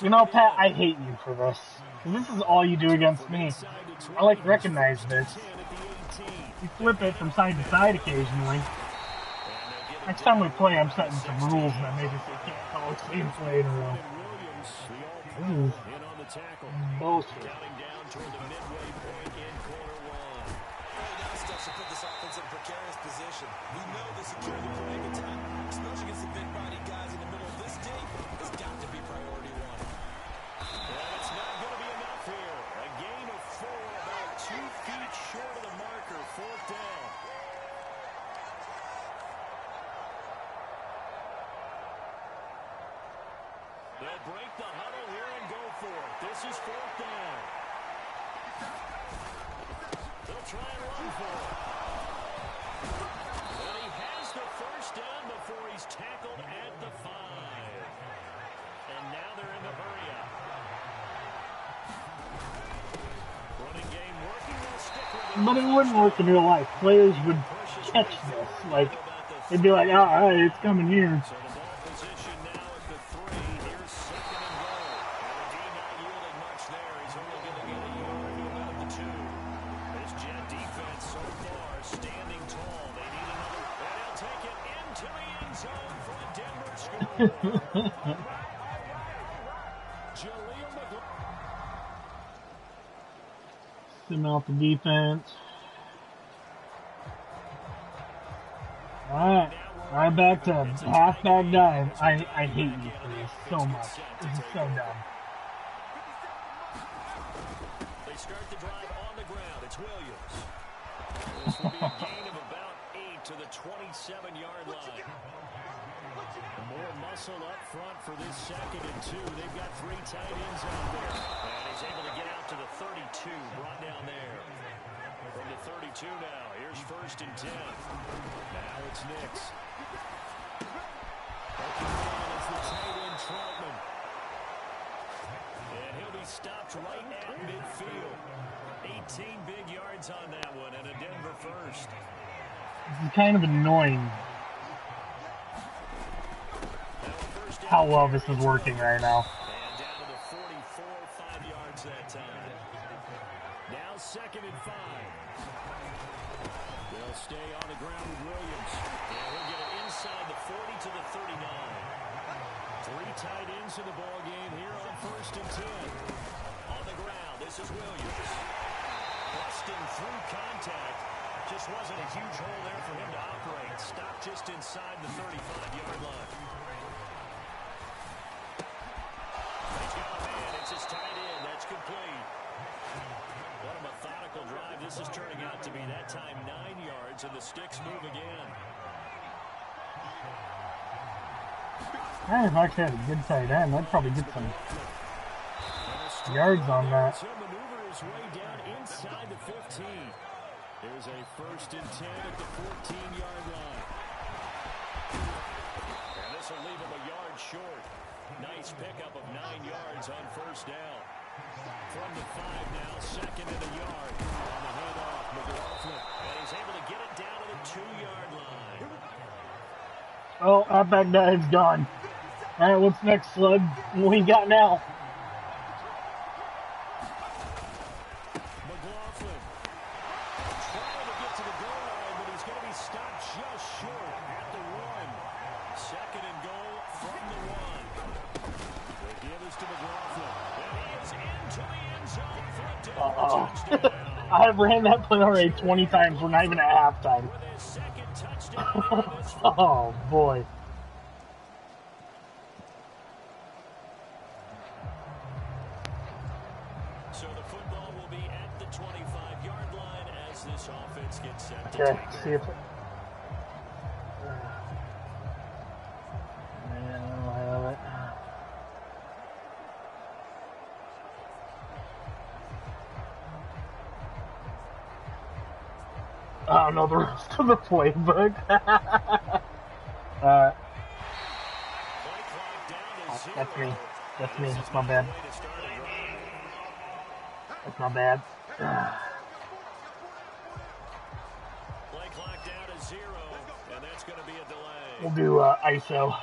You know, Pat, I hate you for this. This is all you do against me. I like recognize this. You flip it from side to side occasionally. Next time we play, I'm setting some rules that maybe they can't call the same play in a row. Ooh. Bullshit. To put this offense in a precarious position. We know the security play attack, especially against the big body guys in the middle of this team, has got to be priority 1. Well, it's not going to be enough here. A gain of 4, about 2 feet short of the marker, 4th down. They'll break the huddle here and go for it. This is 4th down. They'll try and run for it. And he has the first down before he's tackled at the 5. And now they're in the hurry-up. Running game working. They'll stick with it. But it wouldn't work in real life. Players would catch this. Like, they'd be like, all right, it's coming here. So the ball position now at the 3. Here's 2nd and goal. And the D not yielding much there. He's only going to get a yard to about at the 2. This Jet defense so far standing tall. They need another. And they'll take it into the end zone for a Denver score. Jaleel McLaughlin. Sim out the defense. Alright. Right back to halfback dive. I hate you for this so much. This is so dumb. They start the drive on the ground. It's Williams. This will be a gain of about 8 to the 27-yard line. More muscle up front for this 2nd and 2. They've got 3 tight ends out there. And he's able to get out to the 32, brought down there. From the 32 now, here's 1st and 10. Now it's Nix. Looking down is the tight end, Troutman. And he'll be stopped right at midfield. 18 big yards on that one, and a Denver first. This is kind of annoying how well this is working right now. And down to the 44 tight ends in the ball game here on 1st and 10. On the ground, this is Williams. Busting through contact. Just wasn't a huge hole there for him to operate. Stopped just inside the 35-yard line. He's got a man. It's his tight end. That's complete. What a methodical drive this is turning out to be. That time 9 yards, and the sticks move again. If I actually had a good tight end, I'd probably get some yards on that. He'll maneuver his way down inside the 15. There's a 1st and 10 at the 14-yard line. And this will leave him a yard short. Nice pickup of 9 yards on 1st down. From the 5 now, 2nd and a yard. On the handoff, McLaughlin. And he's able to get it down to the 2-yard line. Oh, Outback Dive's gone. All right, what's next, Slug? What we got now? McLaughlin trying to get to the goal line, but he's going to be stopped just short at the 1. 2nd and goal from the 1. The give is to McLaughlin. And he is into the end zone for a touchdown. I have ran that play already 20 times. We're not even at halftime. With his 2nd touchdown. Oh, boy. So the football will be at the 25-yard line as this offense gets set to Okay, take see if it... Man, I don't have it. I don't know the rest of the playbook. That's me. That's me. That's my bad. That's my bad. Play clock down to 0, and that's going to be a delay. We'll do ISO.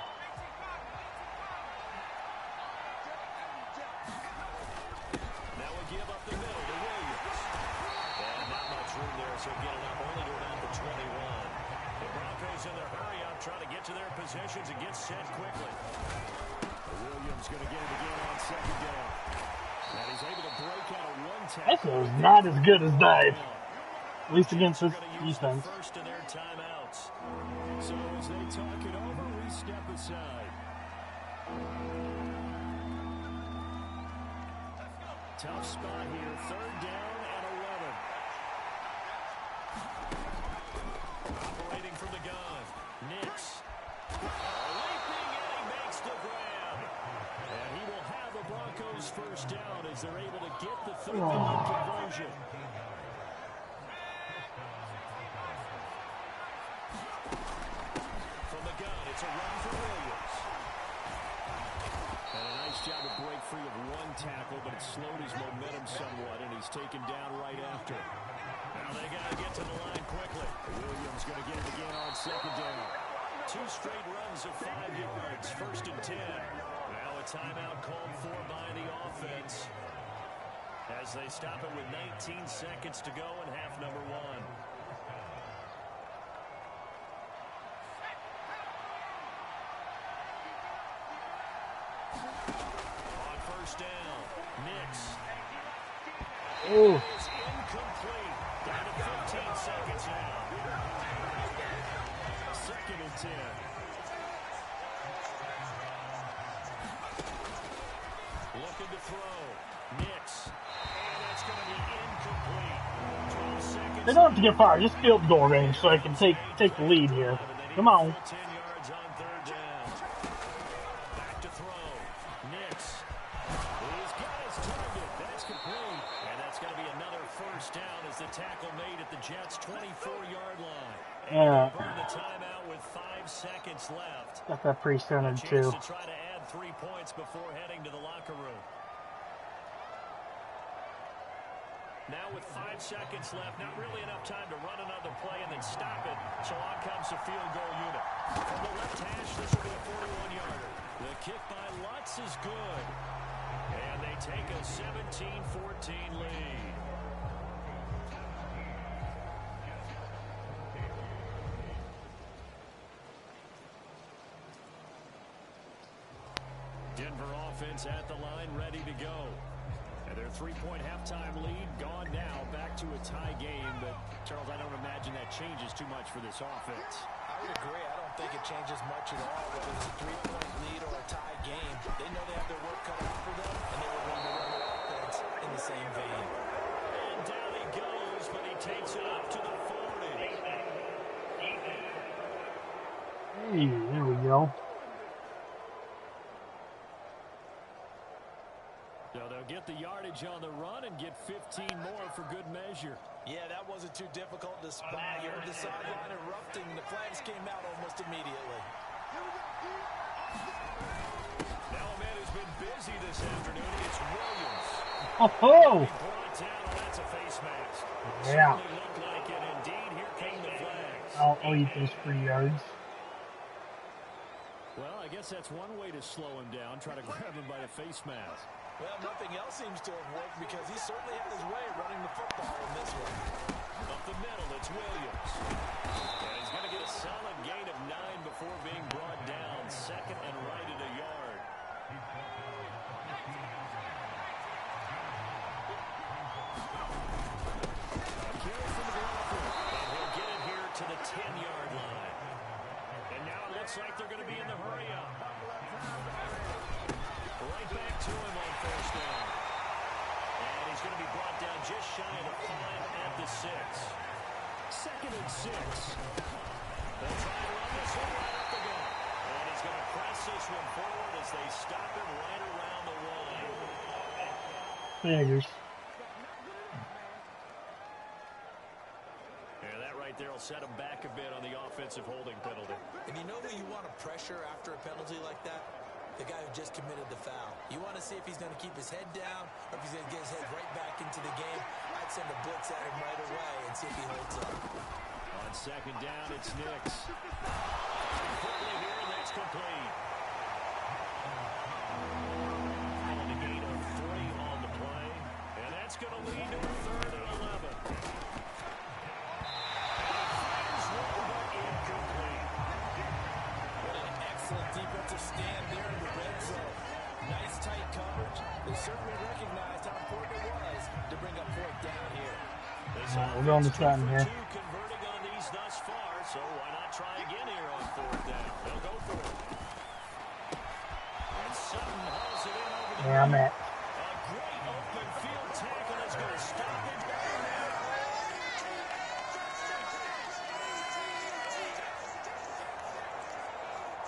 Now we give up the middle to Williams. And not much room there, so get it up only to about the 21. The Broncos in their hurry up, trying to get to their positions and get set quickly. Williams going to get it again on 2nd down. And he's able to break out a 1 tackle. ISO is not as good as dive. At least against this defense. First of their timeouts. So as they talk it over, we step aside. Tough spot here. 3rd down and 11. Operating from the gun. Nix. Leaping and he makes the grab. And he will have a Broncos 1st down as they're able to get the 3rd down conversion. From the gun, it's a run for Williams. And a nice job to break free of 1 tackle, but it slowed his momentum somewhat, and he's taken down right after. Now they got to get to the line quickly. Williams going to get it again on 2nd down. 2 straight runs of 5 yards, 1st and 10. Now a timeout called for by the offense as they stop it with 19 seconds to go in half number 1. On 1st down, Nix. Ooh. Is incomplete. Down to 15 seconds now. 2nd and 10. Looking to throw. Nix. And that's going to be incomplete. 12 seconds. They don't have to get far. Just field goal range so I can take the lead here. Come on. 10 yards on 3rd down. Back to throw. Nix. He's got his target. That's complete. And that's going to be another 1st down as the tackle made at the Jets' 24-yard line. And burn the timeout with 5 seconds left. Got that presented Chance too. to try to add 3 points before heading to the locker room. Now with 5 seconds left, not really enough time to run another play and then stop it. So on comes the field goal unit. From the left hash, this will be a 41-yarder. The kick by Lutz is good. And they take a 17-14 lead. offense at the line, ready to go. And their three-point halftime lead gone now, back to a tie game. But, Charles, I don't imagine that changes too much for this offense. I would agree. I don't think it changes much at all, whether it's a three-point lead or a tie game. They know they have their work cut out for them, and they were going to run their offense in the same vein. And down he goes, but he takes it up to the 40. Hey, there we go. So they'll get the yardage on the run and get 15 more for good measure. Yeah, that wasn't too difficult to spot. You heard the sideline erupting. The flags came out almost immediately. Now a man who's been busy this afternoon. It's Williams. Oh! Brought down, and that's a face mask. Yeah. Certainly looked like it. Indeed, here came the flags. I'll eat those 3 yards. Well, I guess that's one way to slow him down, try to grab him by the face mask. Well, nothing else seems to have worked because he certainly had his way running the football in this one. Up the middle, it's Williams. And he's going to get a solid gain of 9 before being brought down. Second and right at a yard. A carry from McLaughlin. And he'll get it here to the 10-yard line. And now it looks like they're going to be in the hurry-up. Right back to him on first down. And he's going to be brought down just shy of the 5 at the 6. Second and 6. They'll try to run this one right up the gut. And he's going to press this one forward as they stop him right around the line. Figures. Yeah, that right there will set him back a bit on the offensive holding penalty. And you know who you want to pressure after a penalty like that? The guy who just committed the foul. You want to see if he's going to keep his head down or if he's going to get his head right back into the game. I'd send a blitz at him right away and see if he holds up. On second down, it's Nix. Quickly here, and that's complete. And a gain of 3 on the play. And that's going to lead to a 3rd and 11. Fires one, but incomplete. What an excellent defensive stand there in the red zone. Nice tight coverage. They certainly recognized how important it was to bring up 4th down here. We're going to try here. Converting on these thus far, so why not try again here on 4th down? They'll go for it. And Sutton hauls it in over the Yeah, I'm at. A great open field tackle is going to stop it.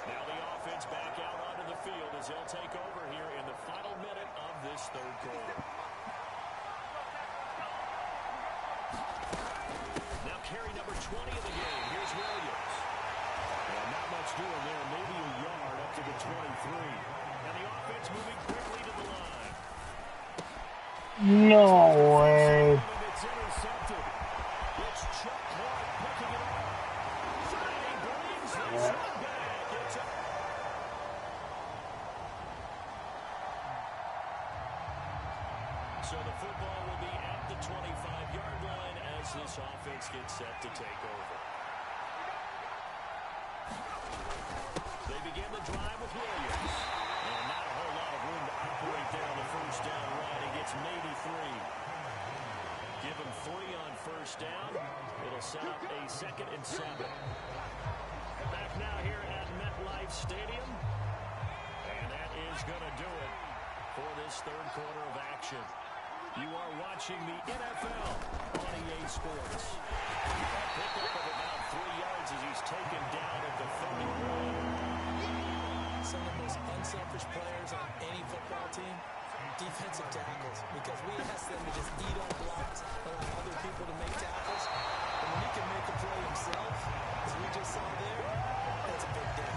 Now the offense back out onto the field as they'll take over here in the final minute of this 3rd quarter. Now carry number 20 of the game. Here's Williams. And not much doing there. Maybe a yard up to the 23. And the offense moving quickly to the line. No way. It's intercepted. It's Chuck Clark picking it up. And he brings this one back. It's up. So the football will be at the 25-yard line as this offense gets set to take over. They begin the drive with Williams. And not a whole lot of room to operate there on the first down run. He gets maybe 3. Give him 3 on first down. It'll set up a 2nd and 7. Back now here at MetLife Stadium. And that is going to do it for this 3rd quarter of action. You are watching the NFL on EA Sports. A pickup of about 3 yards as he's taken down at the 31. Some of the most unselfish players on any football team, defensive tackles, because we ask them to just eat on blocks, allow other people to make tackles. And when he can make a play himself, as we just saw there, that's a big day.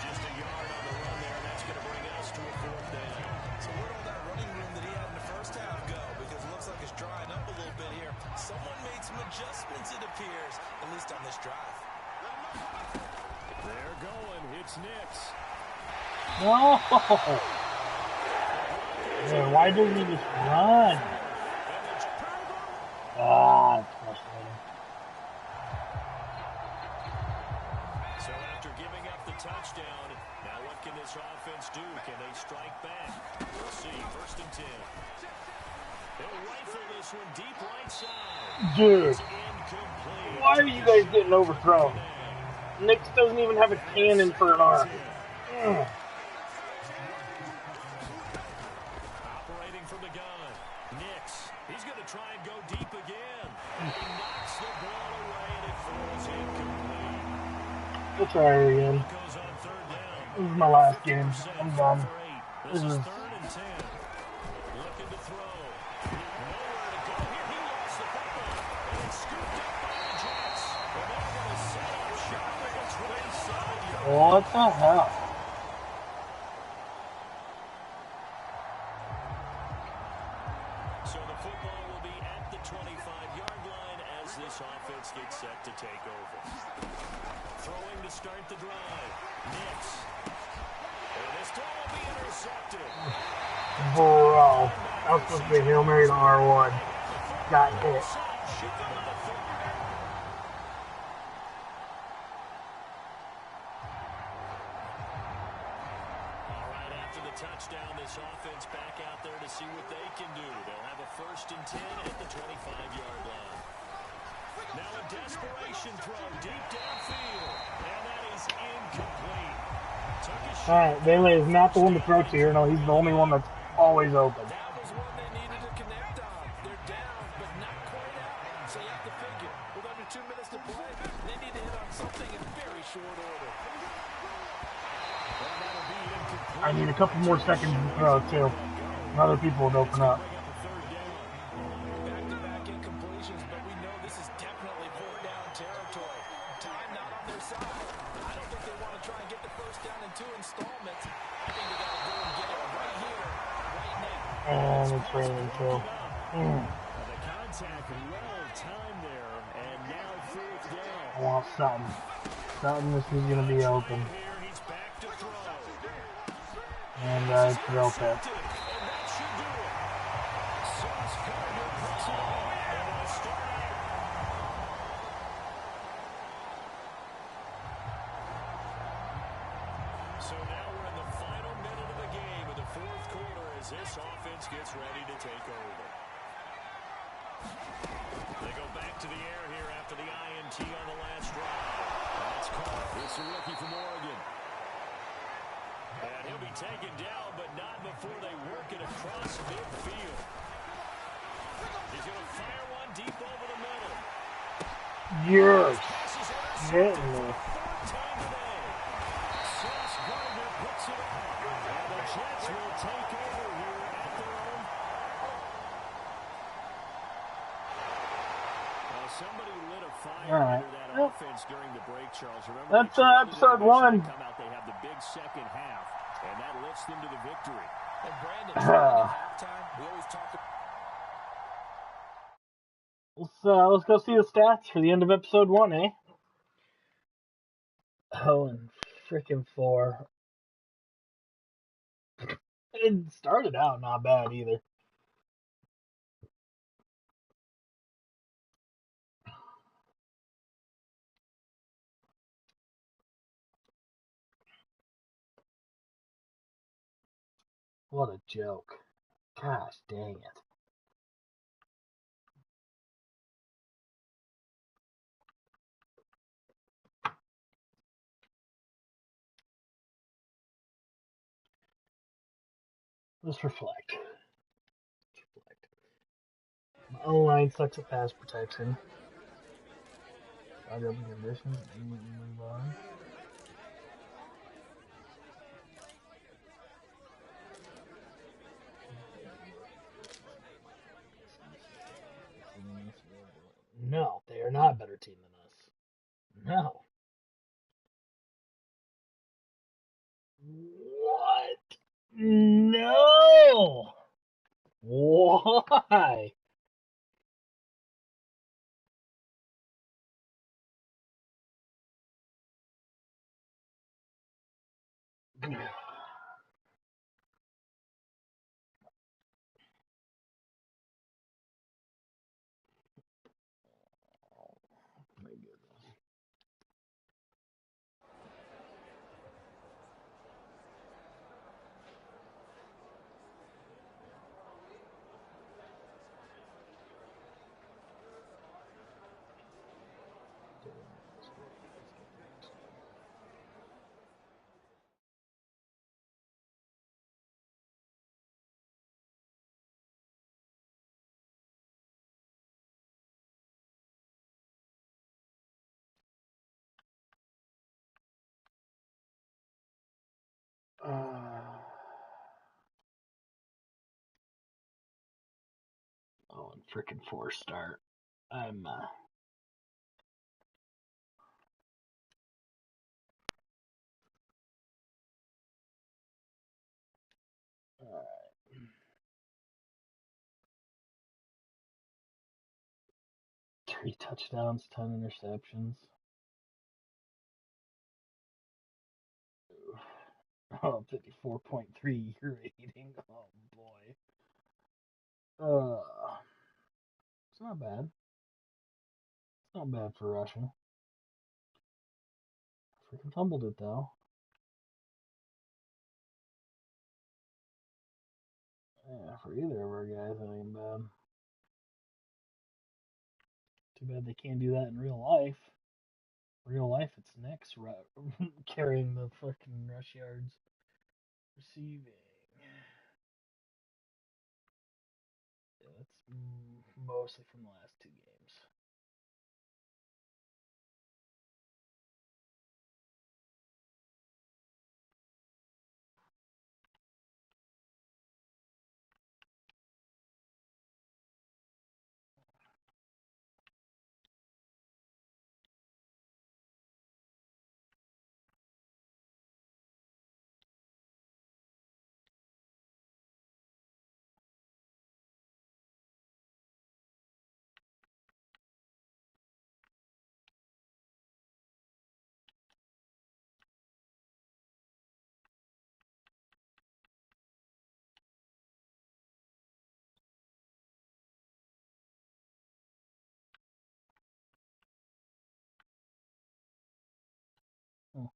Just a yard on the run there, and that's going to bring us to a 4th down. So where'd all that running room that he had in the first half go? Because it looks like it's drying up a little bit here. Someone made some adjustments, it appears, at least on this drive. They're going. It's Nix. No. Yeah, why didn't he just run? Ah, it's frustrating. So after giving up the touchdown. Now what can this offense do? Can they strike back? We'll see. 1st and 10. They'll rifle this one deep right side. Dude, why are you guys getting overthrown? Nix doesn't even have a cannon for an arm. Operating from the gun. Nix. He's going to try and go deep again. And he knocks the ball away, and it falls incomplete. We'll try her again. This is my last game. I'm done. This is 3rd and 10. Looking to throw. Nowhere to go here. He lost the football. And it's scooped up by the Jets. And they're going to set up shop at the 27-yard line. What the hell? So the football will be at the 25-yard line as this offense gets set to take over. Throwing to start the drive. Nix. And this throw will be intercepted. Bro. That was supposed to be a Hail Mary to R1. Got hit. Alright, after the touchdown, this offense back out there to see what they can do. They'll have a 1st and 10 at the 25-yard line. Now a desperation throw deep downfield. And that is incomplete. Alright, Bailey is not the one to throw to here. No, he's the only one that's always open. That was one they needed to connect on. They're down, but not quite out. So you have to figure, with under 2 minutes to play, they need to hit on something in very short order. I need a couple more seconds to throw, too. And other people would open up. Back-to-back incompletions, but we know this is definitely 4th down territory. Time not on their side. I don't think they want to try and get the 1st down in 2 installments. I think they got to go and get it right here, right now. And it's raining, too. The contact well timed there, and now 4th down. I want something. Something this is going to be open. And throw pick. So now we're in the final minute of the game of the 4th quarter as this offense gets ready to take over. They go back to the air here after the INT on the last drive. That's caught. It's a rookie from Oregon. And he'll be taken down, but not before they work it across midfield. He's going to fire one deep over the middle. Yes. Hitting me. Sauce Gardner puts it on. And the Jets will take over here at their own. Somebody lit a fire under that offense during the break, Charles. Remember, that's episode 1. Come out, they have the big second half, and that lifts them to the victory. And Brandon, at halftime, we always talk about... Let's go see the stats for the end of episode 1, eh? 0-4. It started out not bad either. What a joke. Gosh dang it. Let's reflect. My O-line sucks at pass protection. Other conditions, move on. No, they are not a better team than us. No. What? No! Why? freaking 4-star. I'm alright. 3 touchdowns, 10 interceptions. Oh, 54.3 year rating. Oh boy. It's not bad. It's not bad for rushing. Freaking fumbled it though. Yeah, for either of our guys, that ain't bad. Too bad they can't do that in real life. Real life, it's Nick's carrying the fucking rush yards. Receiving. Yeah, that's mostly from the last 2 games. Hmm.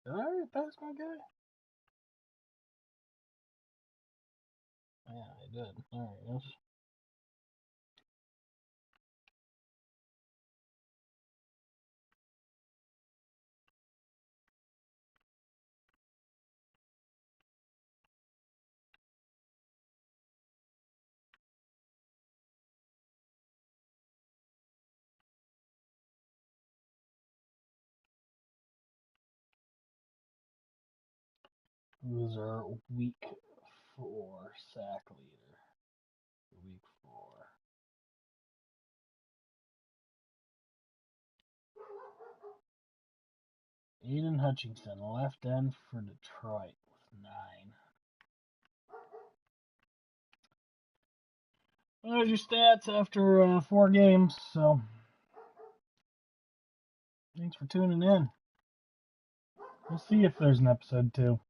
Alright, that's my guy. Yeah, I did. Alright, yes. Who's our week 4 sack leader? Week 4. Aiden Hutchinson, left end for Detroit with 9. There's your stats after 4 games, so thanks for tuning in. We'll see if there's an episode 2.